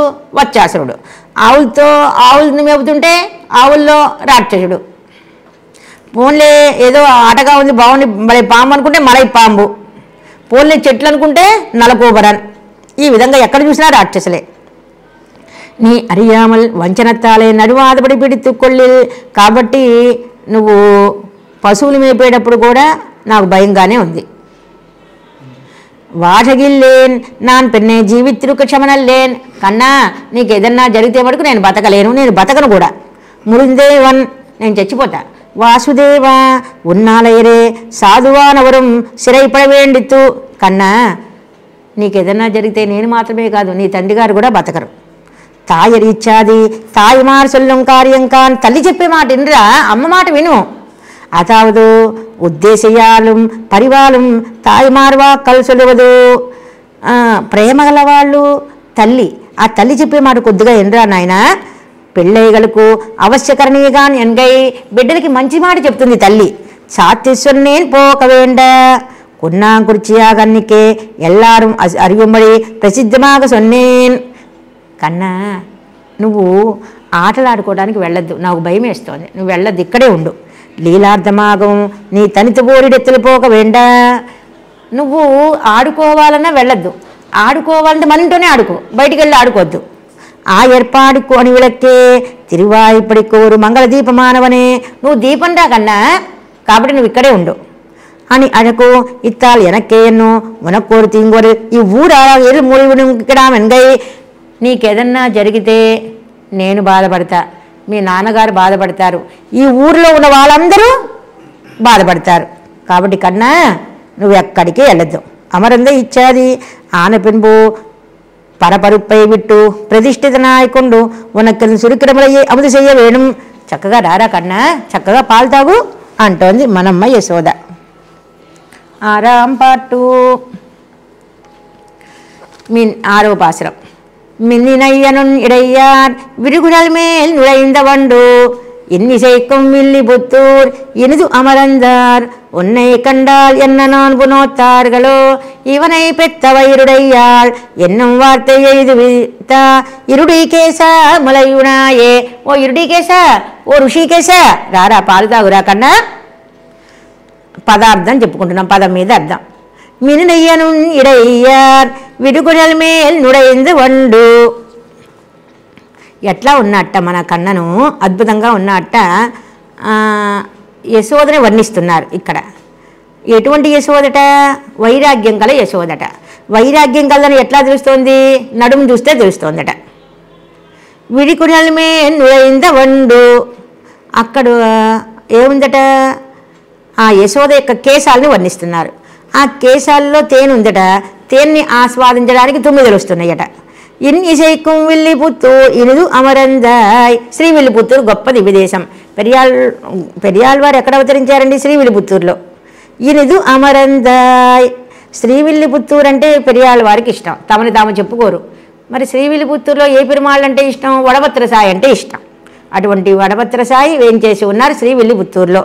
వచ్చాసురుడు. ఆవుల్ని మేపుతుంటే ఆవుల్లో రాక్షసుడు. పోన్లే ఏదో ఆటగా ఉంది బాగుంది మళ్ళీ పాము అనుకుంటే మలై పాంబు. పోన్లే చెట్లు అనుకుంటే నలకోబరన్. ఈ విధంగా ఎక్కడ చూసినా రాక్షసులే. నీ అరియామల్ వంచనత్తాలే నడువాదపడి పిడితుకొల్లి. కాబట్టి నువ్వు పశువులు మేపేటప్పుడు కూడా నాకు భయంగానే ఉంది. వాటగిల్లేన్ నాన్ పెన్నే జీవిత్రుక క్షమనల్లేన్. కన్నా నీకు ఏదన్నా జరిగితే మటుకు నేను బతకలేను, నేను బతకను కూడా. మురిందేవన్, నేను చచ్చిపోతా. వాసుదేవ ఉన్నాలయరే సాధువానవరం సిరైపడవేండిత్తు. కన్నా నీకేదన్నా జరిగితే నేను మాత్రమే కాదు, నీ తండ్రి గారు కూడా బతకరు. తాయరీచ్చాది తాయిమార్ సొల్లం కార్యం కాన్. తల్లి చెప్పే మాట ఇంద్రా, అమ్మ మాట విను. అతావదు ఉద్దేశయాలం పరివాలం తాయిమార్వా కలుసొలవదు. ప్రేమ గల వాళ్ళు తల్లి, ఆ తల్లి చెప్పే మాట కొద్దిగా ఎన్రా నాయన. పిల్లైగలకు అవశ్యకరణీయగాన్ ఎన్గై. బిడ్డలకి మంచి మాట చెప్తుంది తల్లి. సాత్యస్వన్నేన్ పోకవేండ కున్నాంకుర్చియాగన్నికే ఎల్లారం అరియుంబడి ప్రసిద్ధమాగ సొన్నేన్. కన్నా నువ్వు ఆటలాడుకోవడానికి వెళ్ళొద్దు, నాకు భయం వేస్తోంది, నువ్వు వెళ్ళొద్దు, ఇక్కడే ఉండు. లీలార్థమాగం నీ తనిత బోరిడెత్తలిపోక వేండ. నువ్వు ఆడుకోవాలన్నా వెళ్ళొద్దు, ఆడుకోవాలంటే మన ఇంట్లోనే ఆడుకో, బయటికి వెళ్ళి ఆడుకోవద్దు. ఆ ఏర్పాడుకో అని విளக்கே తిరువాయిపడికోరు మంగళ దీపమానవనే. నువ్వు దీపం రా కన్నా, కాబట్టి నువ్వు ఇక్కడే ఉండు అని అడకు. ఇత్తాలు ఎనక్కేయన్ను ఉనకోరు తింగోరు ఈ ఊరా ఎరు మూడి ఇక్కడ వెనగై. నీకేదన్నా జరిగితే నేను బాధపడతా, మీ నాన్నగారు బాధపడతారు, ఈ ఊరిలో ఉన్న వాళ్ళందరూ బాధపడతారు. కాబట్టి కన్నా నువ్వు ఎక్కడికి వెళ్ళద్దు. అమరంద ఇచ్చాది ఆన పిన్బు పరపరుపై విట్టు ప్రతిష్ఠిత నాయకుండు ఉనక్కని సురికిరములయ్యే అమలు చెయ్య వేణం. చక్కగా రారా కన్నా, చక్కగా పాలు తాగు అంటోంది మనమ్మ యశోద. ఆరాంపాటు ఆరో పాసురం. மின்னினையனுன் இடையார் விருகுழல் மேல் நுழைந்த வண்டு இன்னி செய்க்கும் வில்லி புத்தூர் இனிது அமரந்தார் உன்னை கண்டால் என்ன நான்கு நோத்தார்களோ இவனை பெத்த வயிறுடையாள் என்னும் வார்த்தை எய்துவித்தா இருடிகேச முலையுனாயே. ఓ ఇరుడికేశ, ఓ ఋషికేశ రారా పాలు తాగురా కన్నా. పదార్థం చెప్పుకుంటున్నాం, పదం మీద అర్థం. మినినయ్యను ఇడయ్యార్ విడుగుడల్ మేల్ నుడైంది వండు. ఎట్లా ఉన్నట్ట మన కన్నను, అద్భుతంగా ఉన్నట్ట యశోదని వర్ణిస్తున్నారు ఇక్కడ. ఎటువంటి యశోదట? వైరాగ్యం గల యశోదట. వైరాగ్యం కలని ఎట్లా తెలుస్తోంది? నడుము చూస్తే తెలుస్తోందట. విడికుడల్ మేల్ నుడైంద వండు, అక్కడ ఏముందట? ఆ యశోద యొక్క కేశాలను వర్ణిస్తున్నారు. ఆ కేశాల్లో తేనె ఉందట. తేనెని ఆస్వాదించడానికి 9 వస్తున్నాయట. ఇన్ని శైకం విల్లిపుత్తూర్ ఇనిదు అమరందాయ్. శ్రీవిల్లిపుత్తూరు గొప్ప దివ్యదేశం. పెరియాళ్వారు ఎక్కడ అవతరించారండి? శ్రీవిల్లిపుత్తూరులో. ఇనిదు అమరందాయ్. శ్రీవిల్లిపుత్తూరు అంటే పెరియాళ్వారికి ఇష్టం, తమని తాము చెప్పుకోరు. మరి శ్రీవిల్లిపుత్తూరులో ఏ పెరుమాళ్ళు అంటే ఇష్టం? వడభద్ర సాయి అంటే ఇష్టం. అటువంటి వడభద్ర సాయి వేంచేసి ఉన్నారు శ్రీవిల్లిపుత్తూరులో.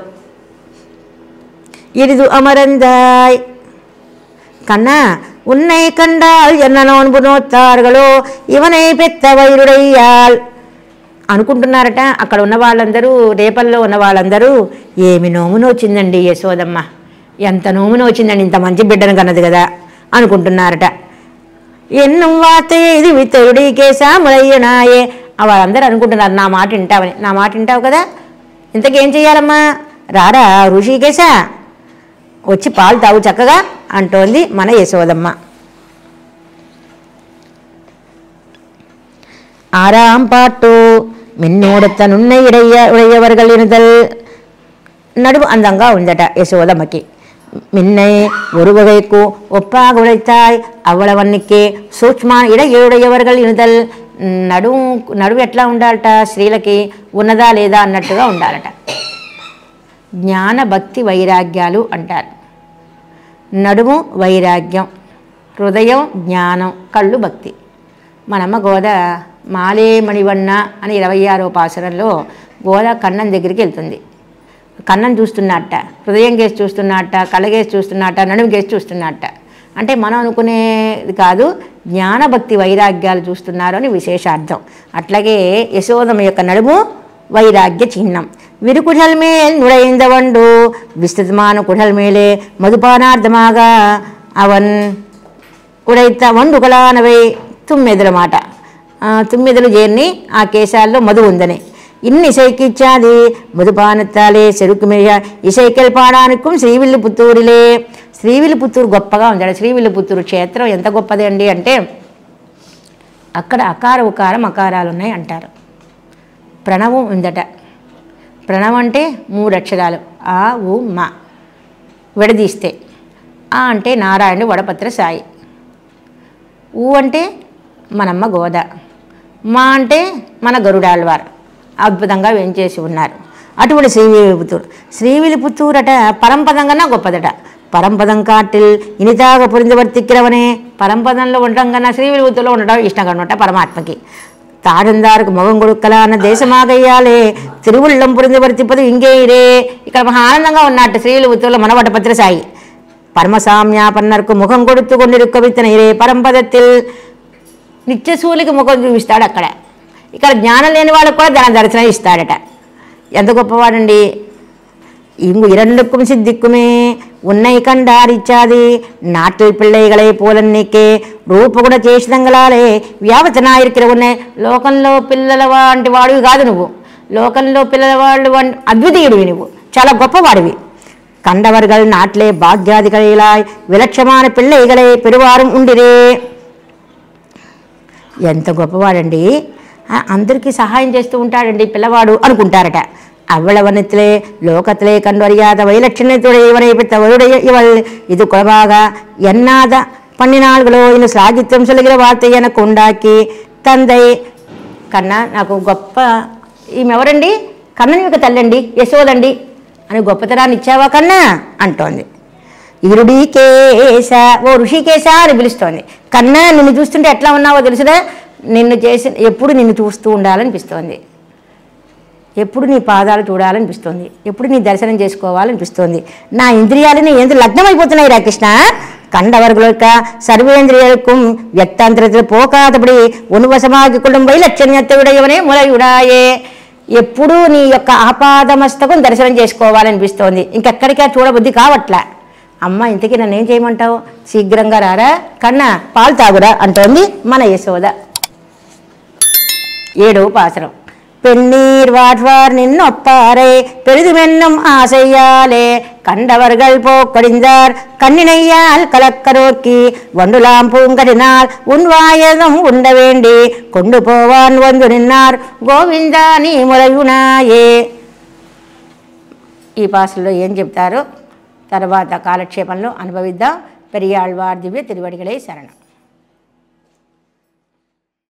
ఇనిదు అమరందాయ్. కన్నా ఉన్నై కండాల్ ఎన్న నోన్పు నోత్తారుగలో ఇవనై పెద్ద వైరుడయ్యాల్ అనుకుంటున్నారట. అక్కడ ఉన్న వాళ్ళందరూ, రేపల్లో ఉన్న వాళ్ళందరూ ఏమి నోమును వచ్చిందండి యశోదమ్మ, ఎంత నోమును వచ్చిందండి, ఇంత మంచి బిడ్డను కన్నది కదా అనుకుంటున్నారట. ఎన్నం వార్త ఇది వితరుడికేసా ములయ్యనాయే. వాళ్ళందరూ అనుకుంటున్నారు నా మాట వింటావని. నా మాట వింటావు కదా, ఇంతకేం చెయ్యాలమ్మా? రారా ఋషికేశ, వచ్చి పాలు తాగు చక్కగా అంటోంది మన యశోదమ్మ. ஆறாம் பாட்டு మిన్నోడతనున్న ఉడయ్యవర్గలినుదల్. నడుము అందంగా ఉందట యశోదమ్మకి. మిన్నై ఒరువగైకు ఒప్పాగ ఉడైతాయ్ అవళవన్నికే సూక్ష్మాన్ ఇడయుడయ్యవర్గల్ ఇనుదల్. నడుము ఎట్లా ఉండాలట? స్త్రీలకి ఉన్నదా లేదా అన్నట్టుగా ఉండాలట. జ్ఞాన భక్తి వైరాగ్యాలు అంటారు. నడుము వైరాగ్యం, హృదయం జ్ఞానం, కళ్ళు భక్తి. మనమ్మ గోద మాలే మణివన్న అని 26వ పాసురంలో గోద కన్నం దగ్గరికి వెళ్తుంది. కన్నం చూస్తున్నట్ట, హృదయం కేసి చూస్తున్నట్ట, కళ్ళగేసి చూస్తున్నట్ట, నడుము కేసి చూస్తున్నట్ట. అంటే మనం అనుకునేది కాదు, జ్ఞానభక్తి వైరాగ్యాలు చూస్తున్నారు అని విశేషార్థం. అట్లాగే యశోదమ్మ యొక్క నడుము వైరాగ్య చిహ్నం. విరుకుఢల్ మేల్ నుడైంద వండు విస్తృతమాన కుఢల్ మేలే మధుపానార్థమాగా అవన్ ఉడైత వండుకలానవై. 9 మాట. 9 చేరిని ఆ కేశాల్లో మధు ఉందని. ఇన్ని ఇసైకిచ్చాది మధుపానత్తాలే చెరుకుమేయ ఇసైకెల్ పాడానికం శ్రీవిల్లిపుత్తూరిలే. శ్రీవిల్లిపుత్తూరు గొప్పగా ఉందట. శ్రీవిల్లిపుత్తూరు క్షేత్రం ఎంత గొప్పది అండి అంటే అక్కడ అకార ఉకారం అకారాలు ఉన్నాయి అంటారు. ప్రణవం ఉందట. ప్రణవం అంటే 3 అక్షరాలు, ఆ ఉ మా. విడదీస్తే ఆ అంటే నారాయణుడు వడపత్ర సాయి, ఊ అంటే మనమ్మ గోద, మా అంటే మన గరుడాళ్వారు అద్భుతంగా వేంచేసి ఉన్నారు. అటువంటి శ్రీవిల్లిపుత్తూరు. శ్రీవిల్లిపుత్తూరు అట పరంపదం కన్నా గొప్పదట. పరంపదం కాటిల్ ఇనితాగ పురిందవర్తిక్కిరవనే. పరంపదంలో ఉండటం కన్నా శ్రీవిల్లిపుత్తూరులో ఉండడం ఇష్టం కనమాట పరమాత్మకి. తాడందారుకు మొగం కొడుక్కలా అన్న దేశమాగయ్యాలే తిరువుళ్ళం పురిందవర్తిప్పదు ఇంకేరే. ఇక్కడ మహా ఆనందంగా ఉన్నట్టు శ్రీవిల్లిపుత్తూరులో మన వడపత్ర సాయి. పరమసామ్యాపన్నర్కు ముఖం కొడుతూ కొన్ని రుక్కవిత్తన ఇరే పరంపదత్తిల్. నిత్యసూలికి ముఖం చూపిస్తాడు అక్కడ. ఇక్కడ జ్ఞానం లేని వాళ్ళకు కూడా దాని దర్శనం ఇస్తాడట. ఎంత గొప్పవాడండి. ఇంగు 2க்கும் సిద్ధిక్కుమే ఉన్నై కండారిచ్చాది నాటిల్ పిళ్ళైగలై పోలన్నీకే రూపగుణ చేసిదంగలాలే వ్యావచనాయిరికిర ఉన్నాయి. లోకంలో పిల్లల వంటి వాడివి కాదు నువ్వు. లోకంలో పిల్లల వాళ్ళు అద్వితీయుడివి నువ్వు, చాలా గొప్పవాడివి. కండవర్గల్ నాట్లే భాగ్యాదిగళాయ్ విలక్షమాన పిళ్ళైగలై పెరువారం ఉండిరే. ఎంత గొప్పవాడండి. అందరికీ సహాయం చేస్తూ ఉంటాడండి పిల్లవాడు అనుకుంటారట. அவ்வளவனத்திலே லோகத்திலே கண்டறியாத வைலட்சணத்துடைய இவனை பெற்றவருடைய இவள் இது குலவாக எண்ணாத பண்ணினாள்களோ இன்னும் சாகித்யம் சொல்லுகிற వార్త எனக்கு ఉండాకి తందై కన్నా నాకు గొప్ప ఈమె ఎవరండి కన్నని యొక్క తల్లండి యశోదండి అని గొప్పతనాన్ని ఇచ్చావా కన్నా అంటోంది ఇరుడికేశ ఓ ఋషికేశ అని పిలుస్తోంది కన్నా నిన్ను చూస్తుంటే ఎట్లా ఉన్నావో తెలుసుదా నిన్ను చేసి ఎప్పుడు నిన్ను చూస్తూ ఉండాలనిపిస్తోంది ఎప్పుడు నీ పాదాలు చూడాలనిపిస్తుంది ఎప్పుడు నీ దర్శనం చేసుకోవాలనిపిస్తుంది నా ఇంద్రియాలని ఏంది లగ్నమైపోతున్నాయి రాకృష్ణ கண்டவர்களுக்க சர்வேந்திரியருக்கும் వ్యక్తాంతరத்தில் పోకాతపడి ఉన్వసమాగి కులం వైలక్షణ్యత విడయవనే ములయుడాయే ఎప్పుడూ నీ యొక్క ఆపాదమస్తకం దర్శనం చేసుకోవాలనిపిస్తోంది ఇంకెక్కడికా చూడబుద్ధి కావట్లా అమ్మ ఇంతకీ నన్ను ఏం చేయమంటావు శీఘ్రంగా రారా కన్నా పాలు తాగురా అంటోంది మన యశోద 7వ పాసరం பெண்ணீர் வாட்வார் நின்னொப்பாரை பெரிதுமென்னும் ஆசையாலே கண்டவர்கள் போக்கடிந்தார் கண்ணினையால் கலக்கரோக்கி வண்டுலாம் பூங்கடினால் உன்வாயதும் உண்ட வேண்டி கொண்டு போவான் வந்து நின்னார் గోవిందా నీ మొలయునాయే ఈ పాసలో ఏం చెప్తారో తర్వాత కాలక్షేపంలో అనుభవిద్దాం. పెరియాళ్వార్ దివ్య తిరువడిగలే శరణం.